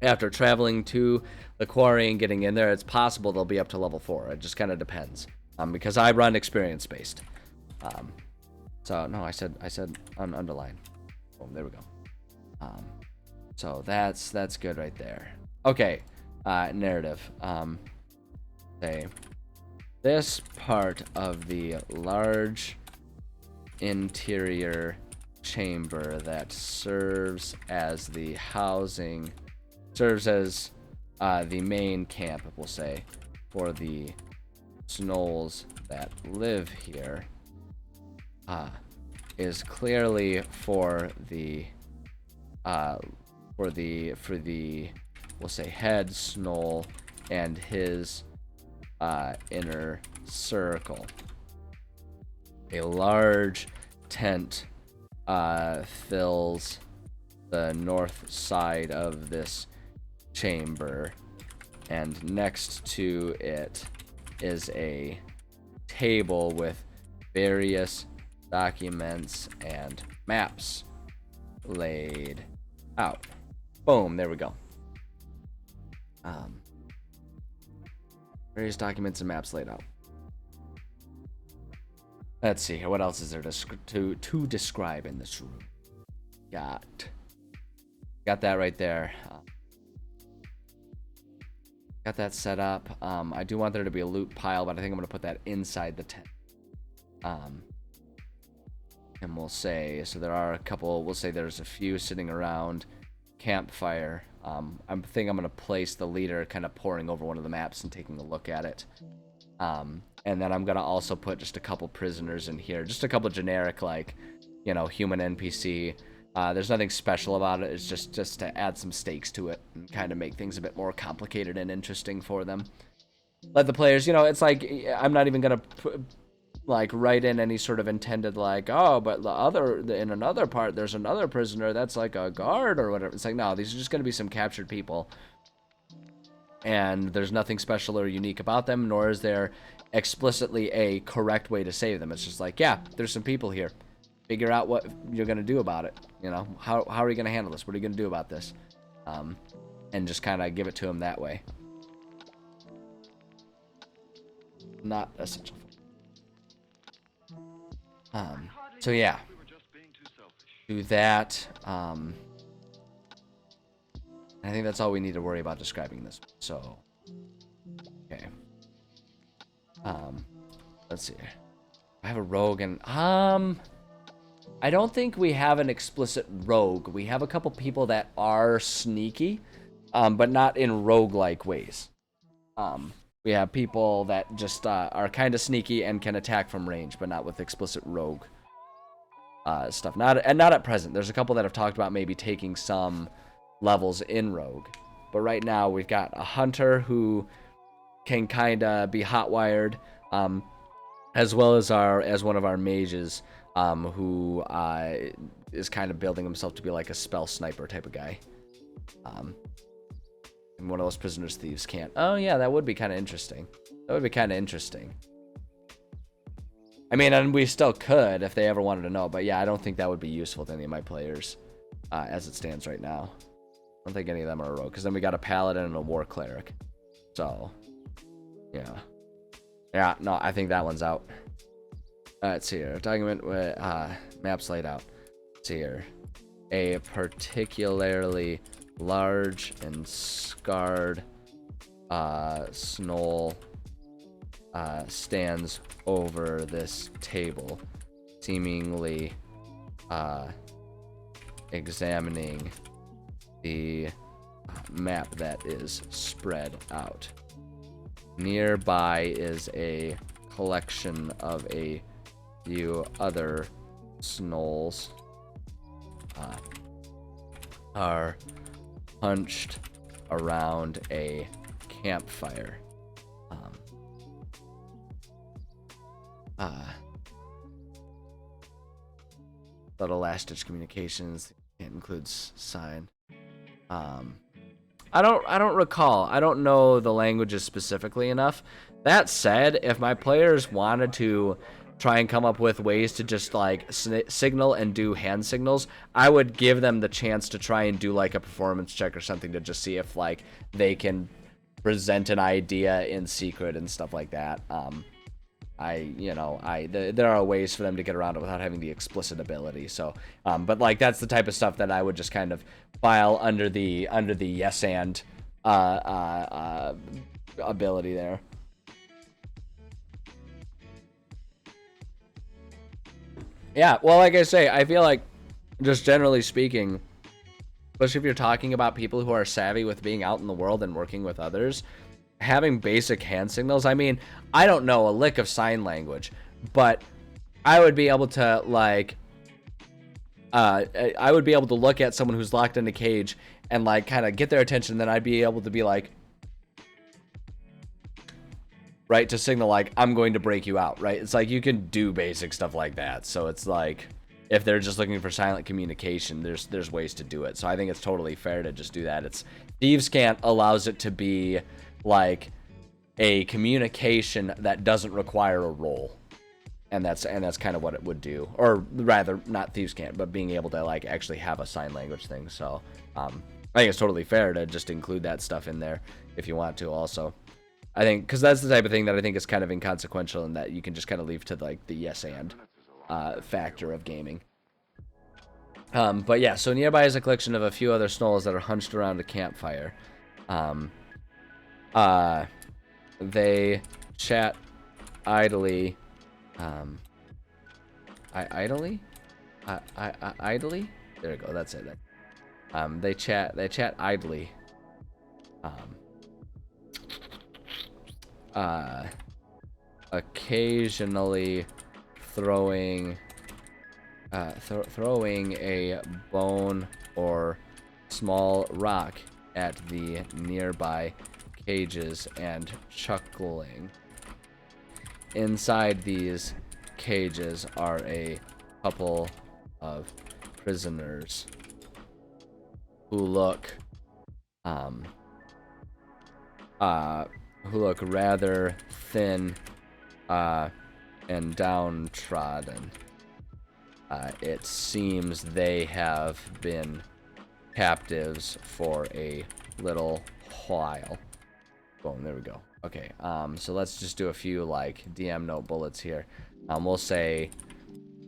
after traveling to the quarry and getting in there, it's possible they'll be up to level 4. It just kind of depends. Because I run experience based. So no, I said underline. Oh, there we go. So that's good right there. Okay, narrative. Say this part of the large interior chamber that serves as the housing, serves as the main camp, we'll say, for the Snolls that live here, is clearly for the we'll say head Snoll and his inner circle. A large tent fills the north side of this chamber, and next to it is a table with various documents and maps laid out. Boom, there we go. Various documents and maps laid out. Let's see here. What else is there to describe in this room? Got that right there. Got that set up. I do want there to be a loot pile, but I think I'm going to put that inside the tent. And we'll say, so there are a couple, we'll say there's a few sitting around campfire. I think I'm going to place the leader kind of poring over one of the maps and taking a look at it. And then I'm going to also put just a couple prisoners in here. Just a couple generic, like, you know, human NPC. There's nothing special about it. It's just to add some stakes to it and kind of make things a bit more complicated and interesting for them. Let the players, you know, it's like, I'm not even going to like write in any sort of intended like, oh, but in another part there's another prisoner that's like a guard or whatever. It's like, no, these are just going to be some captured people, and there's nothing special or unique about them, nor is there explicitly a correct way to save them. It's just like, yeah, there's some people here, figure out what you're going to do about it. You know, how are you going to handle this? What are you going to do about this? And just kind of give it to them that way. Not essential. So yeah, do that. I think that's all we need to worry about describing this. So, okay. Let's see. I have a rogue, and I don't think we have an explicit rogue. We have a couple people that are sneaky, but not in rogue-like ways. We have people that just are kind of sneaky and can attack from range, but not with explicit rogue stuff. Not at present. There's a couple that have talked about maybe taking some levels in rogue, but right now we've got a hunter who can kind of be hot-wired, as well as one of our mages who is kind of building himself to be like a spell sniper type of guy. And one of those prisoners thieves can't. Oh yeah, that would be kind of interesting. That would be kind of interesting. I mean, and we still could if they ever wanted to know, but yeah, I don't think that would be useful to any of my players as it stands right now. I don't think any of them are a rogue, because then we got a paladin and a war cleric. So, yeah. Yeah, no, I think that one's out. Let's see here. Document with maps laid out. Let's see here. A particularly large and scarred snoll stands over this table, seemingly examining the map that is spread out. Nearby is a collection of a few other snolls are hunched around a campfire. Little last-ditch communications. It includes sign. I don't recall. I don't know the languages specifically enough. That said, if my players wanted to try and come up with ways to just like signal and do hand signals, I would give them the chance to try and do like a performance check or something to just see if like they can present an idea in secret and stuff like that. There are ways for them to get around it without having the explicit ability. So, but like that's the type of stuff that I would just kind of file under the yes and ability there. Yeah, well, like I say, I feel like just generally speaking, especially if you're talking about people who are savvy with being out in the world and working with others, having basic hand signals. I mean, I don't know a lick of sign language, but I would be able to like I would be able to look at someone who's locked in a cage and like kind of get their attention. Then I'd be able to be like, right, to signal like I'm going to break you out, right? It's like you can do basic stuff like that. So it's like if they're just looking for silent communication, there's ways to do it. So I think it's totally fair to just do that. It's Thieves' Cant allows it to be like a communication that doesn't require a roll, and that's kind of what it would do, or rather not Thieves' Cant, but being able to like actually have a sign language thing. So I think it's totally fair to just include that stuff in there if you want to also. I think because that's the type of thing that I think is kind of inconsequential and that you can just kind of leave to like the yes and factor of gaming. But yeah, so nearby is a collection of a few other snolls that are hunched around a campfire. They chat idly. Idly? Idly? There we go. That's it. They chat idly. Occasionally throwing a bone or small rock at the nearby cages and chuckling. Inside these cages are a couple of prisoners who look rather thin and downtrodden. It seems they have been captives for a little while. Boom, there we go. Okay, so let's just do a few like DM note bullets here. We'll say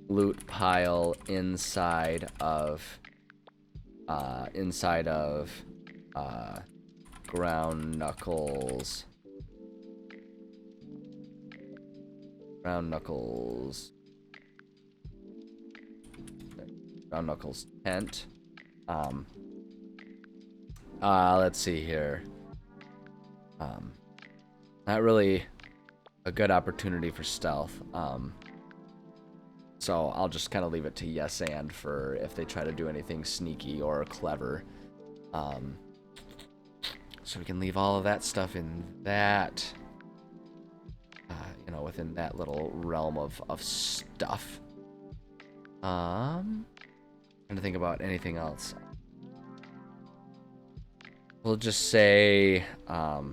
loot pile inside of ground knuckles. Ground knuckles tent. Let's see here. Not really a good opportunity for stealth. So I'll just kind of leave it to yes and for if they try to do anything sneaky or clever. So we can leave all of that stuff in that, within that little realm of stuff. Trying to think about anything else. we'll just say, well,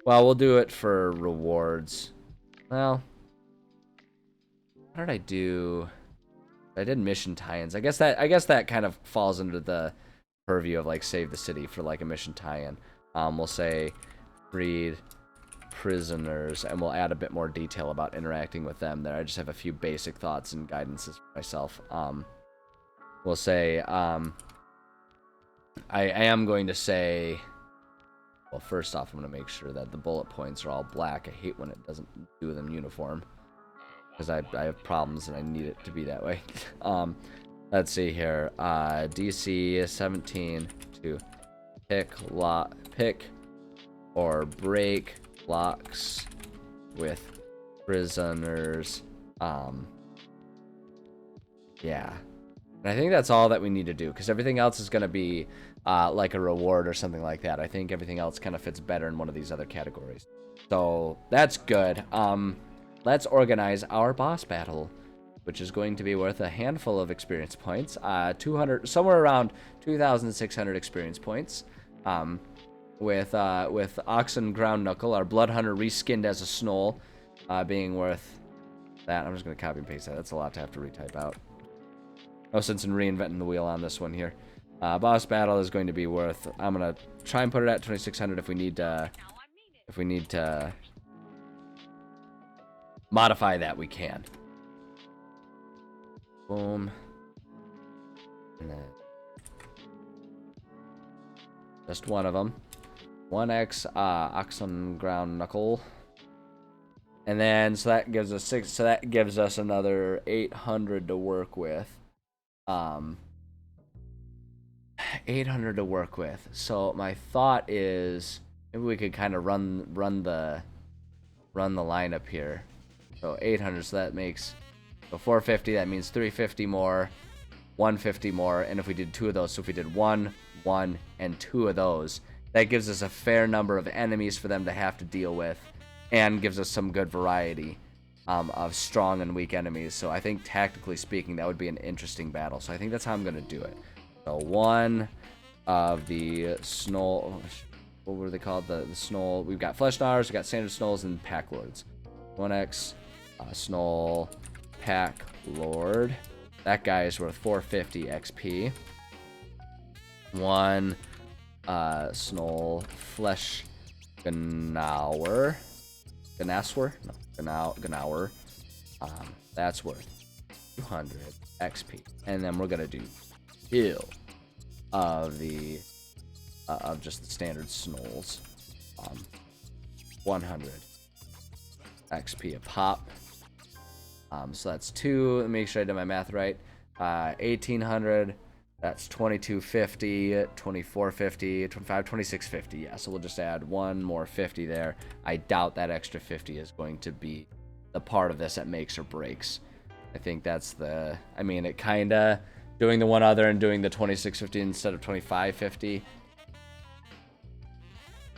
we'll do it for rewards. Well, what did I do? I did mission tie-ins. I guess that kind of falls under the purview of like save the city for like a mission tie-in. We'll say freed prisoners, and we'll add a bit more detail about interacting with them there. I just have a few basic thoughts and guidances for myself. We'll say I am going to say, well, first off, I'm going to make sure that the bullet points are all black. I hate when it doesn't do them uniform, because I have problems and I need it to be that way. Let's see here. DC 17 to pick or break locks with prisoners. Yeah. And I think that's all that we need to do, because everything else is going to be like a reward or something like that. I think everything else kind of fits better in one of these other categories. So that's good. Let's organize our boss battle, which is going to be worth a handful of experience points. 200, somewhere around 2,600 experience points. With Oxen Ground Knuckle, our Blood Hunter reskinned as a Snoll, being worth that. I'm just going to copy and paste that. That's a lot to have to retype out. No sense in reinventing the wheel on this one here. Boss battle is going to be worth, I'm going to try and put it at 2,600 if we need to modify that, we can. Boom. And then just one of them. 1x Oxen Ground Knuckle. And then so that gives us 6, so that gives us another 800 to work with. 800 to work with. So my thought is maybe we could kind of run the lineup here. So 800, so that makes 450, that means 350 more, 150 more, and if we did 2 of those, so if we did 1, and 2 of those, that gives us a fair number of enemies for them to have to deal with, and gives us some good variety of strong and weak enemies. So I think tactically speaking, that would be an interesting battle. So I think that's how I'm going to do it. So one of the Snoll, what were they called? The Snoll, we've got Flesh Gnawers, we've got Standard Snolls, and Pack Lords. 1x Snoll Pack Lord. That guy is worth 450 XP. One Snoll Flesh Gnawer. Gnawer. That's worth 200 XP. And then we're gonna do 2 of the of just the standard Snolls. 100 XP a pop. So that's 2. Let me make sure I did my math right. 1,800. That's 2,250, 2,450, 25, 2,650. Yeah, so we'll just add 1 more 50 there. I doubt that extra 50 is going to be the part of this that makes or breaks. I think that's the, I mean, it kind of, doing the one other and doing the 2,650 instead of 2,550.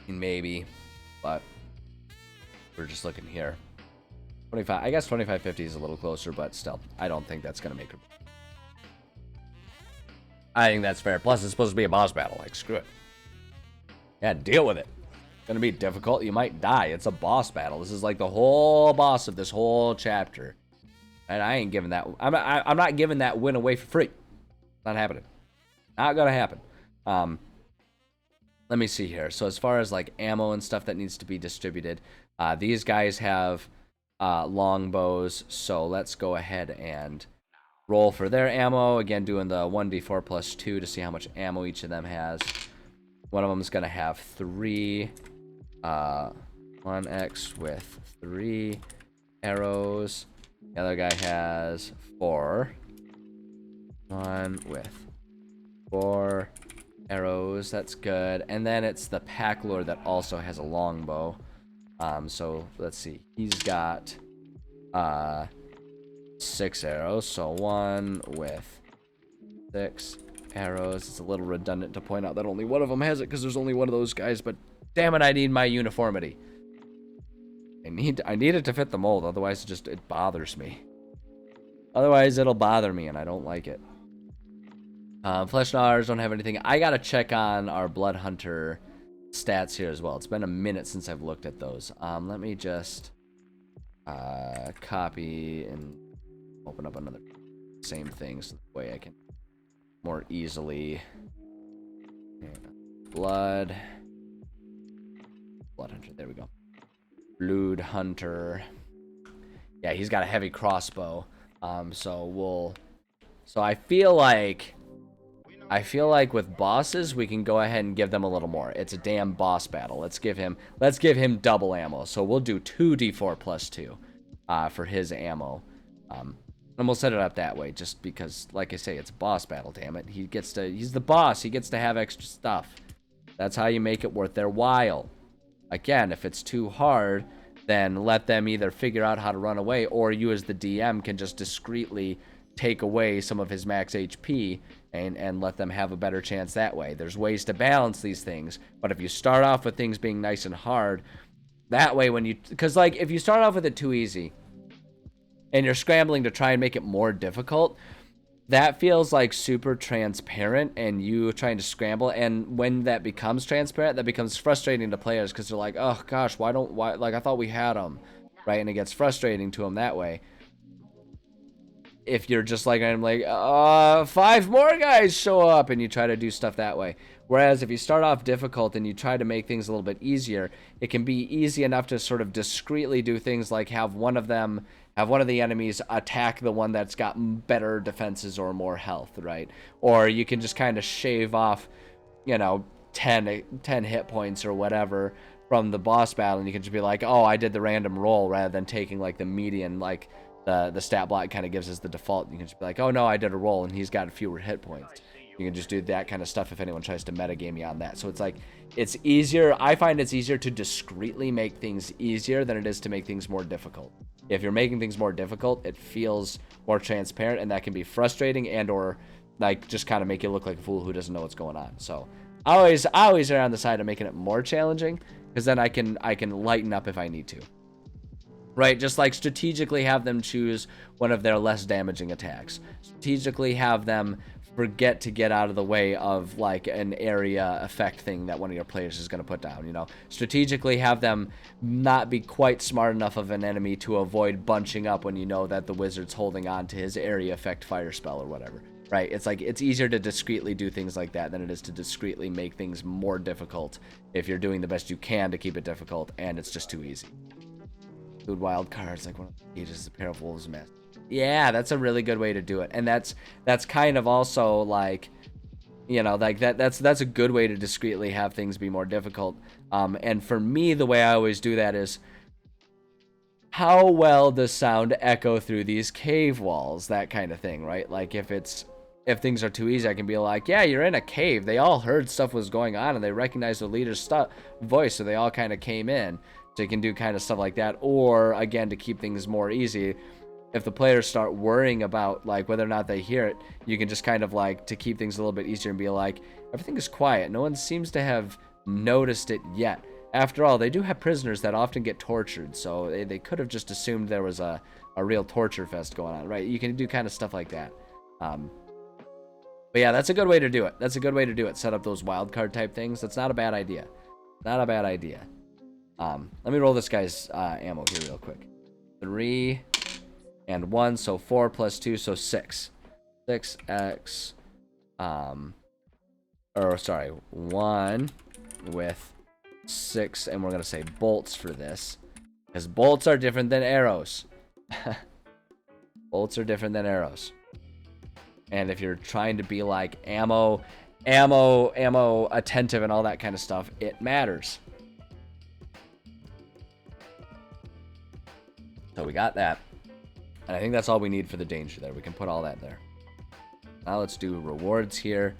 Maybe, but we're just looking here. 25, I guess 2,550 is a little closer, but still, I don't think that's going to make it. I think that's fair. Plus, it's supposed to be a boss battle. Like, screw it. Yeah, deal with it. It's going to be difficult. You might die. It's a boss battle. This is like the whole boss of this whole chapter. And I ain't giving that. I'm not giving that win away for free. Not happening. Not going to happen. Let me see here. So as far as like ammo and stuff that needs to be distributed, these guys have longbows. So let's go ahead and roll for their ammo. Again, doing the 1d4 plus 2 to see how much ammo each of them has. One of them is going to have 3. 1x with 3 arrows. The other guy has 4. 1 with 4 arrows. That's good. And then it's the Pack Lord that also has a longbow. So let's see. He's got 6 arrows, so 1 with 6 arrows. It's a little redundant to point out that only one of them has it because there's only one of those guys, but damn it, I need my uniformity. I need it to fit the mold, otherwise it bothers me. Otherwise it'll bother me and I don't like it. Flesh Gnawers don't have anything. I gotta check on our Blood Hunter stats here as well. It's been a minute since I've looked at those. Let me just copy and open up another same thing so that way I can more easily. Blood hunter. There we go. Blood hunter. Yeah, he's got a heavy crossbow. So I feel like with bosses we can go ahead and give them a little more. It's a damn boss battle. Let's give him double ammo. So we'll do 2d4 plus 2 for his ammo. And we'll set it up that way just because, like I say, it's a boss battle, damn it. He's the boss. He gets to have extra stuff. That's how you make it worth their while. Again, if it's too hard, then let them either figure out how to run away, or you as the DM can just discreetly take away some of his max HP and let them have a better chance that way. There's ways to balance these things, but if you start off with things being nice and hard, that way because like if you start off with it too easy and you're scrambling to try and make it more difficult, that feels like super transparent and you trying to scramble, and when that becomes transparent, that becomes frustrating to players because they're like, oh gosh, why like I thought we had them, right? And it gets frustrating to them that way. If you're just like, I'm like, 5 more guys show up, and you try to do stuff that way. Whereas if you start off difficult and you try to make things a little bit easier, it can be easy enough to sort of discreetly do things like have one of the enemies attack the one that's got better defenses or more health, right? Or you can just kind of shave off, 10 hit points or whatever from the boss battle, and you can just be like, oh, I did the random roll rather than taking like the median, like the stat block kind of gives us the default. You can just be like, oh no, I did a roll and he's got fewer hit points. You can just do that kind of stuff if anyone tries to metagame you on that. So it's like, it's easier. I find it's easier to discreetly make things easier than it is to make things more difficult. If you're making things more difficult, it feels more transparent, and that can be frustrating and or like just kind of make you look like a fool who doesn't know what's going on. So I always err on the side of making it more challenging, because then I can lighten up if I need to. Right, just like strategically have them choose one of their less damaging attacks. Strategically have them forget to get out of the way of like an area effect thing that one of your players is going to put down, Strategically have them not be quite smart enough of an enemy to avoid bunching up when you know that the wizard's holding on to his area effect fire spell or whatever. Right, it's like it's easier to discreetly do things like that than it is to discreetly make things more difficult if you're doing the best you can to keep it difficult and it's just too easy. Include wild cards like one of the pages is a pair of wolves mess. Yeah, that's a really good way to do it, and that's kind of also like, like that's a good way to discreetly have things be more difficult. And for me, the way I always do that is, how well does sound echo through these cave walls, that kind of thing, right? Like if things are too easy, I can be like, yeah, you're in a cave. They all heard stuff was going on and they recognized the leader's voice, so they all kind of came in. So you can do kind of stuff like that. Or again, to keep things more easy, if the players start worrying about like whether or not they hear it, you can just kind of like, to keep things a little bit easier, and be like, everything is quiet. No one seems to have noticed it yet. After all, they do have prisoners that often get tortured, so they could have just assumed there was a real torture fest going on, right? You can do kind of stuff like that. But yeah, that's a good way to do it. Set up those wildcard type things. That's not a bad idea. Not a bad idea. Let me roll this guy's ammo here real quick. 3 and 1, so 4 plus 2, so 6. 6x, 1 with 6, and we're gonna say bolts for this, because bolts are different than arrows. Bolts are different than arrows. And if you're trying to be like ammo attentive and all that kind of stuff, it matters. So we got that. And I think that's all we need for the danger there. We can put all that there. Now let's do rewards here.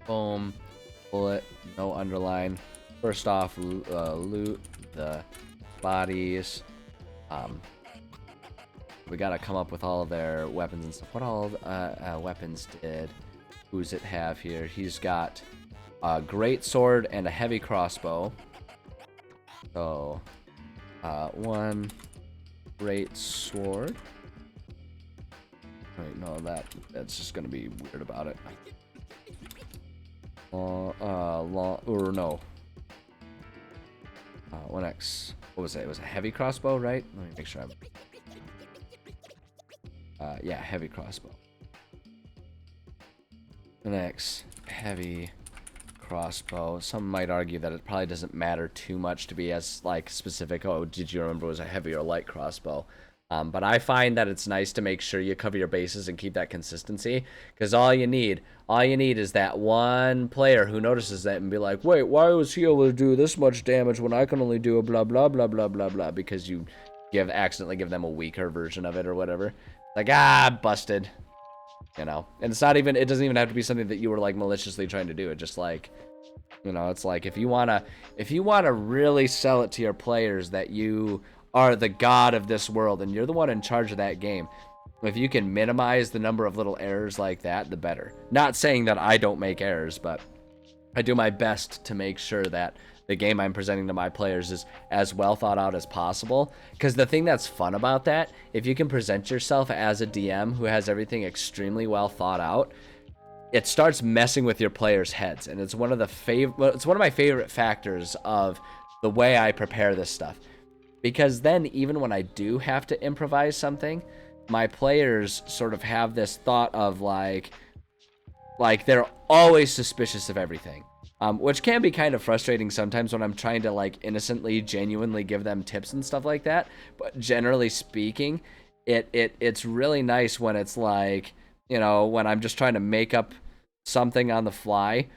Boom. Bullet. No underline. First off, loot the bodies. We gotta come up with all of their weapons and stuff. What all weapons did who's it have here? He's got a great sword and a heavy crossbow. So, 1 great sword. Wait, no, that's just gonna be weird about it. or no. 1x. What was it? It was a heavy crossbow, right? Let me make sure I'm. Yeah, heavy crossbow. 1x heavy crossbow. Some might argue that it probably doesn't matter too much to be as like specific. Oh, did you remember it was a heavy or light crossbow? But I find that it's nice to make sure you cover your bases and keep that consistency, because all you need is that one player who notices that and be like, wait, why was he able to do this much damage when I can only do a blah blah blah blah blah blah, because you accidentally give them a weaker version of it or whatever. Like, busted, you know. And it's not even, it doesn't even have to be something that you were like maliciously trying to do. It just like, you know, it's like if you wanna really sell it to your players that you are the god of this world and you're the one in charge of that game, if you can minimize the number of little errors like that, the better. Not saying that I don't make errors, but I do my best to make sure that the game I'm presenting to my players is as well thought out as possible. Because the thing that's fun about that, if you can present yourself as a DM who has everything extremely well thought out, it starts messing with your players' heads, and it's one of my favorite factors of the way I prepare this stuff. Because then even when I do have to improvise something, my players sort of have this thought of like they're always suspicious of everything, which can be kind of frustrating sometimes when I'm trying to like innocently, genuinely give them tips and stuff like that. But generally speaking, it's really nice when it's like, you know, when I'm just trying to make up something on the fly,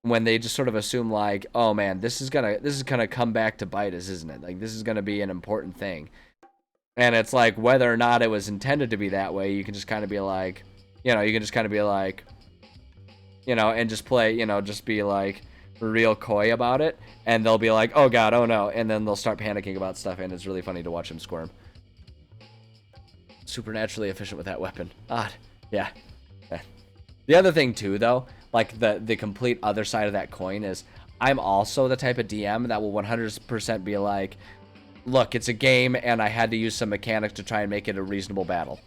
when they just sort of assume like, oh man, this is gonna come back to bite us, isn't it? Like, this is gonna be an important thing. And it's like, whether or not it was intended to be that way, you can just kind of be like, you know, and just play, you know, just be like real coy about it, and they'll be like, oh god, oh no, and then they'll start panicking about stuff, and it's really funny to watch them squirm. Supernaturally efficient with that weapon. Yeah. The other thing too, though, like the complete other side of that coin is, I'm also the type of DM that will 100% be like, look, it's a game and I had to use some mechanics to try and make it a reasonable battle.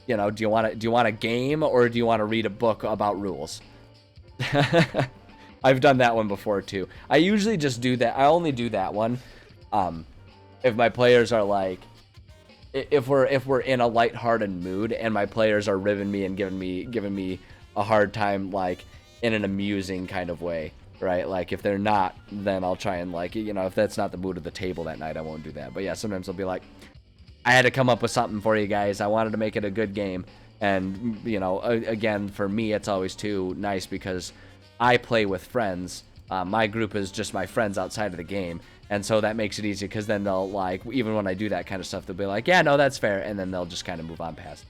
You know, do you want a game, or do you want to read a book about rules? I've done that one before too. I usually just do that. I only do that one if my players are like, if we're in a lighthearted mood and my players are ribbing me and giving me a hard time, like in an amusing kind of way, right? Like if they're not, then I'll try and, like, you know, if that's not the mood of the table that night, I won't do that. But yeah, sometimes I'll be like, I had to come up with something for you guys. I wanted to make it a good game. And, you know, again, for me, it's always too nice because I play with friends. My group is just my friends outside of the game. And so that makes it easy, because then they'll, like, even when I do that kind of stuff, they'll be like, yeah, no, that's fair. And then they'll just kind of move on past.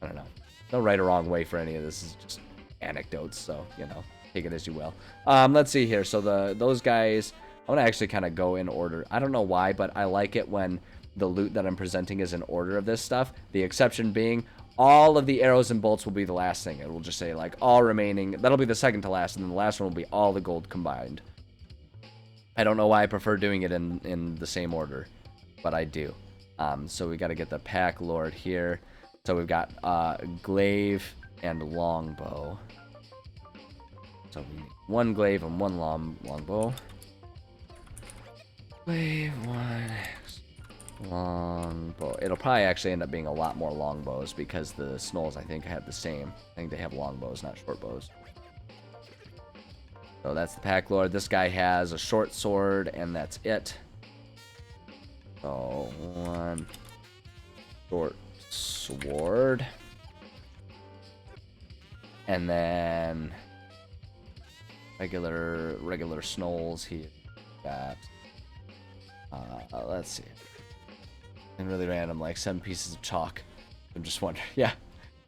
I don't know. No right or wrong way for any of this. Is just anecdotes. So, you know, take it as you will. Let's see here. So those guys, I'm going to actually kind of go in order. I don't know why, but I like it when the loot that I'm presenting is in order of this stuff. The exception being, all of the arrows and bolts will be the last thing. It will just say, like, all remaining. That'll be the second to last, and then the last one will be all the gold combined. I don't know why I prefer doing it in the same order, but I do. So we got to get the pack lord here. So we've got glaive and longbow. So we need one glaive and one longbow. Glaive, one longbow. It'll probably actually end up being a lot more longbows, because the Snolls, I think, have the same. I think they have longbows, not short bows. So that's the pack lord. This guy has a short sword, and that's it. So one short sword, and then regular Snolls here. Got let's see, and really random, like 7 pieces of chalk. I'm just wondering. Yeah,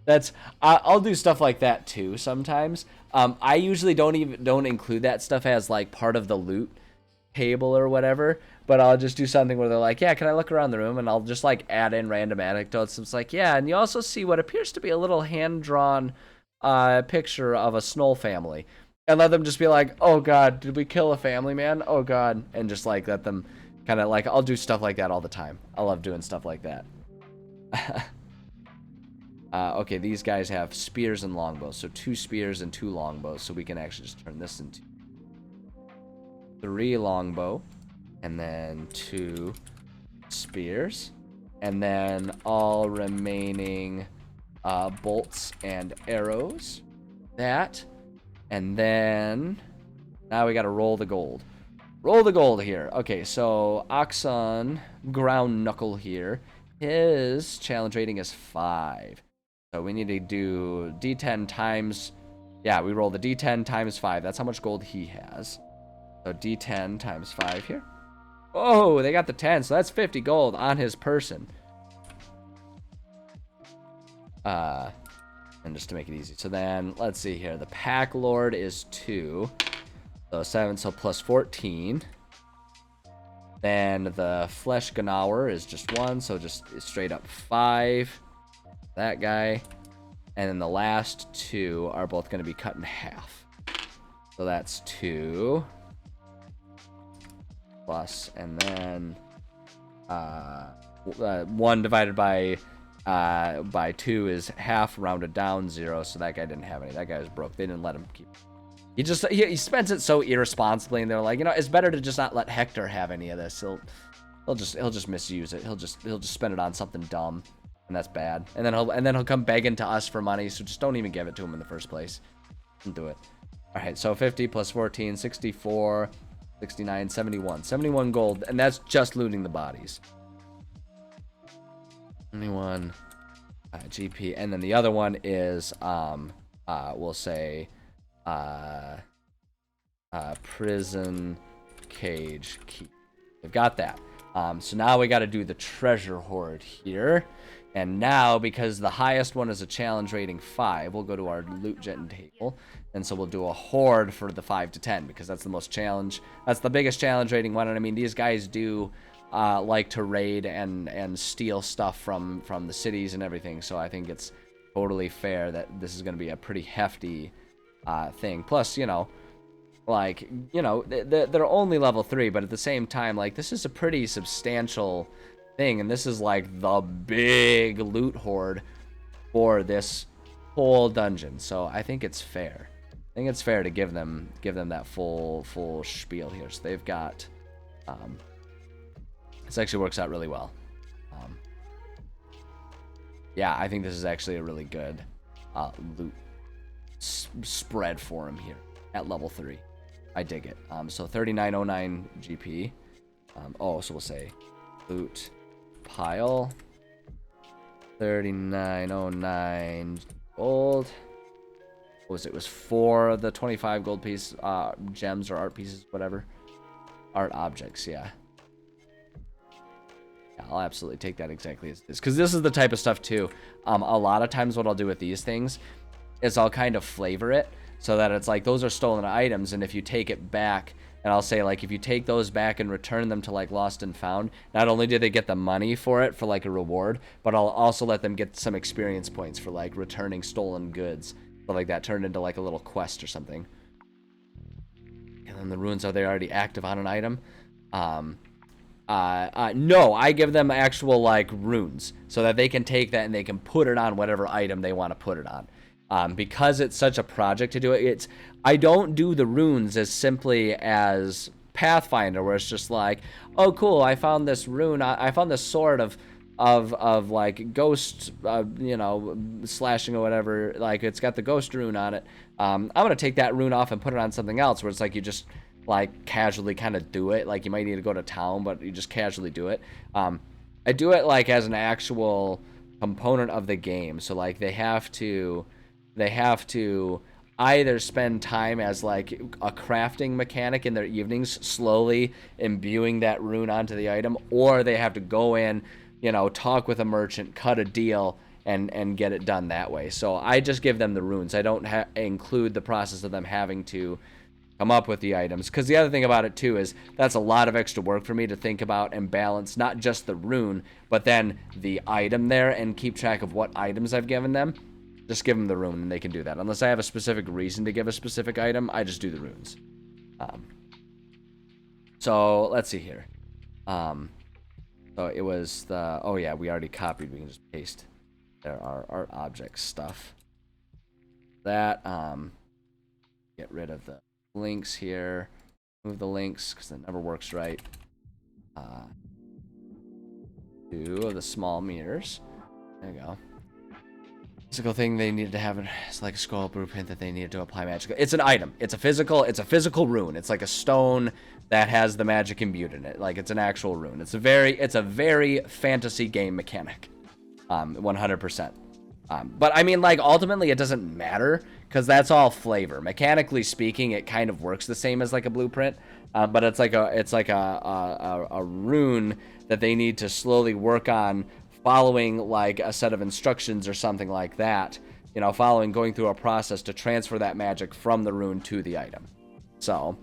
that's I'll do stuff like that too sometimes. I usually don't include that stuff as like part of the loot table or whatever, but I'll just do something where they're like, yeah, can I look around the room? And I'll just like add in random anecdotes. It's like, yeah, and you also see what appears to be a little hand-drawn picture of a Snoll family, and let them just be like, oh god, did we kill a family man? Oh god. And just like let them kind of, like, I'll do stuff like that all the time. I love doing stuff like that. Okay, these guys have spears and longbows. So 2 spears and 2 longbows. So we can actually just turn this into 3 longbow. And then 2 spears. And then all remaining bolts and arrows. That. And then now we got to roll the gold. Roll the gold here. Okay, so Oxon Ground Knuckle here. His challenge rating is 5. So we need to do D10 times... Yeah, we roll the D10 times 5. That's how much gold he has. So D10 times 5 here. Oh, they got the 10. So that's 50 gold on his person. And just to make it easy. So then, let's see here. The Pack Lord is 2. So 7, so plus 14. Then the Flesh Gnawer is just 1. So just straight up 5. That guy. And then the last 2 are both going to be cut in half. So that's 2. Plus, and then 1 divided by 2 is half, rounded down 0. So that guy didn't have any. That guy was broke. They didn't let him keep. He spends it so irresponsibly, and they're like, it's better to just not let Hector have any of this. He'll just misuse it. He'll just spend it on something dumb, and that's bad. And then he'll come begging to us for money. So just don't even give it to him in the first place. Don't do it. All right. So 50 plus 14, 64, 69, 71, 71 gold, and that's just looting the bodies. 21 GP, and then the other one is we'll say prison cage key. We've got that. So now we got to do the treasure hoard here. And now, because the highest one is a challenge rating 5, we'll go to our loot gen table. And so we'll do a hoard for the 5 to 10, because that's the most challenge. That's the biggest challenge rating one. And I mean, these guys do like to raid and steal stuff from the cities and everything. So I think it's totally fair that this is going to be a pretty hefty thing. Plus, they're only level 3, but at the same time, like, this is a pretty substantial thing, and this is like the big loot hoard for this whole dungeon. So I think it's fair. I think it's fair to give them that full spiel here. So they've got this actually works out really well. Yeah, I think this is actually a really good loot spread for him here at level 3. I dig it. So 3909 GP. So we'll say loot pile 3909 gold. What was it? It was 4 of the 25 gold piece gems or art pieces, whatever. Art objects, yeah. I'll absolutely take that exactly as it is, because this is the type of stuff too. A lot of times what I'll do with these things is I'll kind of flavor it so that it's like those are stolen items, and if you take it back, and I'll say, like, if you take those back and return them to, like, Lost and Found, not only do they get the money for it for, like, a reward, but I'll also let them get some experience points for, like, returning stolen goods, stuff like that, turned into, like, a little quest or something. And then the runes, are they already active on an item? No, I give them actual, like, runes so that they can take that and they can put it on whatever item they want to put it on. Because it's such a project to do it, I don't do the runes as simply as Pathfinder, where it's just like, oh cool, I found this rune, I found this sword of like ghost, slashing or whatever, like it's got the ghost rune on it. I'm gonna take that rune off and put it on something else, where it's like you just like casually kind of do it, like you might need to go to town, but you just casually do it. I do it like as an actual component of the game, so like they have to either spend time as like a crafting mechanic in their evenings, slowly imbuing that rune onto the item, or they have to go in, talk with a merchant, cut a deal, and get it done that way. So I just give them the runes. I don't include the process of them having to come up with the items, because the other thing about it too is that's a lot of extra work for me to think about and balance not just the rune, but then the item there, and keep track of what items I've given them. Just give them the rune and they can do that. Unless I have a specific reason to give a specific item, I just do the runes. So let's see here. So it was the, oh yeah, we already copied. We can just paste There are our object stuff. That, get rid of the links here. Move the links, because that never works right. 2 of the small meters. There you go. Physical thing they needed to have it's like a scroll blueprint that they needed to apply magic. It's an item. It's a physical rune. It's like a stone that has the magic imbued in it. Like it's an actual rune. It's a very fantasy game mechanic. 100%. But I mean, like, ultimately it doesn't matter because that's all flavor. Mechanically speaking, it kind of works the same as like a blueprint. But it's like a rune that they need to slowly work on, following like a set of instructions or something like that, you know, going through a process to transfer that magic from the rune to the item. So,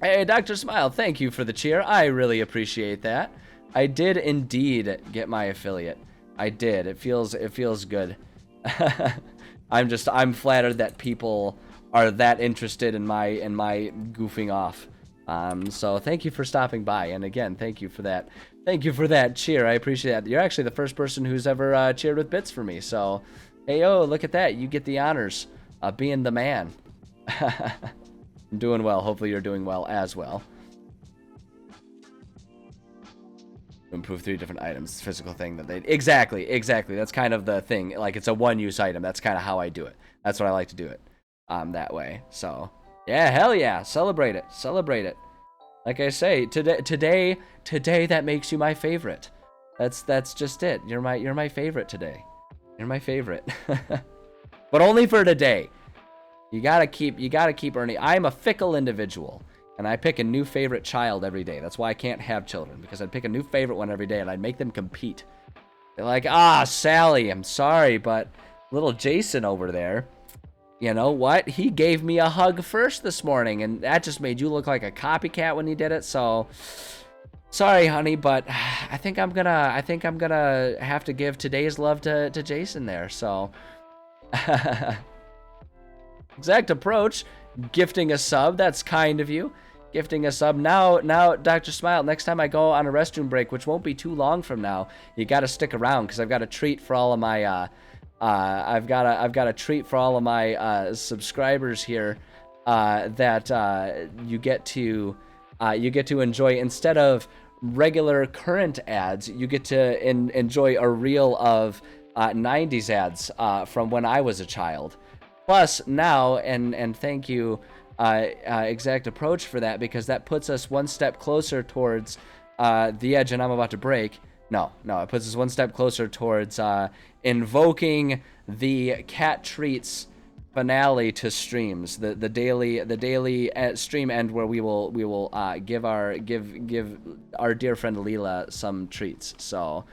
hey, Dr. Smile, thank you for the cheer. I really appreciate that. I did indeed get my affiliate. I did. It feels good. I'm flattered that people are that interested in my goofing off. So thank you for stopping by, and again, thank you for that. Thank you for that cheer. I appreciate that. You're actually the first person who's ever cheered with bits for me. So, hey, look at that. You get the honors of being the man. I'm doing well. Hopefully you're doing well as well. Improve 3 different items. Physical thing that they... Exactly. That's kind of the thing. Like, it's a one-use item. That's kind of how I do it. That's what I like to do it. That way. So, yeah, hell yeah. Celebrate it. Like I say, today that makes you my favorite. That's just it. You're my favorite today. You're my favorite. But only for today. You gotta keep earning. I'm a fickle individual, and I pick a new favorite child every day. That's why I can't have children, because I'd pick a new favorite one every day and I'd make them compete. They're like, Sally, I'm sorry, but little Jason over there, you know what? He gave me a hug first this morning, and that just made you look like a copycat when you did it. So, sorry, honey, but I think I'm gonna have to give today's love to Jason there. So, exact approach, gifting a sub. That's kind of you, gifting a sub. Now, Dr. Smile. Next time I go on a restroom break, which won't be too long from now, you got to stick around because I've got a treat for all of my. I've got a treat for all of my subscribers here that you get to enjoy. Instead of regular current ads, you get to enjoy a reel of 90s ads from when I was a child. Plus now, and thank you, Exact Approach, for that, because that puts us one step closer towards the edge, and I'm about to break. No, it puts us one step closer towards invoking the Cat Treats finale to streams, the daily stream end where we will give our dear friend Leela some treats. So,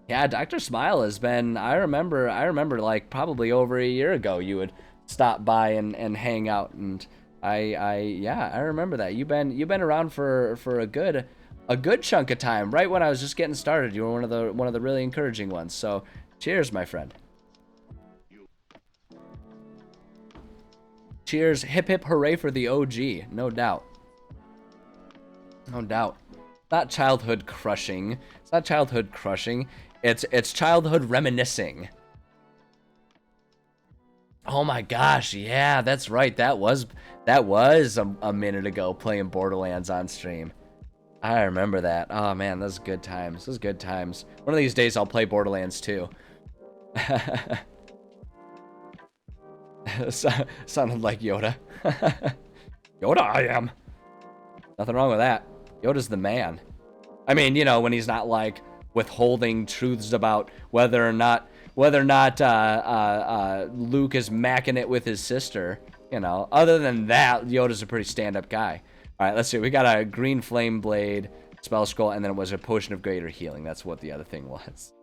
yeah, Dr. Smile has been. I remember like probably over a year ago you would stop by and hang out, and I remember that. You've been around for a good chunk of time. Right when I was just getting started, you were one of the really encouraging ones. So, cheers, my friend. Cheers, hip hip hooray for the OG, no doubt. Not childhood crushing. It's not childhood crushing. It's childhood reminiscing. Oh my gosh, yeah, that's right. That was a minute ago, playing Borderlands on stream. I remember that. Oh man, those good times. One of these days I'll play Borderlands too. Sounded like Yoda. Yoda, I am. Nothing wrong with that. Yoda's the man. I mean, you know, when he's not like withholding truths about whether or not Luke is macking it with his sister. You know, other than that, Yoda's a pretty stand-up guy. All right, let's see. We got a green flame blade, spell scroll, and then it was a potion of greater healing. That's what the other thing was.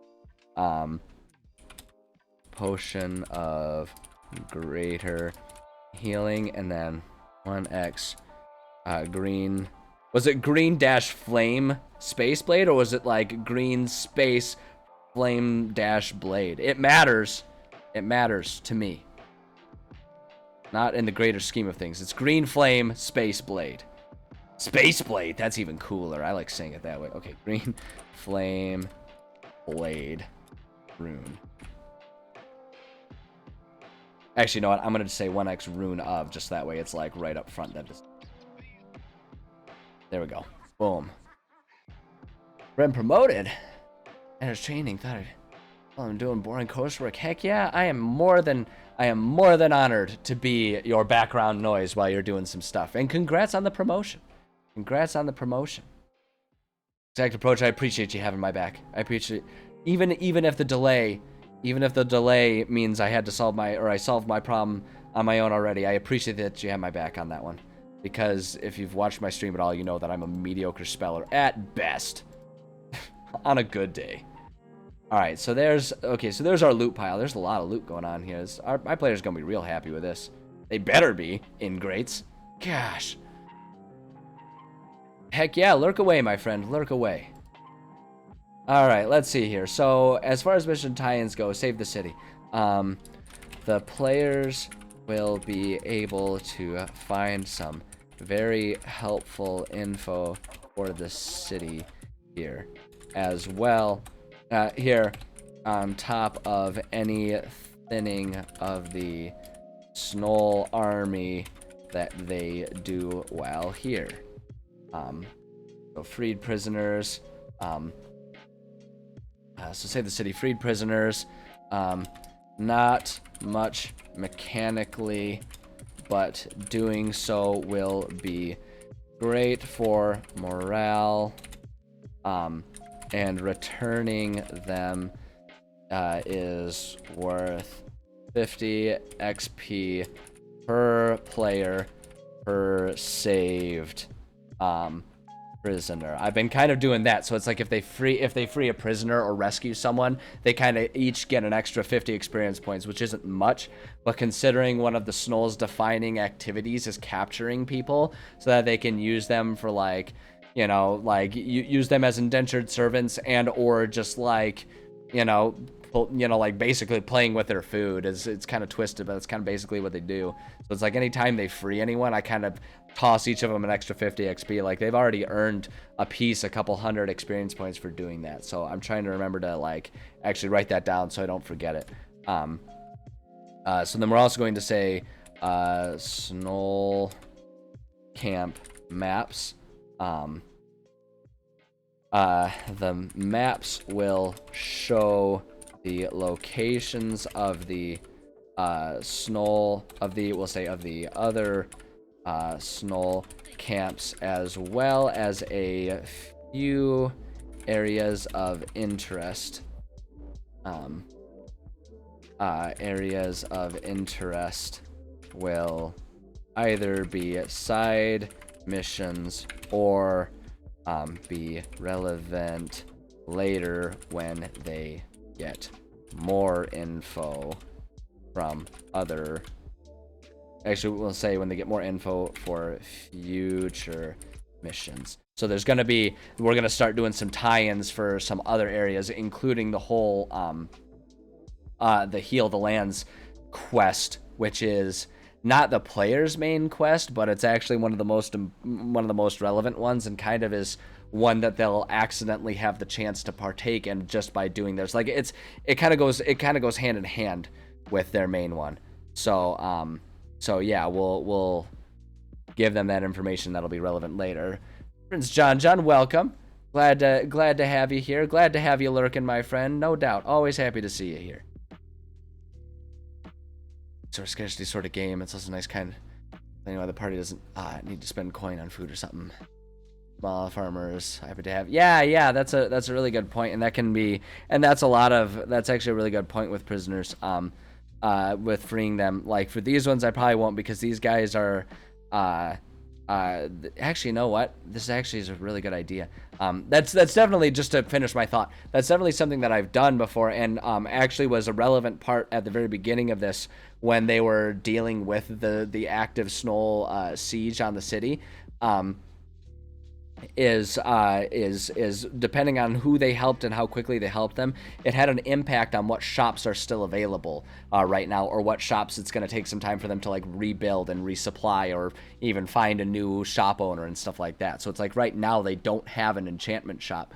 Potion of greater healing, and then 1x green. Was it green dash flame space blade, or was it like green space flame dash blade? It matters. It matters to me. Not in the greater scheme of things. It's green flame space blade. Space Blade. That's even cooler. I like saying it that way. Okay, green flame blade rune. Actually, you know what? I'm going to say 1x rune of, just that way it's like right up front. That just... There we go. Boom. Been promoted. And it's training. Thought I'm doing boring coursework. Heck yeah, I am more than honored to be your background noise while you're doing some stuff. And congrats on the promotion. Congrats on the promotion. Exact approach. I appreciate you having my back. I appreciate even if the delay means I had to solved my problem on my own already. I appreciate that you have my back on that one, because if you've watched my stream at all, you know that I'm a mediocre speller at best. On a good day. All right, so there's our loot pile. There's a lot of loot going on here. My player's gonna be real happy with this. They better be, ingrates. Gosh. Heck yeah, lurk away, my friend, lurk away. All right, let's see here. So as far as mission tie-ins go, save the city. The players will be able to find some very helpful info for the city here, as well. Here, on top of any thinning of the Snoll army that they do while here. So freed prisoners. So save the city, freed prisoners. Not much mechanically, but doing so will be great for morale. And returning them is worth 50 XP per player per saved prisoner. I've been kind of doing that, so it's like if they free a prisoner or rescue someone, they kind of each get an extra 50 experience points, which isn't much, but considering one of the Snoll's defining activities is capturing people so that they can use them for like, you know, like use them as indentured servants and or just like, like basically playing with their food. It's kind of twisted, but it's kind of basically what they do. So it's like anytime they free anyone, I kind of toss each of them an extra 50 XP. Like they've already earned a piece, a couple hundred experience points for doing that. So I'm trying to remember to like actually write that down so I don't forget it. So then we're also going to say Snoll camp maps. The maps will show the locations of the Snoll of the other Snoll camps, as well as a few areas of interest. Areas of interest will either be side missions or be relevant later when they get more info from other. Actually, we'll say when they get more info for future missions. So there's gonna be, we're gonna start doing some tie-ins for some other areas, including the whole the Heal the Lands quest, which is not the player's main quest, but it's actually one of the most relevant ones, and kind of is one that they'll accidentally have the chance to partake in just by doing this. Like it kind of goes hand in hand with their main one. So yeah, we'll give them that information that'll be relevant later. Prince John, welcome. Glad to have you here. Glad to have you lurking, my friend. No doubt. Always happy to see you here. Sort of scarcity sort of game. It's also nice kind of thing why the party doesn't need to spend coin on food or something. Small farmers happy to have. Yeah, that's a really good point, and that's actually a really good point with prisoners. With freeing them. Like for these ones, I probably won't, because these guys are. Actually, you know what? This actually is a really good idea. That's definitely, just to finish my thought, that's definitely something that I've done before, and actually was a relevant part at the very beginning of this when they were dealing with the active Snoll siege on the city. is depending on who they helped and how quickly they helped them, it had an impact on what shops are still available right now, or what shops it's going to take some time for them to like rebuild and resupply, or even find a new shop owner and stuff like that. So it's like right now they don't have an enchantment shop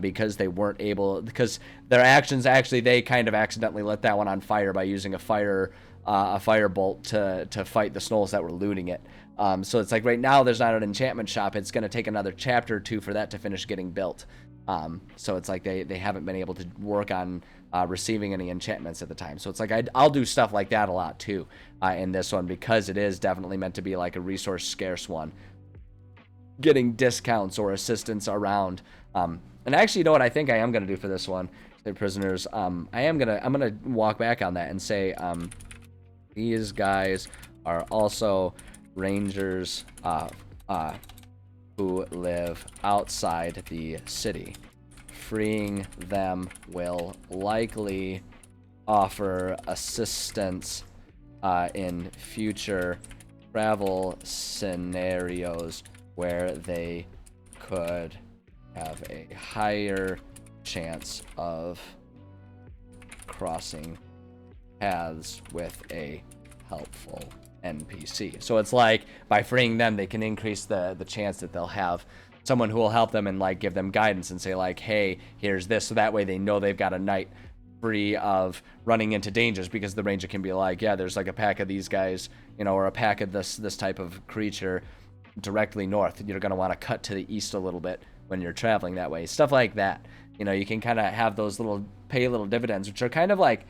because they weren't able, because their actions, actually they kind of accidentally lit that one on fire by using a firebolt to fight the Snolls that were looting it. So it's like right now there's not an enchantment shop. It's going to take another chapter or two for that to finish getting built. So it's like they haven't been able to work on receiving any enchantments at the time. So it's like I'll do stuff like that a lot too in this one, because it is definitely meant to be like a resource scarce one. Getting discounts or assistance around. And actually, you know what I think I am going to do for this one, the prisoners. I'm gonna walk back on that and say these guys are also rangers who live outside the city. Freeing them will likely offer assistance in future travel scenarios where they could have a higher chance of crossing paths with a helpful NPC. So it's like by freeing them, they can increase the chance that they'll have someone who will help them and like give them guidance and say like, hey, here's this, so that way they know they've got a night free of running into dangers, because the ranger can be like, yeah, there's like a pack of these guys, you know, or a pack of this type of creature directly north. You're going to want to cut to the east a little bit when you're traveling that way. Stuff like that. You know, you can kind of have those pay little dividends, which are kind of like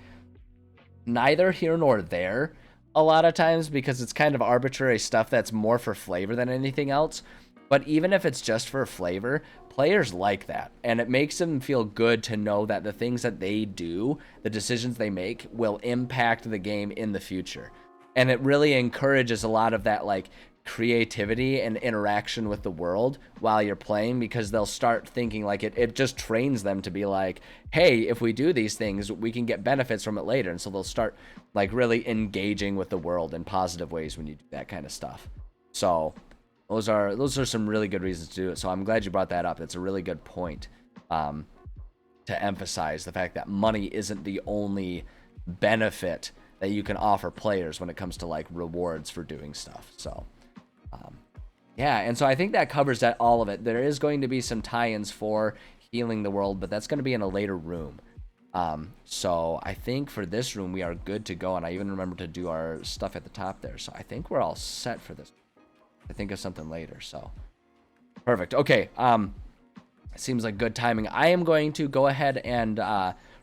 neither here nor there a lot of times, because it's kind of arbitrary stuff that's more for flavor than anything else. But even if it's just for flavor, players like that, and it makes them feel good to know that the things that they do, the decisions they make, will impact the game in the future. And it really encourages a lot of that like creativity and interaction with the world while you're playing, because they'll start thinking like it just trains them to be like, hey, if we do these things, we can get benefits from it later. And so they'll start like really engaging with the world in positive ways when you do that kind of stuff. So those are some really good reasons to do it. So I'm glad you brought that up. That's a really good point to emphasize the fact that money isn't the only benefit that you can offer players when it comes to like rewards for doing stuff. So yeah, and so I think that covers that all of it. There is going to be some tie-ins for healing the world, but that's going to be in a later room. So I think for this room we are good to go, and I even remember to do our stuff at the top there. So I think we're all set for this. I think of something later, so perfect. Okay, seems like good timing. I am going to go ahead and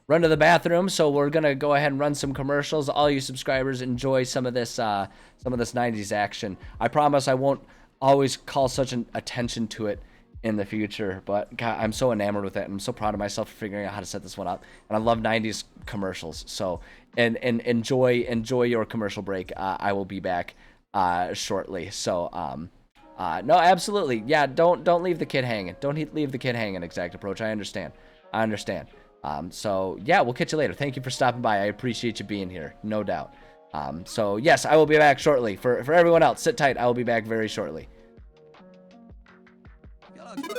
run to the bathroom, so we're gonna go ahead and run some commercials. All you subscribers, enjoy some of this 90s action. I promise I won't always call such an attention to it in the future, but God, I'm so enamored with it, and I'm so proud of myself for figuring out how to set this one up. And I love 90s commercials, so and enjoy your commercial break. I will be back shortly. So no, absolutely, yeah, don't leave the kid hanging. Don't leave the kid hanging. Exact approach. I understand. So yeah, we'll catch you later. Thank you for stopping by. I appreciate you being here, no doubt. So yes, I will be back shortly. For everyone else, sit tight. I will be back very shortly. That's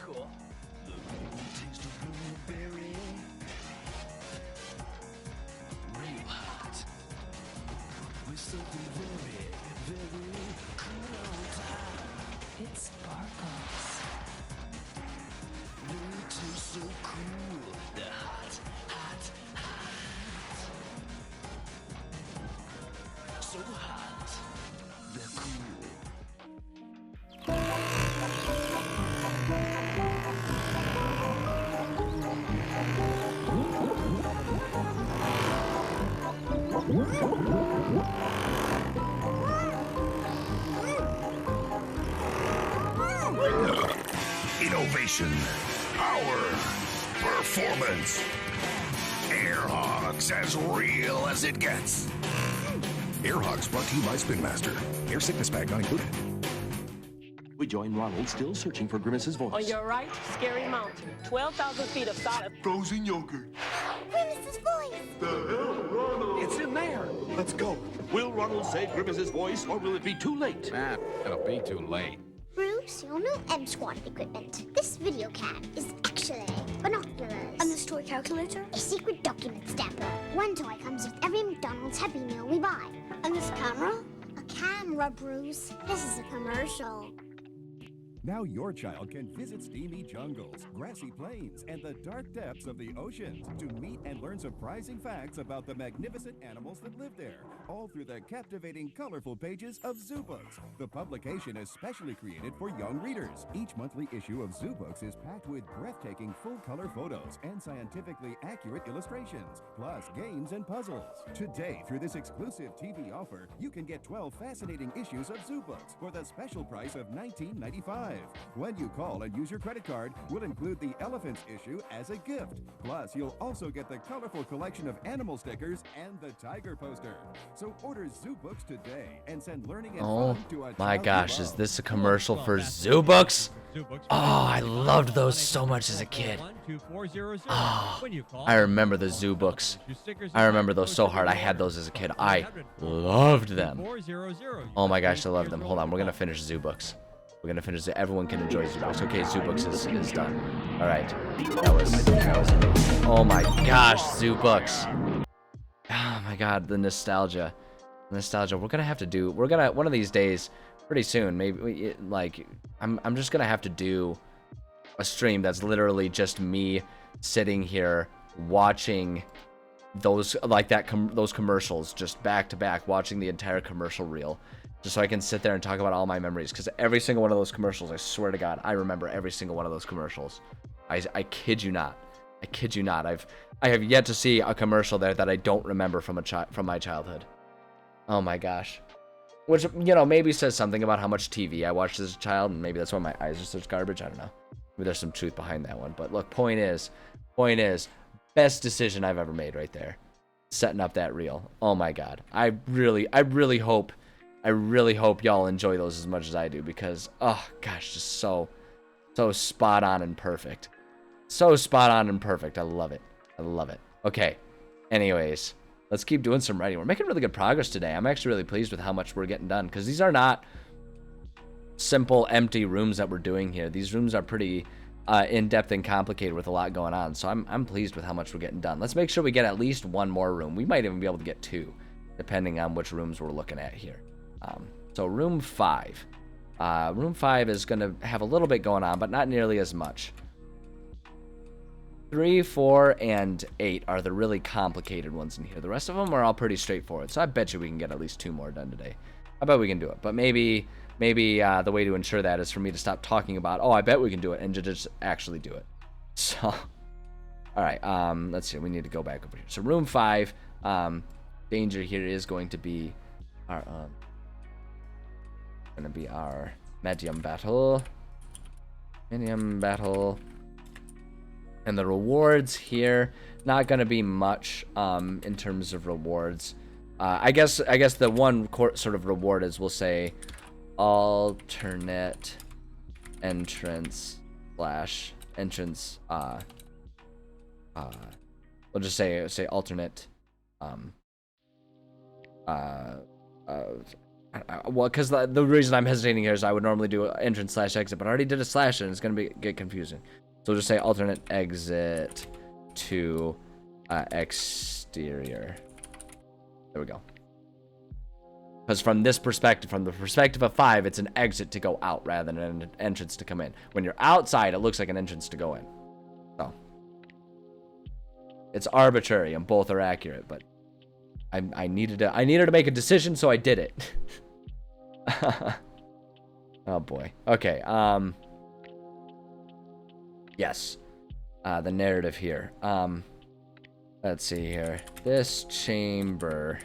cool. Real hot. With something very, very cool on top. It sparkles. It tastes so cool. The hot, hot, hot. So hot. They're cool. Innovation, power, performance. Air Hogs, as real as it gets. Air Hogs brought to you by Spin Master. Air sickness bag not included. We join Ronald, still searching for Grimace's voice. On your right, Scary Mountain. 12,000 feet of solid Frozen yogurt. Grimace's voice. The hell, Ronald? it's in there. Let's go. Will Ronald say Grimace's voice, or will it be too late? It'll be too late. Bruce, your new M Squad equipment. This video cam is actually binoculars. And this toy calculator? A secret document stamper. One toy comes with every McDonald's Happy Meal we buy. And this camera? A camera, Bruce. This is a commercial. Now your child can visit steamy jungles, grassy plains, and the dark depths of the oceans to meet and learn surprising facts about the magnificent animals that live there, all through the captivating, colorful pages of Zoo Books. The publication is specially created for young readers. Each monthly issue of Zoo Books is packed with breathtaking full-color photos and scientifically accurate illustrations, plus games and puzzles. Today, through this exclusive TV offer, you can get 12 fascinating issues of Zoo Books for the special price of $19.95. When you call and use your credit card, we'll include the elephants issue as a gift. Plus, you'll also get the colorful collection of animal stickers and the tiger poster. So order Zoo Books today and send learning and Oh fun to a my child gosh, you is love. this a commercial for Zoo Books? Oh, I loved those so much as a kid. Oh, I remember the Zoo Books. I remember those so hard. I had those as a kid. I loved them. Oh my gosh, I loved them. Hold on, we're gonna finish Zoo Books. We're gonna finish it. Everyone can enjoy Zoo Books. Okay, Zoo Books is done. All right, that was amazing. Oh my gosh, Zoo Books. Oh my god, the nostalgia. We're gonna have to do. We're gonna one of these days, pretty soon. Maybe like I'm just gonna have to do a stream that's literally just me sitting here watching those those commercials just back to back, watching the entire commercial reel. Just so I can sit there and talk about all my memories. Because every single one of those commercials, I swear to God, I remember every single one of those commercials. I kid you not. I kid you not. I have yet to see a commercial there that I don't remember from my childhood. Oh my gosh. Which, you know, maybe says something about how much TV I watched as a child. And maybe that's why my eyes are such garbage. I don't know. Maybe there's some truth behind that one. But look, point is, best decision I've ever made right there. Setting up that reel. Oh my God. I really hope y'all enjoy those as much as I do, because oh gosh, just so spot on and perfect. So spot on and perfect. I love it. Okay. Anyways, let's keep doing some writing. We're making really good progress today. I'm actually really pleased with how much we're getting done, because these are not simple empty rooms that we're doing here. These rooms are pretty in-depth and complicated with a lot going on. So I'm pleased with how much we're getting done. Let's make sure we get at least one more room. We might even be able to get two, depending on which rooms we're looking at here. So room 5. Room 5 is going to have a little bit going on, but not nearly as much. 3, 4, and 8 are the really complicated ones in here. The rest of them are all pretty straightforward. So I bet you we can get at least 2 more done today. I bet we can do it. But maybe the way to ensure that is for me to stop talking about, oh, I bet we can do it, and to just actually do it. So, all right. Let's see. We need to go back over here. So room 5, danger here is going to be our medium battle. And the rewards here, not gonna be much in terms of rewards. I guess the one sort of reward is, we'll say alternate entrance / entrance. We'll just say alternate. Well, because the reason I'm hesitating here is I would normally do entrance / exit, but I already did a slash and it's going to get confusing. So we'll just say alternate exit to exterior. There we go. Because from this perspective, from the perspective of 5, it's an exit to go out rather than an entrance to come in. When you're outside, it looks like an entrance to go in. So it's arbitrary and both are accurate, but I needed to make a decision, so I did it. Oh boy. Okay. Yes. The narrative here. Let's see here. This chamber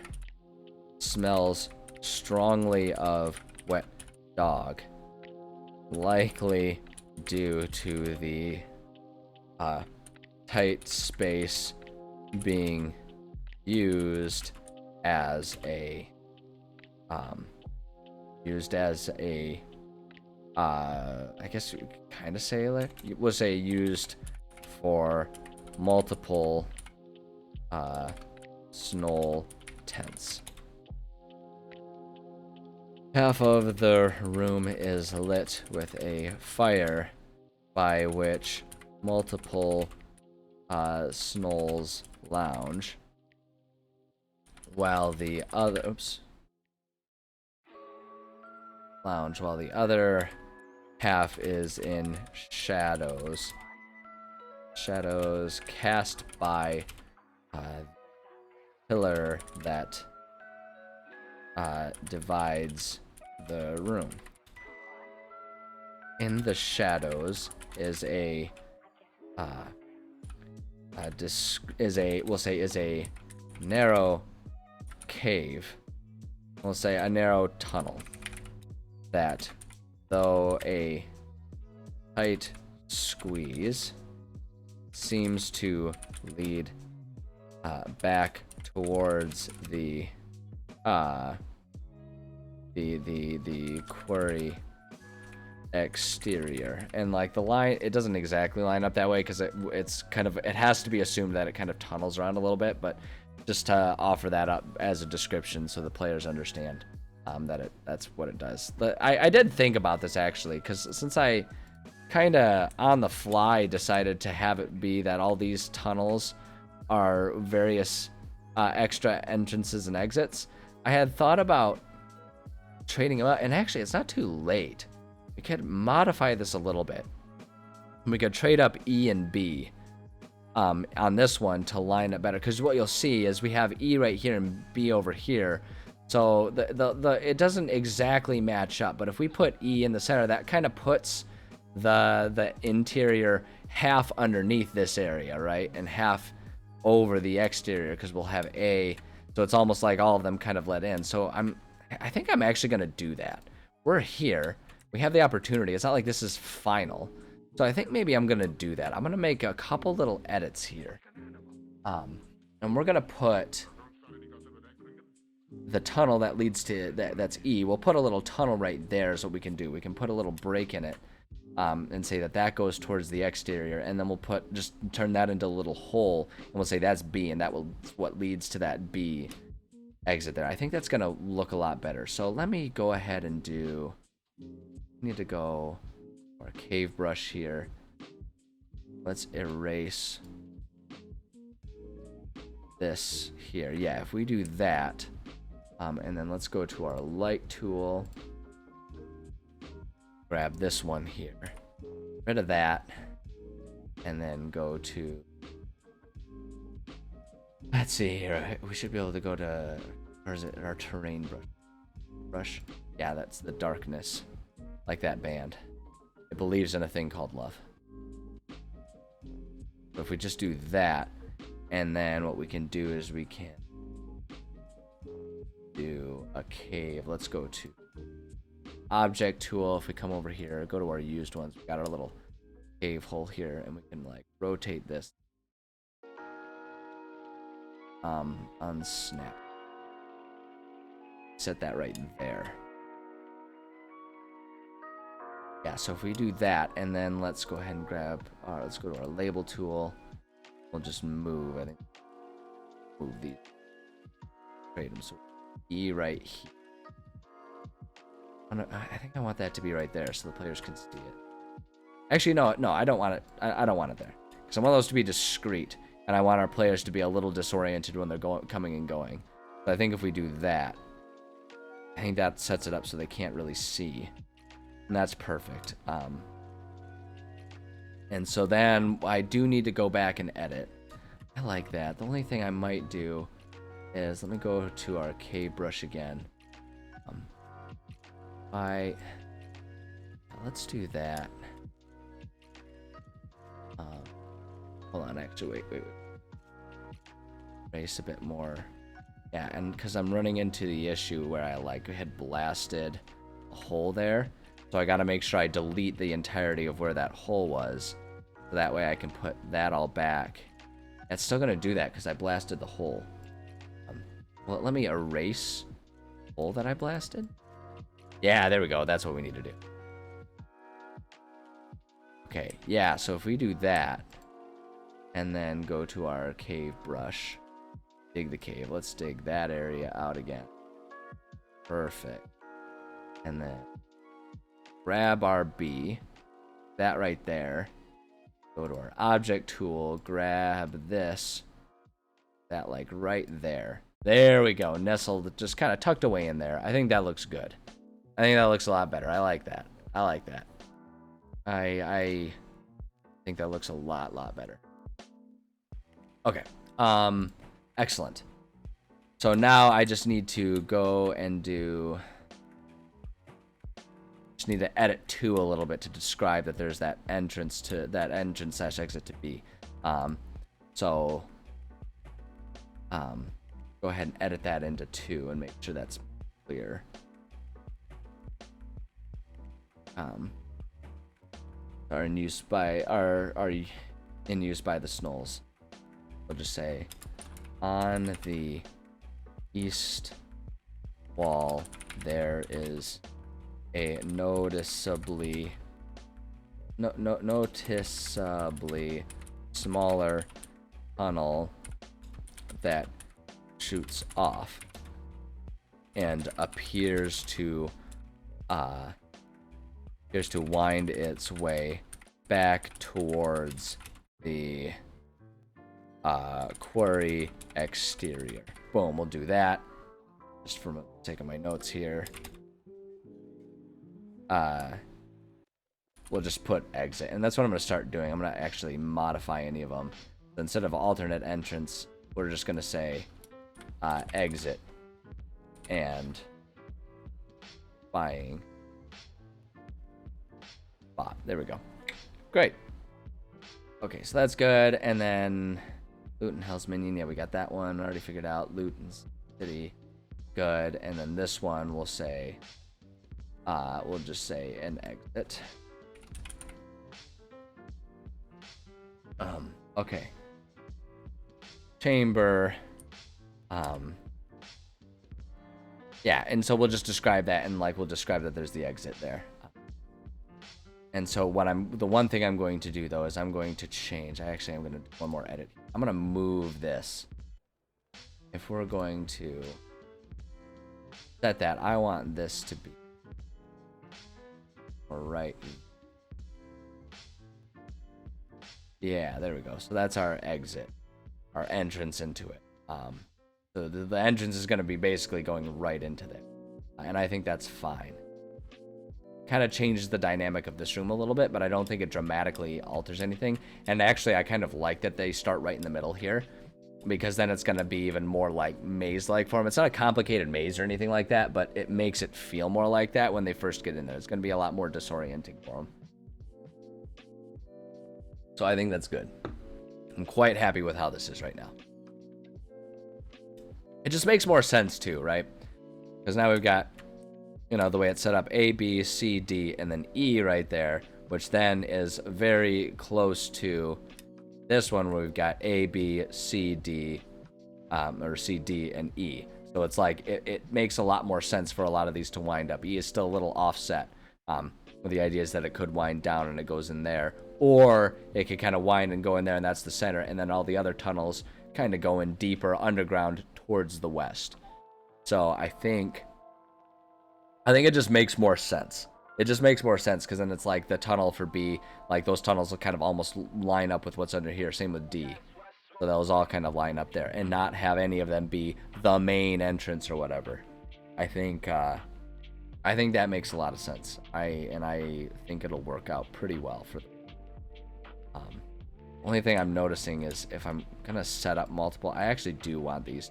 smells strongly of wet dog, likely due to the tight space being used as a I guess you could kind of say, like, we'll say used for multiple snow tents. Half of the room is lit with a fire by which multiple Snolls lounge, while the other while the other half is in shadows. Shadows cast by pillar that divides the room. In the shadows is a narrow cave. We'll say a narrow tunnel that, though a tight squeeze, seems to lead back towards the quarry exterior. And like the line, it doesn't exactly line up that way because it's kind of, it has to be assumed that it kind of tunnels around a little bit, but just to offer that up as a description so the players understand that that's what it does. I did think about this actually, because since I kind of on the fly decided to have it be that all these tunnels are various extra entrances and exits, I had thought about trading them out, and actually it's not too late. We could modify this a little bit. We could trade up E and B on this one to line up better, because what you'll see is we have E right here and B over here, so it doesn't exactly match up. But if we put E in the center, that kind of puts the interior half underneath this area, right, and half over the exterior, because we'll have A, so it's almost like all of them kind of let in. So I think I'm actually going to do that. We're here, we have the opportunity, it's not like this is final, so I think maybe I'm going to do that. I'm going to make a couple little edits here, and we're going to put the tunnel that leads to that's E, we'll put a little tunnel right there. So we can put a little break in it, and say that goes towards the exterior, and then we'll just turn that into a little hole, and we'll say that's B, and what leads to that B exit there. I think that's gonna look a lot better. So let me go ahead and need to go our cave brush here. Let's erase this here. Yeah, if we do that, and then let's go to our light tool, grab this one here, rid of that, and then go to, let's see here, we should be able to go to, or is it our terrain brush? Yeah, that's the darkness, like that band. It believes in a thing called love. So if we just do that, and then what we can do is we can do a cave. Let's go to object tool. If we come over here, go to our used ones, we got our little cave hole here, and we can like rotate this, unsnap, set that right there. Yeah, so if we do that, and then let's go ahead and let's go to our label tool. We'll just move, I think, move these, trade them. So E right here. I think I want that to be right there so the players can see it. Actually, no, I don't want it. I don't want it there, because I want those to be discrete, and I want our players to be a little disoriented when they're coming and going. So I think if we do that, I think that sets it up so they can't really see, and that's perfect. And so then I do need to go back and edit. I like that. The only thing I might do is, let me go to our cave brush again. Let's do that. Hold on, actually, wait. Erase a bit more. Yeah, and because I'm running into the issue where I had blasted a hole there, so I got to make sure I delete the entirety of where that hole was, so that way I can put that all back. It's still gonna do that because I blasted the hole. Well, let me erase the hole that I blasted. Yeah, there we go. That's what we need to do. Okay, yeah, so if we do that, and then go to our cave brush, dig the cave. Let's dig that area out again. Perfect. And then grab our B. That right there. Go to our object tool. Grab this. That like right there. There we go. Nestled, just kind of tucked away in there. I think that looks good. I think that looks a lot better. I like that. I like that. I think that looks a lot better. Okay. Excellent. So now I just need to go and do... Just need to edit 2 a little bit to describe that there's that entrance to... That entrance/exit to B. So... go ahead and edit that into 2 and make sure that's clear. Are in use by the Snolls. We'll just say on the east wall there is a noticeably smaller tunnel that shoots off and appears to wind its way back towards the quarry exterior. Boom, we'll do that. Just for taking my notes here. We'll just put exit, and that's what I'm going to start doing. I'm going to actually modify any of them. So instead of alternate entrance, we're just going to say exit and buying spot. There we go. Great. Okay, so that's good. And then Luton Hell's Minion. Yeah, we got that one already figured out. Luton's City. Good. And then this one we'll say, we'll just say an exit. Okay. Chamber. Yeah, and so we'll just describe that, and like we'll describe that there's the exit there. And so the one thing I'm going to do though is I'm going to change. I'm going to do one more edit. I'm going to move this. If we're going to set that, I want this to be right. Yeah, there we go. So that's our exit, our entrance into it. So the entrance is going to be basically going right into there, and I think that's fine. Kind of changes the dynamic of this room a little bit, but I don't think it dramatically alters anything. And actually, I kind of like that they start right in the middle here, because then it's going to be even more like maze-like for them. It's not a complicated maze or anything like that, but it makes it feel more like that when they first get in there. It's going to be a lot more disorienting for them. So I think that's good. I'm quite happy with how this is right now. It just makes more sense too, right? Because now we've got, you know, the way it's set up, A, B, C, D, and then E right there, which then is very close to this one where we've got A, B, C, D, or C, D, and E. So it's like, it makes a lot more sense for a lot of these to wind up. E is still a little offset, with the idea is that it could wind down and it goes in there, or it could kind of wind and go in there and that's the center, and then all the other tunnels kind of go in deeper underground towards the west. So I think it just makes more sense. It just makes more sense because then it's like the tunnel for B, like those tunnels will kind of almost line up with what's under here. Same with D. So those all kind of line up there and not have any of them be the main entrance or whatever. I think that makes a lot of sense. I think it'll work out pretty well for them. Only thing I'm noticing is if I'm gonna set up multiple, I actually do want these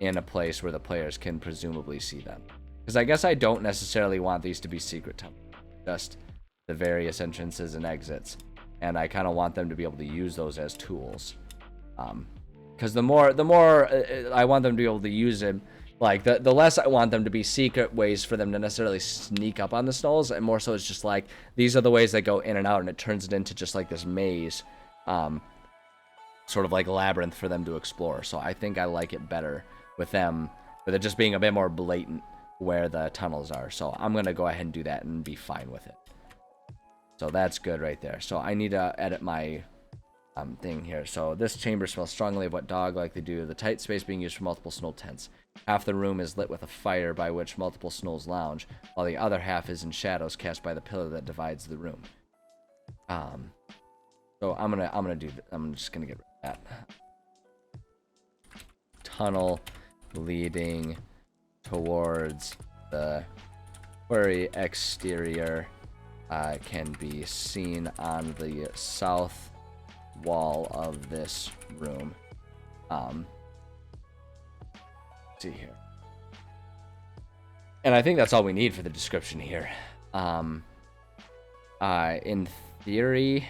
in a place where the players can presumably see them. Because I guess I don't necessarily want these to be secret tunnels, just the various entrances and exits. And I kind of want them to be able to use those as tools. Because the more I want them to be able to use them, like the less I want them to be secret ways for them to necessarily sneak up on the Snolls, and more so it's just like these are the ways that go in and out, and it turns it into just like this maze, sort of like labyrinth for them to explore. So I think I like it better with them, with it just being a bit more blatant where the tunnels are. So I'm gonna go ahead and do that and be fine with it. So that's good right there. So I need to edit my thing here. So this chamber smells strongly of what dog likely do. The tight space being used for multiple snow tents. Half the room is lit with a fire by which multiple snowls lounge, while the other half is in shadows cast by the pillar that divides the room. So I'm just gonna get rid of that. Tunnel leading towards the quarry exterior can be seen on the south wall of this room. See here. And I think that's all we need for the description here. In theory,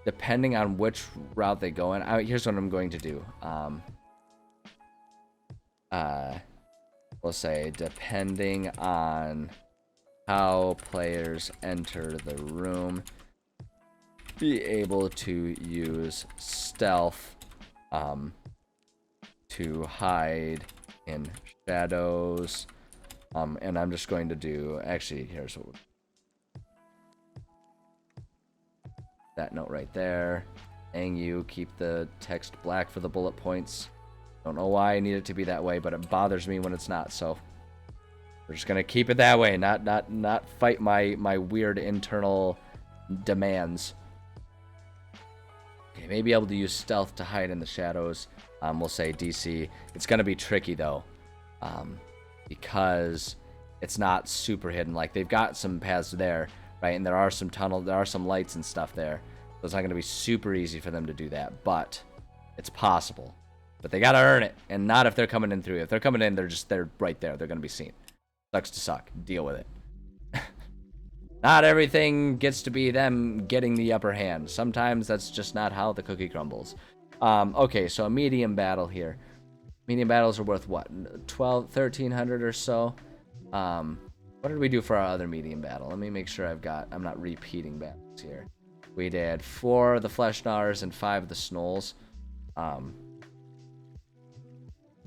depending on which route they go in, here's what I'm going to do. We'll say depending on how players enter the room, be able to use stealth to hide in shadows. And I'm just going to do, actually, here's what that note right there. Dang you, keep the text black for the bullet points. Don't know why I need it to be that way, but it bothers me when it's not, so we're just gonna keep it that way, not fight my weird internal demands. Okay, maybe able to use stealth to hide in the shadows. We'll say DC. It's gonna be tricky though, because it's not super hidden. Like, they've got some paths there, right? And there are some tunnels, there are some lights and stuff there. So it's not gonna be super easy for them to do that, but it's possible. But they gotta earn it, and not if they're coming in through. If they're coming in, they're right there. They're gonna be seen. Sucks to suck. Deal with it. Not everything gets to be them getting the upper hand. Sometimes that's just not how the cookie crumbles. Okay, so a medium battle here. Medium battles are worth what? 1,300 or so. What did we do for our other medium battle? Let me make sure I'm not repeating battles here. We did 4 of the flesh gnawers and 5 of the snolls. I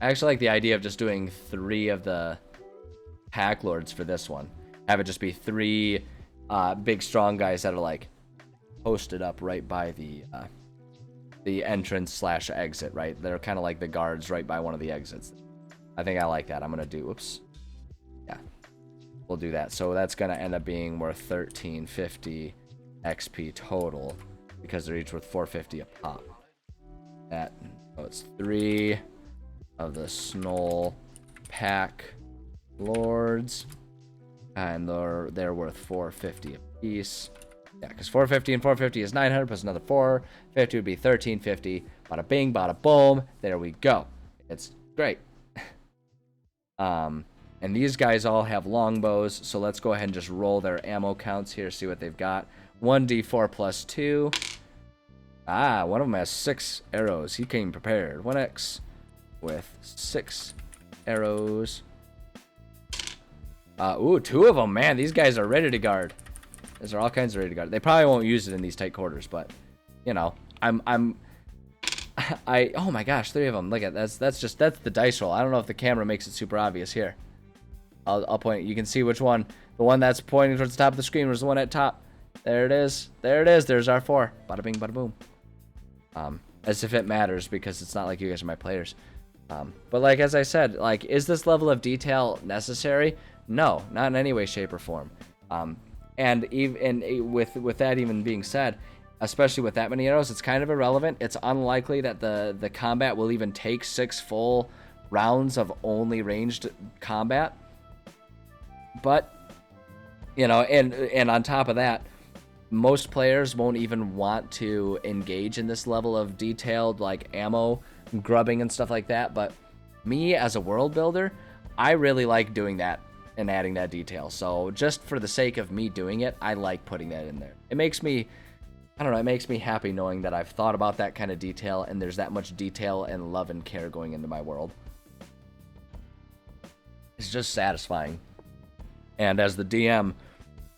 actually like the idea of just doing 3 of the pack lords for this one. Have it just be 3 big strong guys that are like posted up right by the entrance / exit, right? They're kind of like the guards right by one of the exits. I think I like that. I'm gonna do, whoops. Yeah, we'll do that. So that's gonna end up being worth 1350 XP total because they're each worth 450 a pop. That, so it's 3 of the Snoll pack lords, and they're worth 450 a piece. Yeah, because 450 and 450 is 900 plus another 450 would be 1350. Bada bing, bada boom. There we go. It's great. And these guys all have longbows, so let's go ahead and just roll their ammo counts here, see what they've got. 1d4 plus 2. One of them has 6 arrows. He came prepared. 1x with 6 arrows. 2 of them. Man, these guys are ready to guard. These are all kinds of ready to guard. They probably won't use it in these tight quarters, but you know, oh my gosh, 3 of them. Look at that's the dice roll. I don't know if the camera makes it super obvious here. I'll point. You can see which one. The one that's pointing towards the top of the screen was the one at top. There it is. There it is. There's our 4. Bada bing, bada boom. As if it matters, because it's not like you guys are my players. But like, as I said, like, is this level of detail necessary? No, not in any way, shape, or form. And even with that even being said, especially with that many arrows, it's kind of irrelevant. It's unlikely that the combat will even take 6 full rounds of only ranged combat. But, you know, and on top of that, most players won't even want to engage in this level of detailed, like, ammo grubbing and stuff like that. But me, as a world builder, I really like doing that and adding that detail. So just for the sake of me doing it, I like putting that in there. It makes me, I don't know, it makes me happy knowing that I've thought about that kind of detail and there's that much detail and love and care going into my world. It's just satisfying. And as the DM,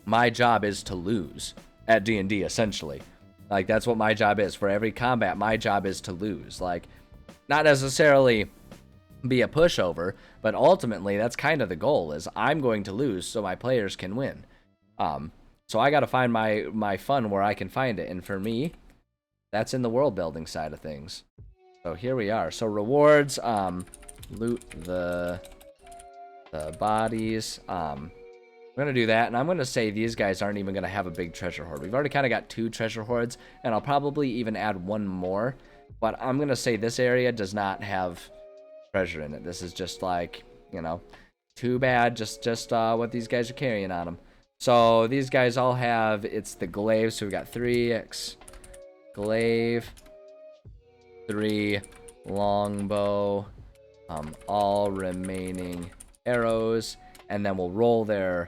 my job is to lose at D&D, essentially. Like, that's what my job is. For every combat, my job is to lose. Like, not necessarily be a pushover, but ultimately that's kind of the goal, is I'm going to lose so my players can win. So I got to find my fun where I can find it, and for me, that's in the world building side of things. So here we are. So rewards, loot the bodies. I'm gonna do that, and I'm gonna say these guys aren't even gonna have a big treasure hoard. We've already kind of got 2 treasure hoards, and I'll probably even add 1 more. But I'm gonna say this area does not have treasure in it. This is just like, you know, too bad. Just what these guys are carrying on them. So these guys all have, it's the glaive. So we got 3x glaive, 3 longbow, all remaining arrows, and then we'll roll the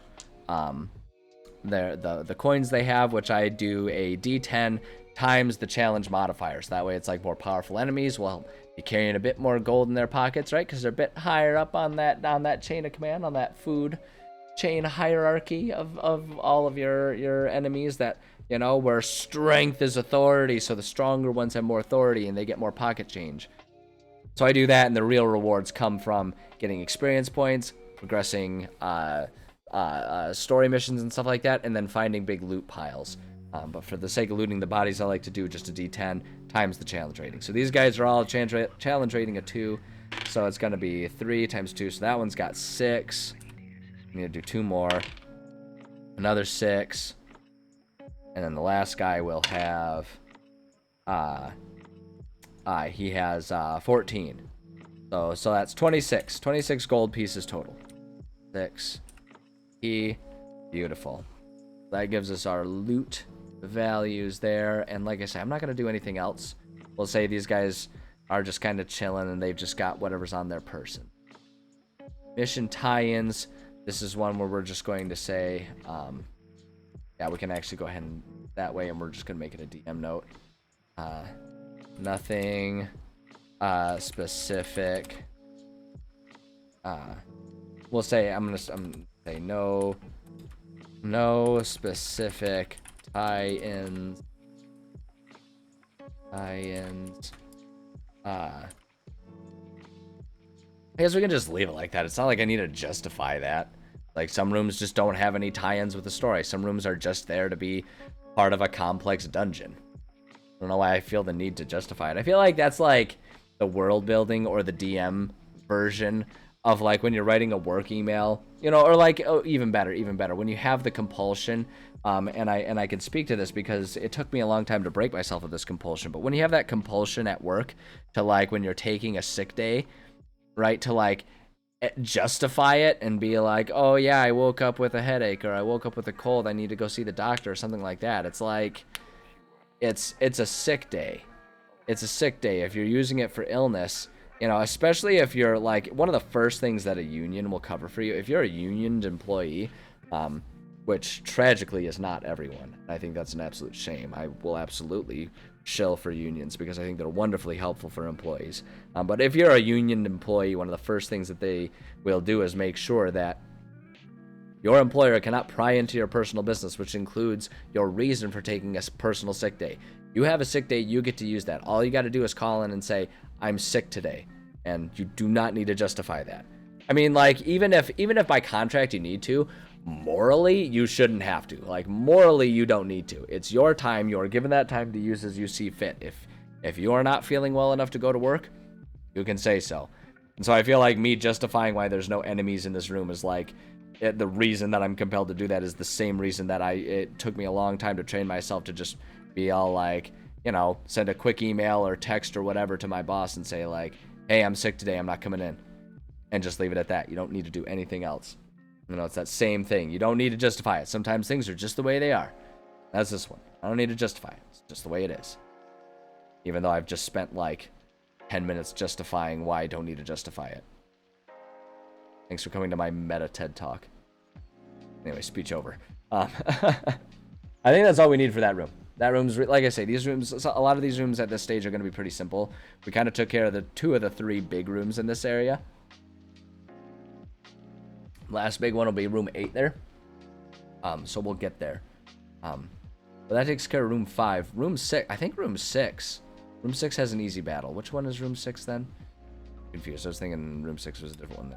coins they have, which I do a d10 times the challenge modifiers. That way it's like more powerful enemies will be carrying a bit more gold in their pockets, right? Because they're a bit higher up on that chain of command, on that food chain hierarchy of all of your enemies, that, you know, where strength is authority, so the stronger ones have more authority and they get more pocket change. So I do that, and the real rewards come from getting experience points, progressing story missions and stuff like that, and then finding big loot piles. But for the sake of looting the bodies, I like to do just a d10 times the challenge rating. So these guys are all challenge rating of 2, so it's going to be 3 times 2. So that one's got 6. I need to do 2 more. Another 6. And then the last guy will have... he has 14. So that's 26. 26 gold pieces total. 6. Beautiful. That gives us our loot values there. And like I said, I'm not going to do anything else. We'll say these guys are just kind of chilling and they've just got whatever's on their person. Mission tie-ins. This is one where we're just going to say, yeah, we can actually go ahead and that way, and we're just going to make it a DM note. Nothing specific. We'll say I'm gonna say no specific tie-ins. I guess we can just leave it like that. It's not like I need to justify that. Like, some rooms just don't have any tie-ins with the story. Some rooms are just there to be part of a complex dungeon. I don't know why I feel the need to justify it. I feel like that's like the world building or the DM version of like when you're writing a work email, you know, or like, oh, even better, when you have the compulsion. And I can speak to this because it took me a long time to break myself of this compulsion. But when you have that compulsion at work to, like, when you're taking a sick day, right, to like justify it and be like, oh yeah, I woke up with a headache, or I woke up with a cold, I need to go see the doctor, or something like that. It's like, it's a sick day. It's a sick day. If you're using it for illness, you know, especially if you're like, one of the first things that a union will cover for you, if you're a unioned employee, which tragically is not everyone. I think that's an absolute shame. I will absolutely shill for unions because I think they're wonderfully helpful for employees. But if you're a union employee, one of the first things that they will do is make sure that your employer cannot pry into your personal business, which includes your reason for taking a personal sick day. You have a sick day, you get to use that. All you got to do is call in and say, I'm sick today. And you do not need to justify that. I mean, like, even if by contract you need to, morally, you shouldn't have to. Like, morally, you don't need to. It's your time. You're given that time to use as you see fit. If you are not feeling well enough to go to work, you can say so. And so I feel like me justifying why there's no enemies in this room is like, the reason that I'm compelled to do that is the same reason that it took me a long time to train myself to just be all like, you know, send a quick email or text or whatever to my boss and say like, hey, I'm sick today, I'm not coming in. And just leave it at that. You don't need to do anything else. You know, it's that same thing. You don't need to justify it. Sometimes things are just the way they are. That's this one. I don't need to justify it. It's just the way it is. Even though I've just spent like 10 minutes justifying why I don't need to justify it. Thanks for coming to my meta TED Talk. Anyway, speech over. I think that's all we need for that room. That room's, like I say, these rooms, a lot of these rooms at this stage are going to be pretty simple. We kind of took care of the 2 of the 3 big rooms in this area. Last big one will be room 8 there. So we'll get there. But that takes care of room 5. Room 6, I think room 6. Room 6 has an easy battle. Which one is room 6 then? Confused. I was thinking room 6 was a different one.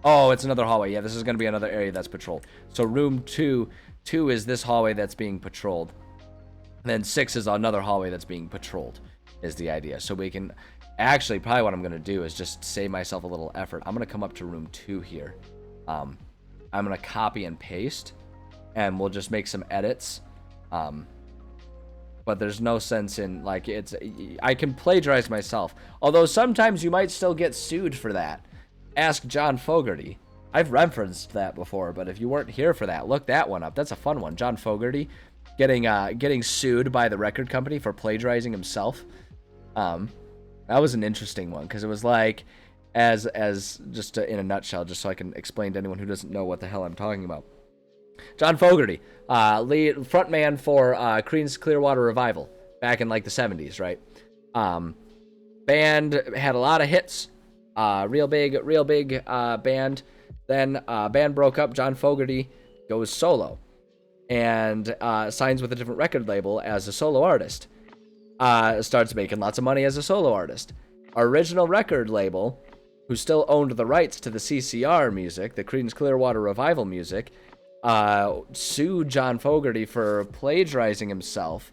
Oh, it's another hallway. Yeah, this is going to be another area that's patrolled. So room 2 is this hallway that's being patrolled. And then 6 is another hallway that's being patrolled, is the idea. So we can, actually, probably what I'm going to do is just save myself a little effort. I'm going to come up to room 2 here. I'm going to copy and paste, and we'll just make some edits. But there's no sense in, like, I can plagiarize myself. Although sometimes you might still get sued for that. Ask John Fogerty. I've referenced that before, but if you weren't here for that, look that one up. That's a fun one. John Fogerty getting sued by the record company for plagiarizing himself. That was an interesting one, because it was like, as just in a nutshell, just so I can explain to anyone who doesn't know what the hell I'm talking about. John Fogerty, lead frontman for Creedence Clearwater Revival back in like the 70s, right? Band had a lot of hits, real big band. Then band broke up. John Fogerty goes solo and signs with a different record label as a solo artist. Starts making lots of money as a solo artist. Original record label, who still owned the rights to the CCR music, the Creedence Clearwater Revival music, sued John Fogerty for plagiarizing himself,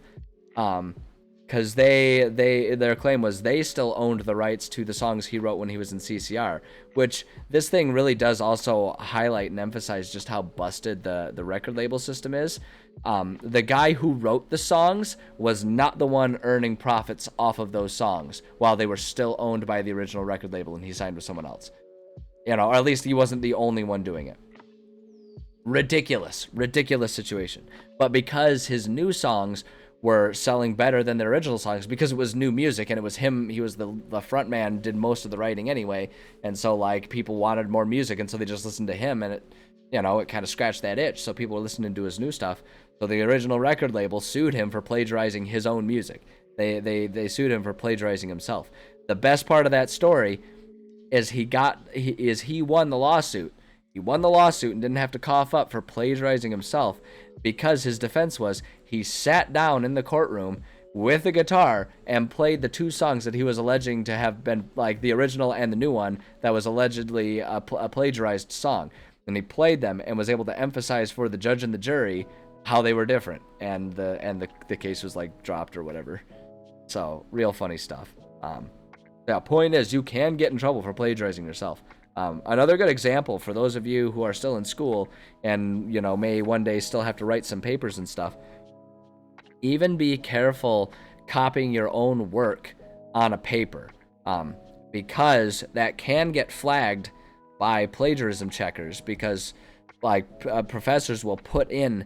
because their claim was they still owned the rights to the songs he wrote when he was in CCR, which this thing really does also highlight and emphasize just how busted the record label system is. The guy who wrote the songs was not the one earning profits off of those songs while they were still owned by the original record label and he signed with someone else. Or at least he wasn't the only one doing it. Ridiculous situation. But because his new songs were selling better than their original songs, because it was new music and it was him, he was the front man, did most of the writing anyway, and so like people wanted more music, and so they just listened to him, and it kind of scratched that itch, so people were listening to his new stuff. So the original record label sued him for plagiarizing his own music. They sued him for plagiarizing himself. The best part of that story is he won the lawsuit. He won the lawsuit and didn't have to cough up for plagiarizing himself, because his defense was he sat down in the courtroom with a guitar and played the two songs that he was alleging to have been, like, the original and the new one that was allegedly a plagiarized song. And he played them and was able to emphasize for the judge and the jury how they were different. And the case was, like, dropped or whatever. So, real funny stuff. Point is, you can get in trouble for plagiarizing yourself. Another good example for those of you who are still in school and, may one day still have to write some papers and stuff, even be careful copying your own work on a paper, because that can get flagged by plagiarism checkers, because professors will put in,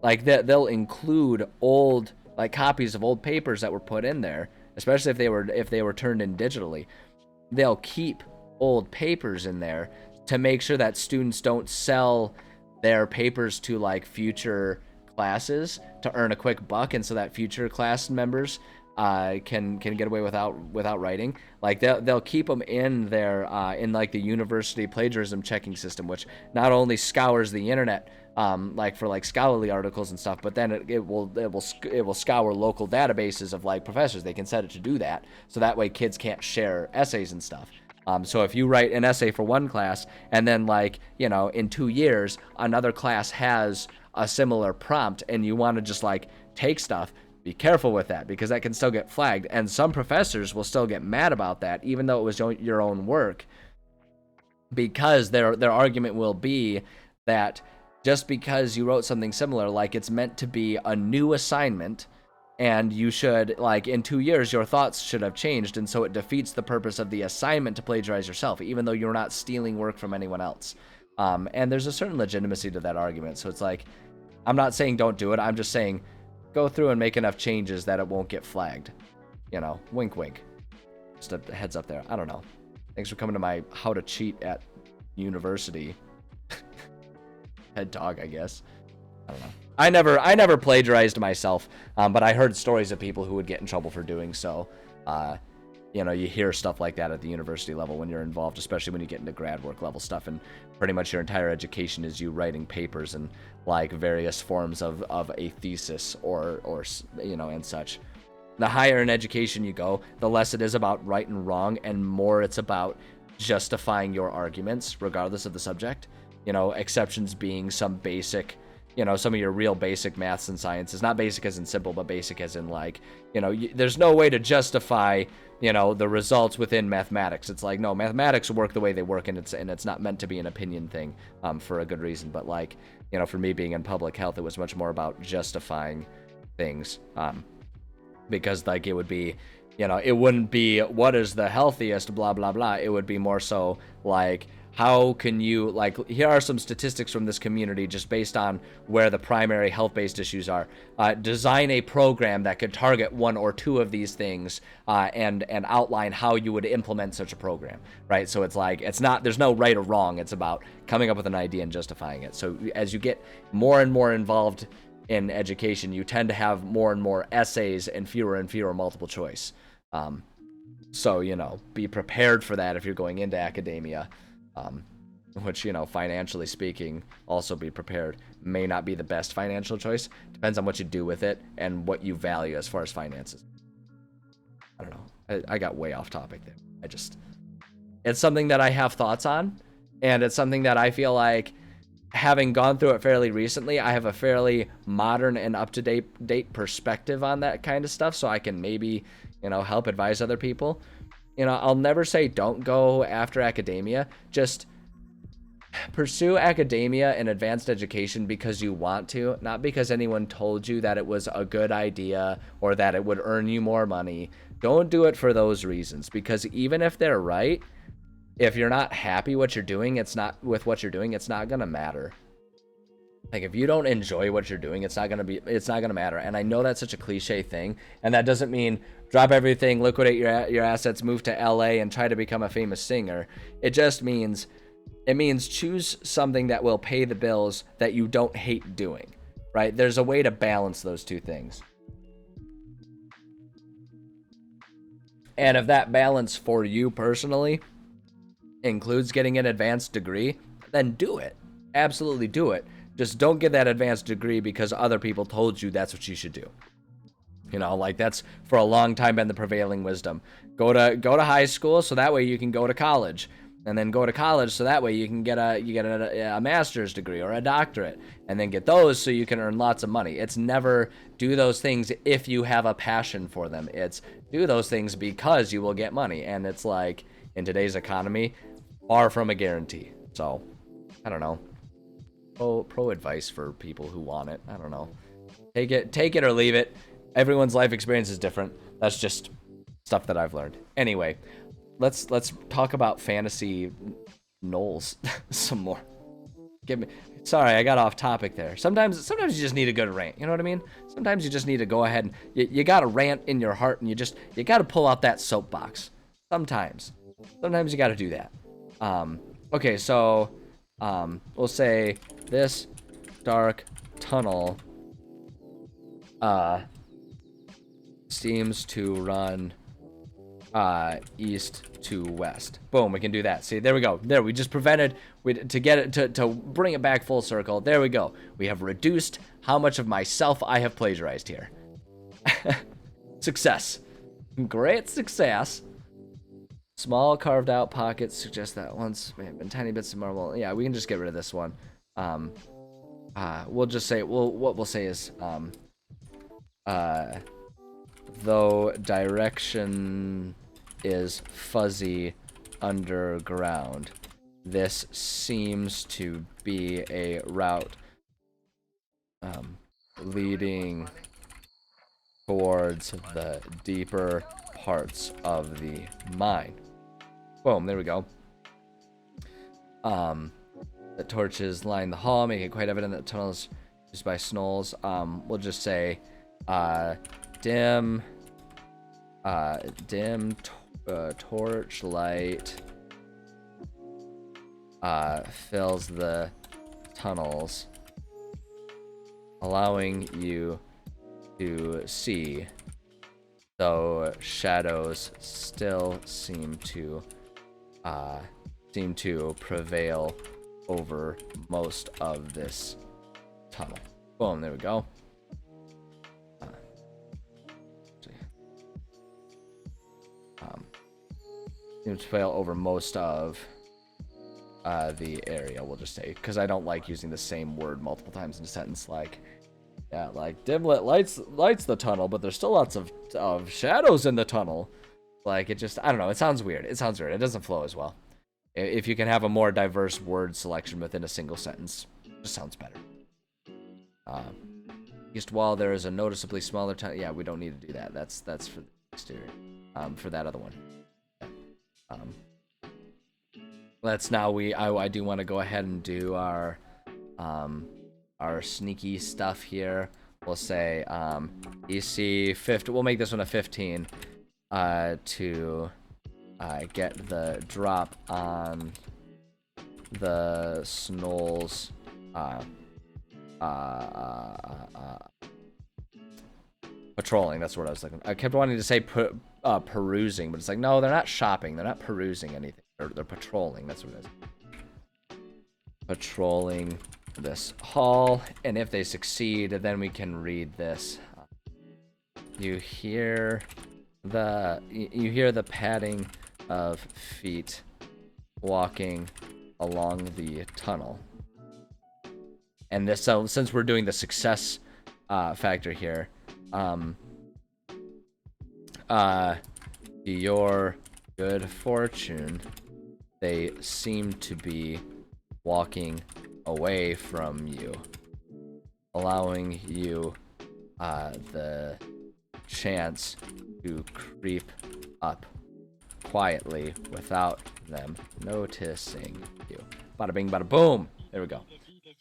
they'll include old, copies of old papers that were put in there, especially if they were turned in digitally. They'll keep old papers in there to make sure that students don't sell their papers to future classes to earn a quick buck, and so that future class members can get away without writing. They'll keep them in their in the university plagiarism checking system, which not only scours the internet for scholarly articles and stuff, but then it will scour local databases of professors. They can set it to do that, so that way kids can't share essays and stuff. So if you write an essay for one class and then in 2 years another class has a similar prompt and you want to just take stuff, be careful with that, because that can still get flagged, and some professors will still get mad about that even though it was your own work, because their argument will be that just because you wrote something similar, it's meant to be a new assignment, and you should, in 2 years, your thoughts should have changed, and so it defeats the purpose of the assignment to plagiarize yourself, even though you're not stealing work from anyone else. And there's a certain legitimacy to that argument, so it's I'm not saying don't do it, I'm just saying go through and make enough changes that it won't get flagged. Wink, wink. Just a heads up there. I don't know. Thanks for coming to my how to cheat at university head talk, I guess. I don't know. I never plagiarized myself, but I heard stories of people who would get in trouble for doing so. You hear stuff like that at the university level when you're involved, especially when you get into grad work level stuff, and pretty much your entire education is you writing papers and various forms of a thesis or and such. The higher in education you go, the less it is about right and wrong, and more it's about justifying your arguments regardless of the subject. Exceptions being some basic you know, some of your real basic maths and sciences. Not basic as in simple, but basic as in, like, you know, there's no way to justify, you know, the results within mathematics. It's like, no, mathematics work the way they work, and it's not meant to be an opinion thing, for a good reason. But, like, you know, for me being in public health, it was much more about justifying things, because, like, it would be, you know, it wouldn't be what is the healthiest, blah, blah, blah. It would be more so like, how can you, like, here are some statistics from this community just based on where the primary health-based issues are. Design a program that could target one or two of these things, and outline how you would implement such a program, right? So it's like, it's not, there's no right or wrong. It's about coming up with an idea and justifying it. So as you get more and more involved in education, you tend to have more and more essays and fewer multiple choice. So, you know, be prepared for that if you're going into academia, which, you know, financially speaking, also be prepared. May not be the best financial choice. Depends on what you do with it and what you value as far as finances. I don't know. I got way off topic there. It's something that I have thoughts on, and it's something that I feel like, having gone through it fairly recently, I have a fairly modern and up-to-date perspective on that kind of stuff, so I can maybe, you know, help advise other people. You know, I'll never say don't go after academia. Just pursue academia and advanced education because you want to, not because anyone told you that it was a good idea or that it would earn you more money. Don't do it for those reasons, because even if they're right, if you're not happy with what you're doing, it's not gonna matter. Like, if you don't enjoy what you're doing, it's not gonna matter. And I know that's such a cliche thing, and that doesn't mean drop everything, liquidate your assets, move to LA, and try to become a famous singer. It just means, choose something that will pay the bills that you don't hate doing, right? There's a way to balance those two things. And if that balance for you personally includes getting an advanced degree, then do it. Absolutely do it. Just don't get that advanced degree because other people told you that's what you should do. You know, like, that's for a long time been the prevailing wisdom. Go to high school so that way you can go to college, and then go to college so that way you can get a master's degree or a doctorate, and then get those so you can earn lots of money. It's never do those things if you have a passion for them. It's do those things because you will get money, and it's like, in today's economy, far from a guarantee. So, I don't know. Pro advice for people who want it. I don't know. Take it or leave it. Everyone's life experience is different. That's just stuff that I've learned. Anyway, let's talk about fantasy Knowles some more. Sorry, I got off topic there. Sometimes you just need a good rant. You know what I mean? Sometimes you just need to go ahead and you got a rant in your heart, and you got to pull out that soapbox. Sometimes you got to do that. Okay, so we'll say this dark tunnel seems to run east to west. Boom, we can do that. See, there we go. There, we just prevented to get it to bring it back full circle. There we go. We have reduced how much of myself I have plagiarized here. Success. Great success. Small carved out pockets suggest that once may have been tiny bits of marble. Yeah, we can just get rid of this one. We'll just say, what we'll say is, though direction is fuzzy underground, this seems to be a route leading towards the deeper parts of the mine. Boom, there we go. The torches line the hall, making it quite evident that the tunnel is used by Snolls. We'll just say dim torch light fills the tunnels, allowing you to see, though shadows still seem to prevail over most of this tunnel. Boom, there we go. Seems to prevail over most of the area, we'll just say, because I don't like using the same word multiple times in a sentence. Like, yeah, like dimlit lights the tunnel, but there's still lots of shadows in the tunnel. Like, it just, I don't know, it sounds weird. It doesn't flow as well. If you can have a more diverse word selection within a single sentence, it just sounds better. East wall, there is a noticeably smaller tunnel. Yeah, we don't need to do that. That's for the exterior. For that other one. Let's now I do want to go ahead and do our sneaky stuff here. We'll say EC 50. We'll make this one a 15 to get the drop on the Snoll's patrolling. That's what I was looking. I kept wanting to say perusing, but it's like, no, they're not shopping. They're not perusing anything. They're patrolling. That's what it is. Patrolling this hall, and if they succeed, then we can read this. You hear the padding of feet walking along the tunnel. And this, so since we're doing the success factor here, your good fortune, they seem to be walking away from you, allowing you the chance to creep up quietly without them noticing you. Bada bing, bada boom. There we go. All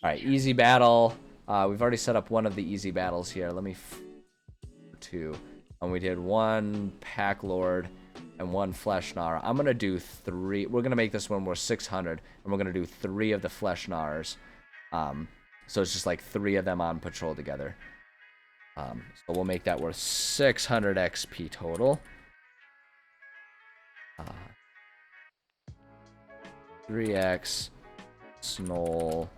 right, easy battle. We've already set up one of the easy battles here. Let me two. And we did one Pack Lord and one Fleshnar. I'm gonna do 3. We're gonna make this one worth 600, and we're gonna do 3 of the Fleshnars. So it's just like 3 of them on patrol together. So we'll make that worth 600 XP total. 3x Snoll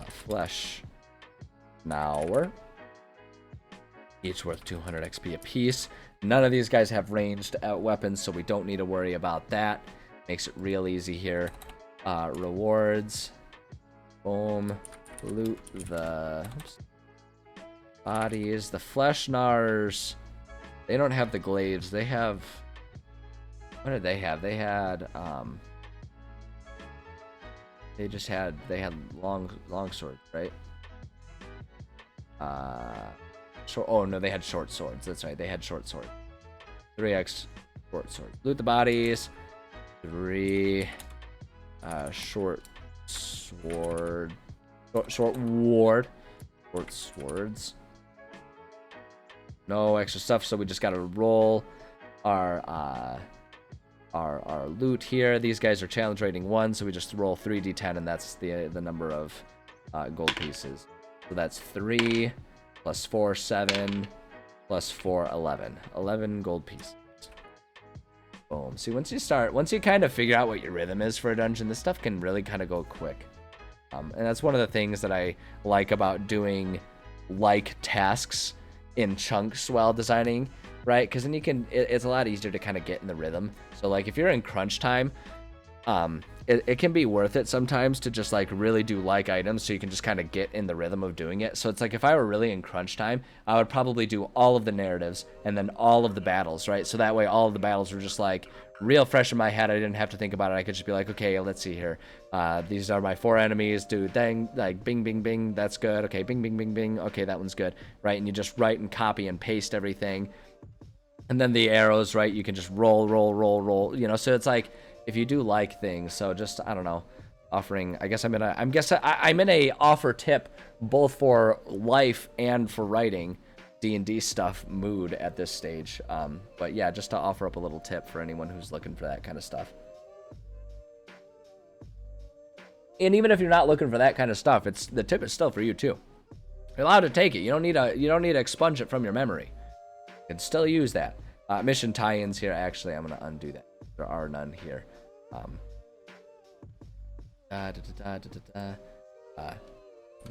Flesh Now. Each worth 200 XP apiece. None of these guys have ranged weapons, so we don't need to worry about that. Makes it real easy here. Rewards. Boom. Loot the bodies. The Fleshnars. They don't have the glaives. They have... What did they have? They had... They had long swords, right? Oh no, they had short swords. That's right, they had short swords. 3x short swords. Loot the bodies. 3 short sword. Short swords. No extra stuff, so we just gotta roll our loot here. These guys are challenge rating 1, so we just roll 3d10, and that's the number of gold pieces. So that's 3 plus 4, 7 plus 4, 11. 11 gold pieces. Boom. See, once you kind of figure out what your rhythm is for a dungeon, this stuff can really kind of go quick. And that's one of the things that I like about doing like tasks in chunks while designing, right? Because then you can, it's a lot easier to kind of get in the rhythm. So like if you're in crunch time, it can be worth it sometimes to just like really do like items so you can just kind of get in the rhythm of doing it. So it's like if I were really in crunch time, I would probably do all of the narratives and then all of the battles, right? So that way all of the battles were just like real fresh in my head. I didn't have to think about it. I could just be like, okay, let's see here. These are my 4 enemies. Do dang, like bing, bing, bing. That's good. Okay, bing, bing, bing, bing. Okay, that one's good, right? And you just write and copy and paste everything. And then the arrows, right? You can just roll, you know? So it's like, if you do like things, so just, I don't know, offering, I guess I'm in a offer tip both for life and for writing D&D stuff mood at this stage. But yeah, just to offer up a little tip for anyone who's looking for that kind of stuff. And even if you're not looking for that kind of stuff, the tip is still for you too. You're allowed to take it. You don't need to expunge it from your memory. You can still use that. Mission tie-ins here. Actually, I'm going to undo that. There are none here.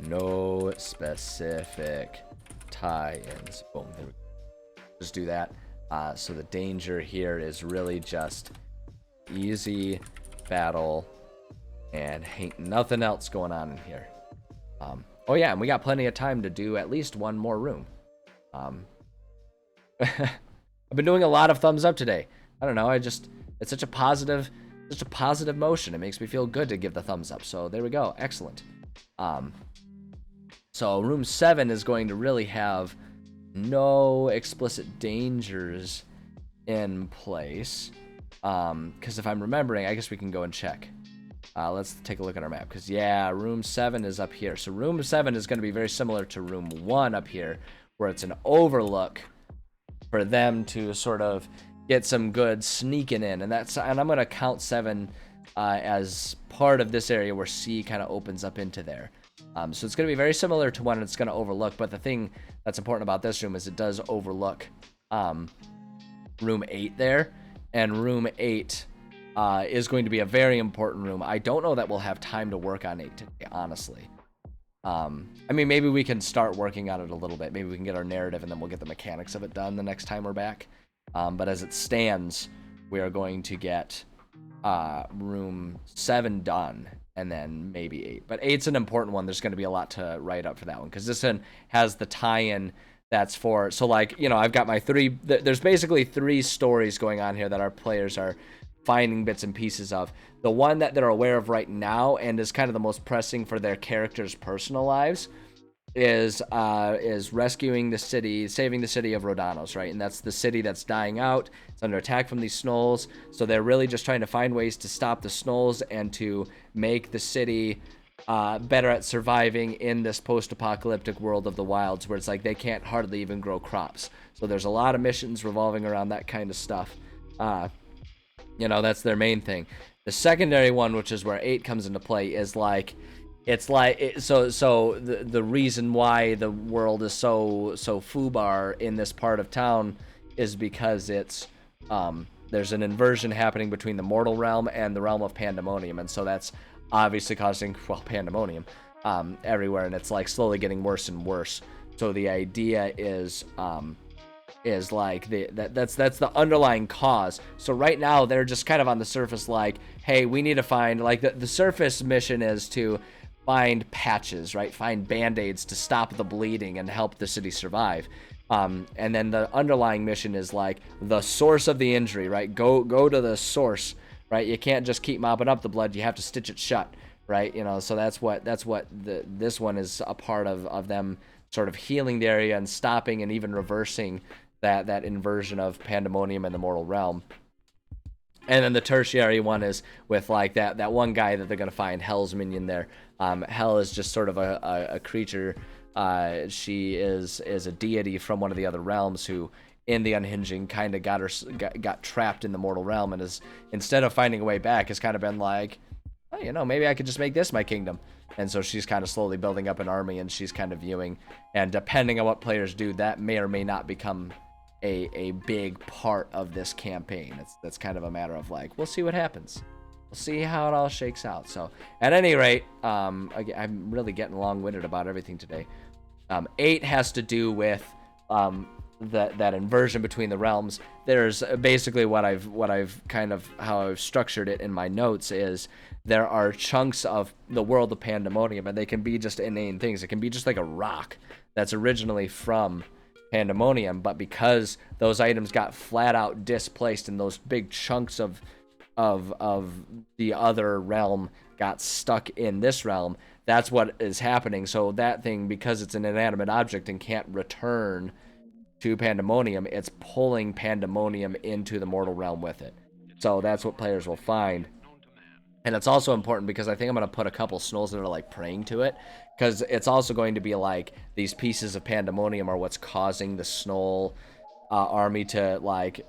No specific tie-ins. Boom. There we go. Just do that. So the danger here is really just easy battle And ain't nothing else going on in here. Oh yeah, and we got plenty of time to do at least one more room. I've been doing a lot of thumbs up today. I don't know, it's such a positive motion. It makes me feel good to give the thumbs up. So there we go, excellent. So room 7 is going to really have no explicit dangers in place. Because if I'm remembering, I guess we can go and check. Let's take a look at our map, because yeah, room 7 is up here. So room 7 is going to be very similar to room 1 up here, where it's an overlook for them to sort of get some good sneaking in. And I'm going to count 7 as part of this area where C kind of opens up into there. So it's going to be very similar to one it's going to overlook, but the thing that's important about this room is it does overlook room 8 there, and room 8 is going to be a very important room. I don't know that we'll have time to work on 8 today, honestly. I mean, maybe we can start working on it a little bit. Maybe we can get our narrative, and then we'll get the mechanics of it done the next time we're back. But as it stands, we are going to get room 7 done, and then maybe 8. But 8's an important one. There's going to be a lot to write up for that one, because this one has the tie-in that's for... So, like, you know, I've got my 3... There's basically 3 stories going on here that our players are finding bits and pieces of. The one that they're aware of right now, and is kind of the most pressing for their characters' personal lives, is rescuing the city, saving the city of Rodanos, right? And that's the city that's dying out. It's under attack from these Snolls, so they're really just trying to find ways to stop the Snolls and to make the city better at surviving in this post-apocalyptic world of the wilds, where it's like they can't hardly even grow crops. So there's a lot of missions revolving around that kind of stuff. You know, that's their main thing. The secondary one, which is where 8 comes into play, is like... So the reason why the world is so foobar in this part of town is because it's there's an inversion happening between the mortal realm and the realm of pandemonium, and so that's obviously causing, well, pandemonium everywhere, and it's like slowly getting worse and worse. So the idea is like that's the underlying cause. So right now they're just kind of on the surface like, hey, we need to find, like, the surface mission is to find patches, right? Find band-aids to stop the bleeding and help the city survive. And then the underlying mission is like the source of the injury, right? Go to the source, right? You can't just keep mopping up the blood. You have to stitch it shut, right? You know, so that's what this one is a part of them sort of healing the area and stopping and even reversing that inversion of pandemonium in the mortal realm. And then the tertiary one is with like that one guy that they're gonna find, Hell's minion there. Hell is just sort of a creature. She is a deity from one of the other realms who, in the unhinging, kind of got trapped in the mortal realm, and is, instead of finding a way back, has kind of been like, oh, you know, maybe I could just make this my kingdom. And so she's kind of slowly building up an army, and she's kind of viewing, and depending on what players do, that may or may not become a big part of this campaign. That's kind of a matter of like, we'll see what happens. We'll see how it all shakes out. So at any rate, I'm really getting long-winded about everything today. 8 has to do with that inversion between the realms. There's basically what I've kind of, how I've structured it in my notes is there are chunks of the world of pandemonium, and they can be just inane things. It can be just like a rock that's originally from pandemonium, but because those items got flat out displaced and those big chunks of the other realm got stuck in this realm, that's what is happening. So that thing, because it's an inanimate object and can't return to pandemonium, it's pulling pandemonium into the mortal realm with it. So that's what players will find. And it's also important because I think I'm going to put a couple Snolls that are like praying to it, because it's also going to be like these pieces of pandemonium are what's causing the Snoll army to like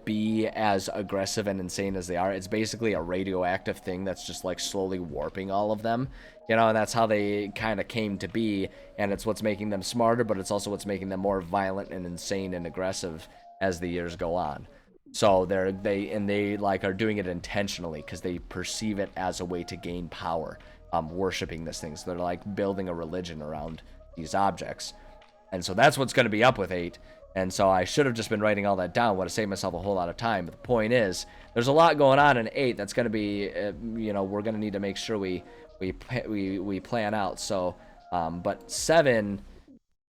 be as aggressive and insane as they are. It's basically a radioactive thing that's just like slowly warping all of them, you know, and that's how they kind of came to be, and it's what's making them smarter, but it's also what's making them more violent and insane and aggressive as the years go on. So they like are doing it intentionally because they perceive it as a way to gain power, worshiping this thing. So they're like building a religion around these objects. And so that's what's going to be up with 8. And so I should have just been writing all that down. Would have saved myself a whole lot of time. But the point is, there's a lot going on in 8 that's going to be, you know, we're going to need to make sure we plan out. So, but 7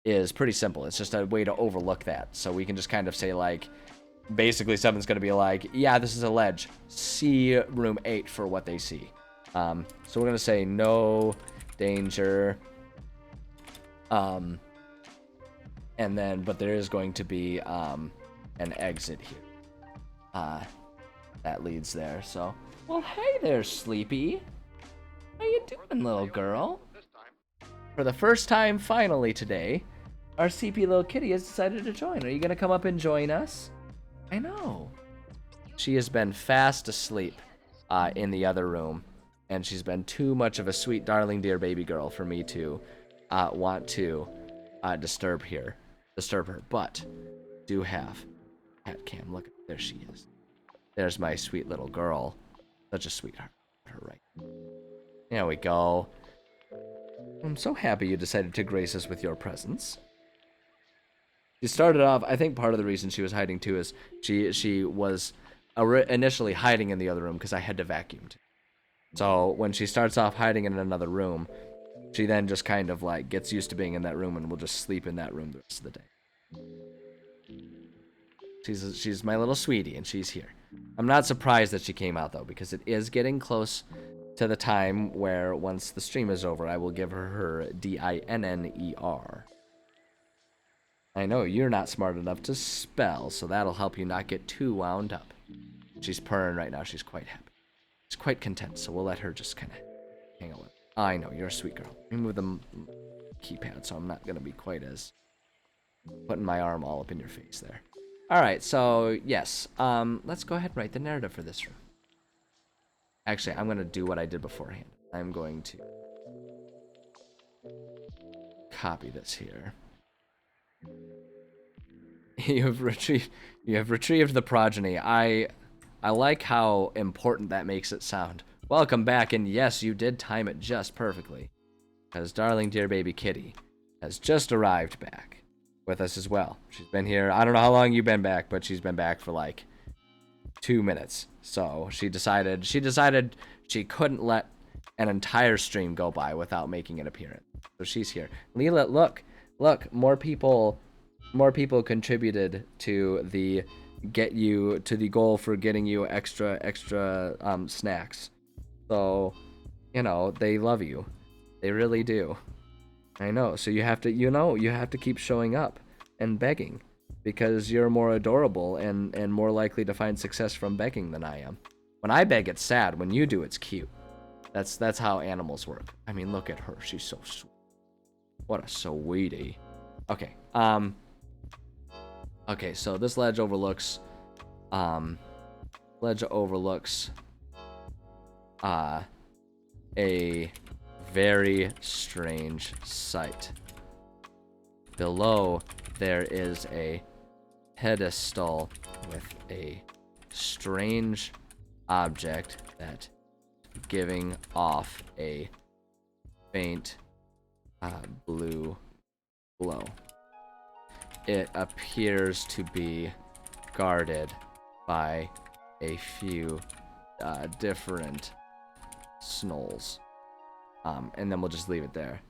is pretty simple. It's just a way to overlook that. So we can just kind of say, like, basically 7's going to be like, yeah, this is a ledge. See room 8 for what they see. So we're going to say no danger. And then, but there is going to be an exit here. That leads there. So, well, hey there, Sleepy. How you doing, little girl? For the first time, finally today, our CP little kitty has decided to join. Are you gonna come up and join us? I know. She has been fast asleep in the other room, and she's been too much of a sweet, darling, dear baby girl for me to want to disturb her. But do have cat cam. Look, there she is. There's my sweet little girl. Such a sweetheart. Her right. There we go. I'm so happy you decided to grace us with your presence. She started off, I think part of the reason she was hiding too is she was initially hiding in the other room because I had to vacuum. So when she starts off hiding in another room, she then just kind of like gets used to being in that room and will just sleep in that room the rest of the day. She's my little sweetie and she's here. I'm not surprised that she came out though, because it is getting close to the time where once the stream is over, I will give her DINNER. I know you're not smart enough to spell, so that'll help you not get too wound up. She's purring right now. She's quite happy. She's quite content, so we'll let her just kind of hang out with her. I know, you're a sweet girl. Let me move the keypad so I'm not going to be quite as putting my arm all up in your face there. Alright, so yes, let's go ahead and write the narrative for this room. Actually, I'm going to do what I did beforehand. I'm going to copy this here. You have retrieved the progeny. I like how important that makes it sound. Welcome back, and yes, you did time it just perfectly. Because darling dear baby kitty has just arrived back with us as well. She's been here, I don't know how long you've been back, but she's been back for like 2 minutes. So she decided she couldn't let an entire stream go by without making an appearance. So she's here. Leela, look, more people contributed to the goal for getting you extra snacks. So, you know, they love you. They really do. I know. So you have to keep showing up and begging, because you're more adorable and more likely to find success from begging than I am. When I beg, it's sad. When you do, it's cute. That's how animals work. I mean, look at her. She's so sweet. What a sweetie. Okay. Okay, so this ledge overlooks a very strange sight. Below there is a pedestal with a strange object that giving off a faint blue glow. It appears to be guarded by a few different snolls. And then we'll just leave it there.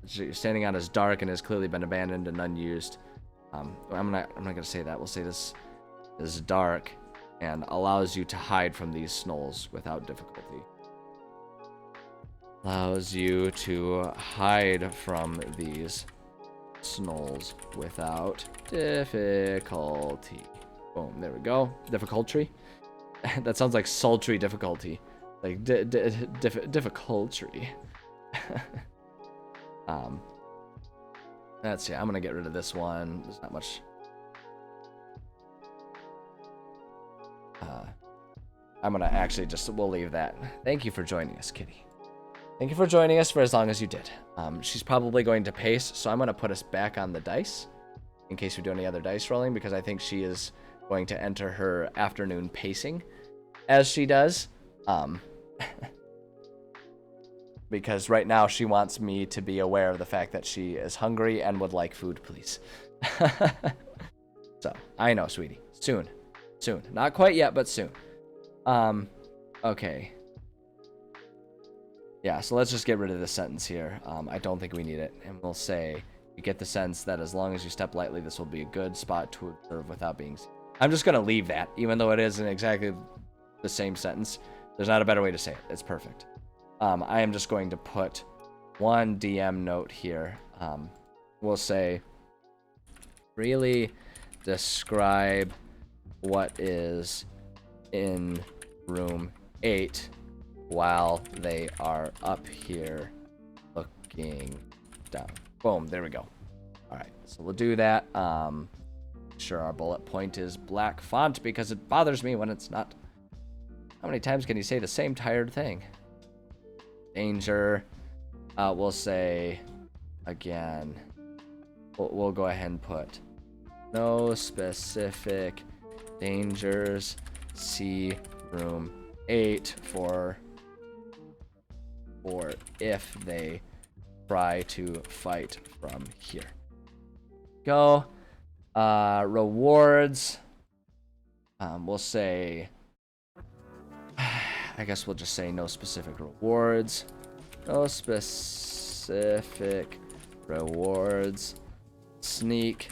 Standing out is dark and has clearly been abandoned and unused. I'm not gonna say that. We'll say this is dark and allows you to hide from these snolls without difficulty. Allows you to hide from these snolls without difficulty. Boom, there we go. Difficulty. That sounds like sultry difficulty. Like difficulty. Let's see. I'm gonna get rid of this one. There's not much. I'm gonna actually we'll leave that. Thank you for joining us, Kitty. Thank you for joining us for as long as you did. She's probably going to pace, so I'm gonna put us back on the dice in case we do any other dice rolling, because I think she is going to enter her afternoon pacing as she does. because right now she wants me to be aware of the fact that she is hungry and would like food, please. So, I know, sweetie. Soon. Soon. Not quite yet, but soon. Okay. Yeah, so let's just get rid of this sentence here. I don't think we need it. And we'll say, you get the sense that as long as you step lightly, this will be a good spot to observe without being seen. I'm just going to leave that, even though it isn't exactly the same sentence. There's not a better way to say it. It's perfect. I am just going to put one DM note here. We'll say, really describe what is in room 8 while they are up here looking down. Boom, there we go. All right, so we'll do that. Sure, our bullet point is black font because it bothers me when it's not. How many times can you say the same tired thing? Danger. We'll say, again, we'll go ahead and put no specific dangers. See room 8 for if they try to fight from here. Go. Rewards. We'll say, I guess we'll just say no specific rewards. No specific rewards. Sneak.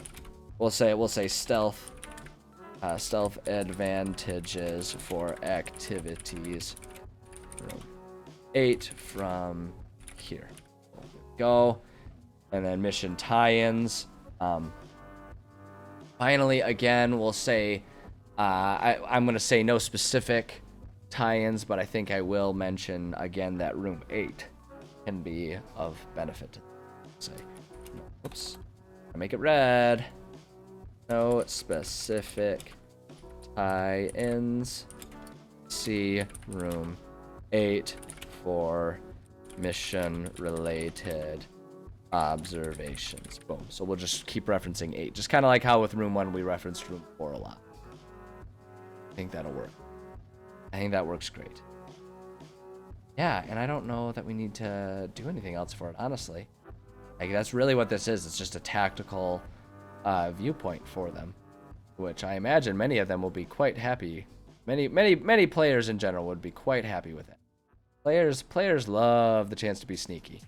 We'll say stealth. Stealth advantages for activities. Room 8 from here. Go. And then mission tie-ins. Finally, again, we'll say, I'm going to say no specific tie-ins, but I think I will mention again that room 8 can be of benefit. Say, oops, I make it red. No specific tie-ins. See room 8 for mission-related observations. Boom. So we'll just keep referencing 8. Just kind of like how with room 1 we referenced room 4 a lot. I think that'll work. I think that works great. Yeah, and I don't know that we need to do anything else for it, honestly. Like, that's really what this is. It's just a tactical viewpoint for them, which I imagine many of them will be quite happy. Many players in general would be quite happy with it. Players love the chance to be sneaky.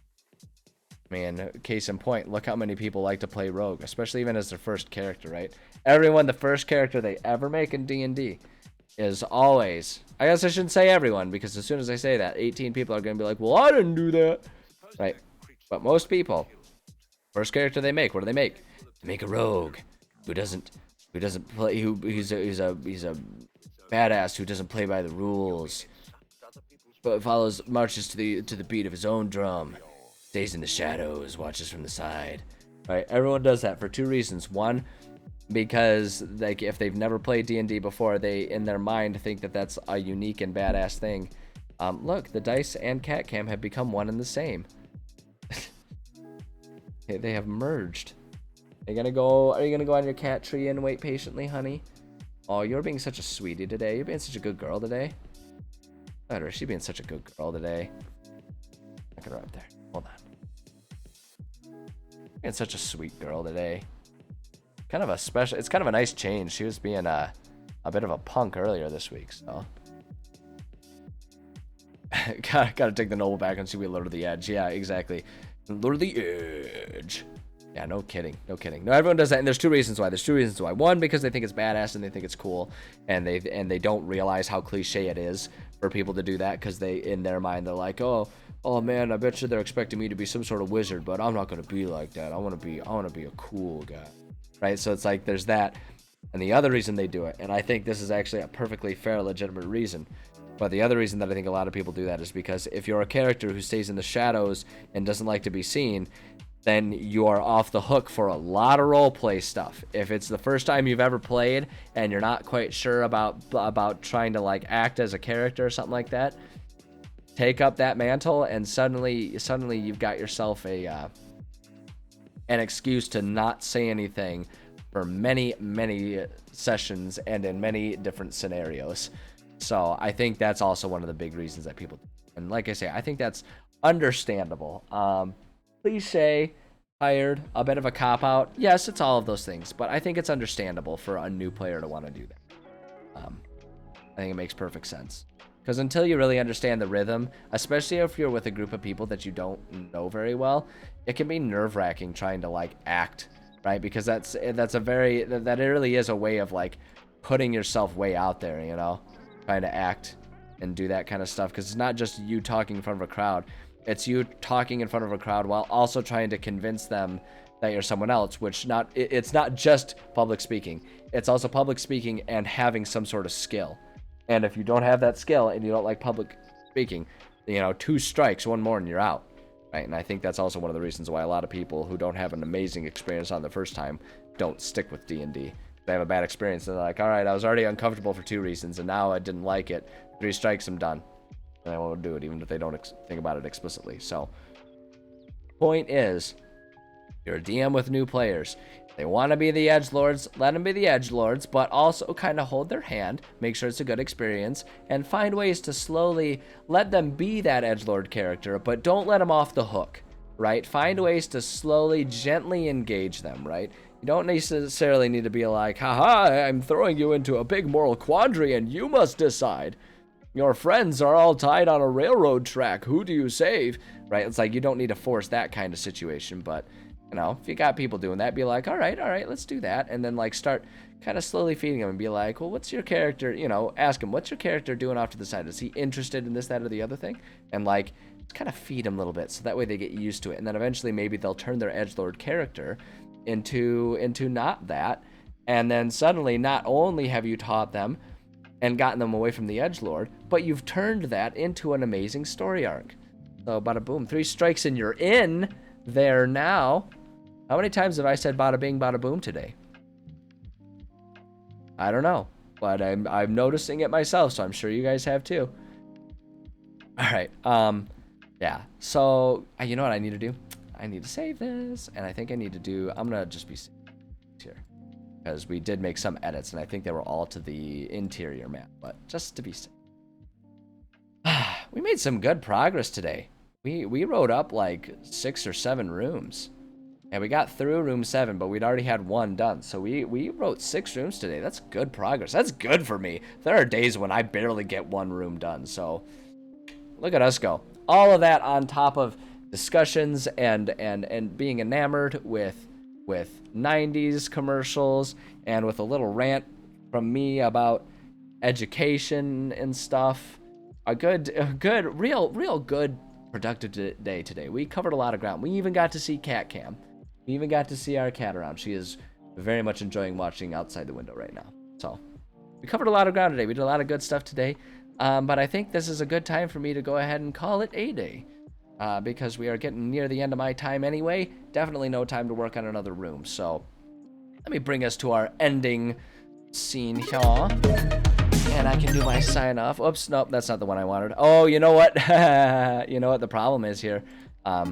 I mean, case in point, look how many people like to play rogue, especially even as their first character, right? Everyone, the first character they ever make in D&D is always, I guess I shouldn't say everyone, because as soon as I say that, 18 people are going to be like, well, I didn't do that, right? But most people, first character they make, what do they make? They make a rogue who doesn't play, he's a badass who doesn't play by the rules, but marches to the beat of his own drum. Stays in the shadows, watches from the side. Right? Everyone does that for two reasons. One, because like if they've never played D&D before, they in their mind think that that's a unique and badass thing. Look, the dice and cat cam have become one and the same. They have merged. Are you gonna go on your cat tree and wait patiently, honey? Oh, you're being such a sweetie today. You're being such a good girl today. Look at her. She's being such a good girl today. Look at her up there. Hold on. Being such a sweet girl today. Kind of a special. It's kind of a nice change. She was being a bit of a punk earlier this week, so. Gotta take the noble back and see we lure to the edge. Yeah, exactly. Lure to the edge. Yeah, no kidding. No kidding. No, everyone does that, and there's two reasons why. One, because they think it's badass and they think it's cool, and they don't realize how cliche it is for people to do that, because they, in their mind, they're like, oh man, I bet you they're expecting me to be some sort of wizard, but I'm not gonna be like that. I wanna be a cool guy, right? So it's like there's that, and the other reason they do it, and I think this is actually a perfectly fair, legitimate reason. But the other reason that I think a lot of people do that is because if you're a character who stays in the shadows and doesn't like to be seen, then you are off the hook for a lot of roleplay stuff. If it's the first time you've ever played and you're not quite sure about trying to like act as a character or something like that, take up that mantle and suddenly you've got yourself an excuse to not say anything for many sessions and in many different scenarios. So I think that's also one of the big reasons that people, and like I say, I think that's understandable. Cliche, tired, a bit of a cop out. Yes, it's all of those things, but I think it's understandable for a new player to want to do that. I think it makes perfect sense. Because until you really understand the rhythm, especially if you're with a group of people that you don't know very well, it can be nerve-wracking trying to like act, right? Because that really is a way of like putting yourself way out there, you know, trying to act and do that kind of stuff. Because it's not just you talking in front of a crowd, it's you talking in front of a crowd while also trying to convince them that you're someone else, which it's not just public speaking, it's also public speaking and having some sort of skill. And if you don't have that skill and you don't like public speaking, you know, 2 strikes, 1 more, and you're out, right? And I think that's also one of the reasons why a lot of people who don't have an amazing experience on the first time don't stick with D&D. They have a bad experience. They're like, all right, I was already uncomfortable for 2 reasons, and now I didn't like it. 3 strikes, I'm done. And I won't do it, even if they don't think about it explicitly. So, point is, you're a DM with new players. They want to be the edgelords, let them be the edgelords, but also kind of hold their hand, make sure it's a good experience, and find ways to slowly let them be that edgelord character, but don't let them off the hook, right? Find ways to slowly, gently engage them, right? You don't necessarily need to be like, haha, I'm throwing you into a big moral quandary and you must decide. Your friends are all tied on a railroad track. Who do you save? Right? It's like you don't need to force that kind of situation, but you know, if you got people doing that, be like, all right, let's do that. And then like start kind of slowly feeding them and be like, well, what's your character, you know, ask him, what's your character doing off to the side? Is he interested in this, that, or the other thing? And like, just kind of feed them a little bit so that way they get used to it. And then eventually maybe they'll turn their edgelord character into not that. And then suddenly not only have you taught them and gotten them away from the edgelord, but you've turned that into an amazing story arc. So bada boom, 3 strikes and you're in there now. How many times have I said bada bing, bada boom today? I don't know, but I'm noticing it myself, so I'm sure you guys have too. All right, yeah. So you know what I need to do? I need to save this, and I think I need to do. I'm gonna just be here because we did make some edits, and I think they were all to the interior map, but just to be safe. We made some good progress today. We wrote up like 6 or 7 rooms. And we got through room 7, but we'd already had 1 done. So we wrote 6 rooms today. That's good progress. That's good for me. There are days when I barely get 1 room done. So look at us go. All of that on top of discussions and being enamored with 90s commercials and with a little rant from me about education and stuff. A good real good productive day today. We covered a lot of ground. We even got to see Cat Cam. We even got to see our cat around. She is very much enjoying watching outside the window right now. So we covered a lot of ground today. We did a lot of good stuff today. But I think this is a good time for me to go ahead and call it a day. Because we are getting near the end of my time anyway. Definitely no time to work on another room. So let me bring us to our ending scene here. And I can do my sign off. Oops, nope, that's not the one I wanted. Oh, you know what? You know what the problem is here? I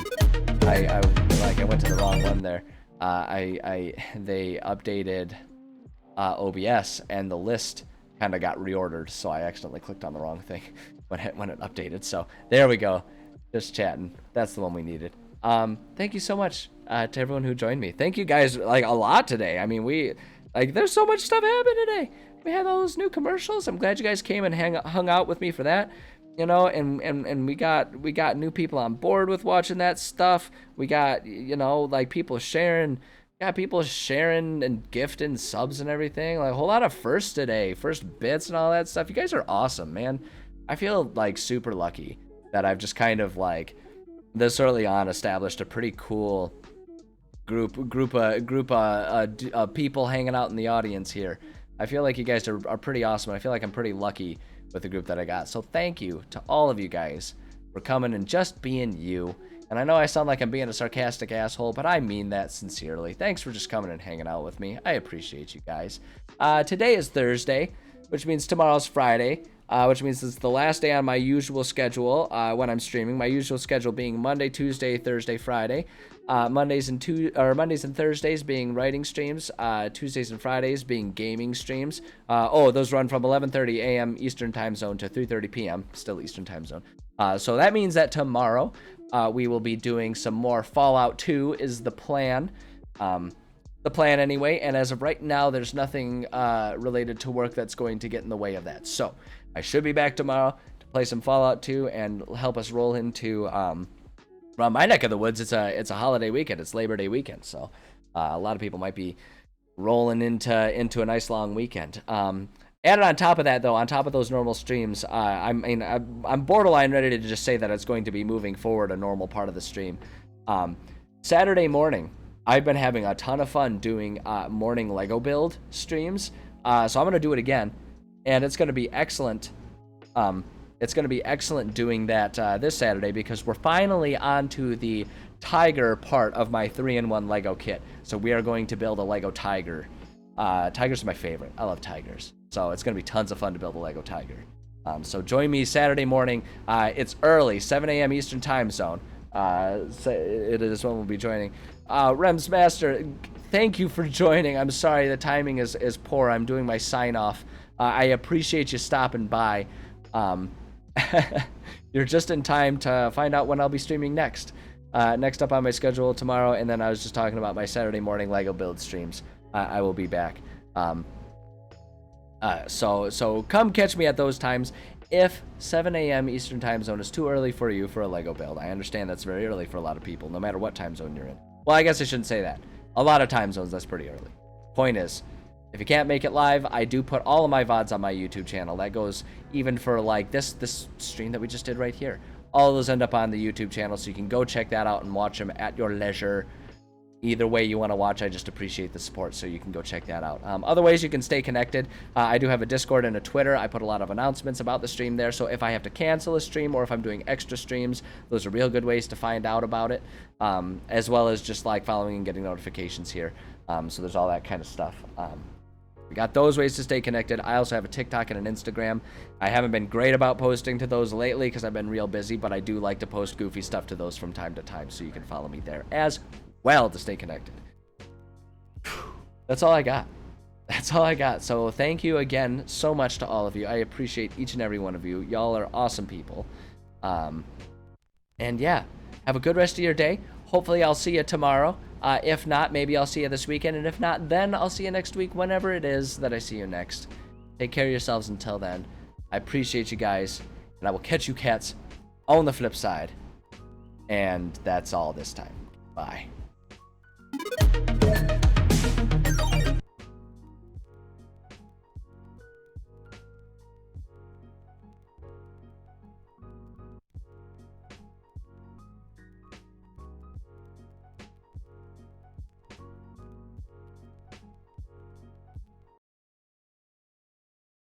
went to the wrong one there. They updated OBS and the list kind of got reordered, so I accidentally clicked on the wrong thing when it updated. So there we go. Just chatting. That's the one we needed. Thank you so much to everyone who joined me. Thank you guys like a lot today. I mean, there's so much stuff happened today. We had all those new commercials. I'm glad you guys came and hung out with me for that. You know, and we got new people on board with watching that stuff. We got, you know, like people sharing and gifting subs and everything. Like a whole lot of firsts today, first bits and all that stuff. You guys are awesome, man. I feel like super lucky that I've just kind of like this early on established a pretty cool group of people hanging out in the audience here. I feel like you guys are pretty awesome. I feel like I'm pretty lucky with the group that I got. So thank you to all of you guys for coming and just being you. And I know I sound like I'm being a sarcastic asshole, but I mean that sincerely. Thanks for just coming and hanging out with me. I appreciate you guys. Today is Thursday, which means tomorrow's Friday, which means it's the last day on my usual schedule when I'm streaming. My usual schedule being Monday, Tuesday, Thursday, Friday. Mondays and Thursdays being writing streams, Tuesdays and Fridays being gaming streams. Those run from 11:30 a.m. Eastern Time Zone to 3:30 p.m. still Eastern Time Zone. So that means that tomorrow we will be doing some more Fallout 2 is the plan. The plan anyway, and as of right now, there's nothing related to work that's going to get in the way of that. So I should be back tomorrow to play some Fallout 2 and help us roll into around my neck of the woods. It's a holiday weekend. It's Labor Day weekend, so a lot of people might be rolling into a nice long weekend. And on top of that, though, on top of those normal streams, I'm borderline ready to just say that it's going to be moving forward a normal part of the stream. Saturday morning, I've been having a ton of fun doing morning Lego build streams, so I'm going to do it again, and it's going to be excellent. It's going to be excellent doing that this Saturday because we're finally onto the tiger part of my 3-in-1 Lego kit. So we are going to build a Lego tiger. Tigers are my favorite. I love tigers. So it's going to be tons of fun to build a Lego tiger. So join me Saturday morning. It's early, 7 a.m. Eastern time zone. So it is when we'll be joining. Rems Master, thank you for joining. I'm sorry the timing is poor. I'm doing my sign off. I appreciate you stopping by. You're just in time to find out when I'll be streaming next. Next up on my schedule tomorrow, and then I was just talking about my Saturday morning Lego build streams. I will be back. So come catch me at those times. If 7 a.m. Eastern time zone is too early for you for a Lego build, I understand that's very early for a lot of people, no matter what time zone you're in. Well, I guess I shouldn't say that. A lot of time zones, that's pretty early. Point is, if you can't make it live, I do put all of my VODs on my YouTube channel. That goes even for like this stream that we just did right here. All of those end up on the YouTube channel, so you can go check that out and watch them at your leisure. Either way you want to watch, I just appreciate the support, so you can go check that out. Other ways you can stay connected, I do have a Discord and a Twitter. I put a lot of announcements about the stream there, so if I have to cancel a stream or if I'm doing extra streams, those are real good ways to find out about it, as well as just like following and getting notifications here. So there's all that kind of stuff. We got those ways to stay connected. I also have a TikTok and an Instagram. I haven't been great about posting to those lately because I've been real busy, but I do like to post goofy stuff to those from time to time, so you can follow me there as well to stay connected. That's all I got. That's all I got. So thank you again so much to all of you. I appreciate each and every one of you. Y'all are awesome people. And yeah, have a good rest of your day. Hopefully I'll see you tomorrow. If not, maybe I'll see you this weekend. And if not, then I'll see you next week, whenever it is that I see you next. Take care of yourselves until then. I appreciate you guys. And I will catch you cats on the flip side. And that's all this time. Bye.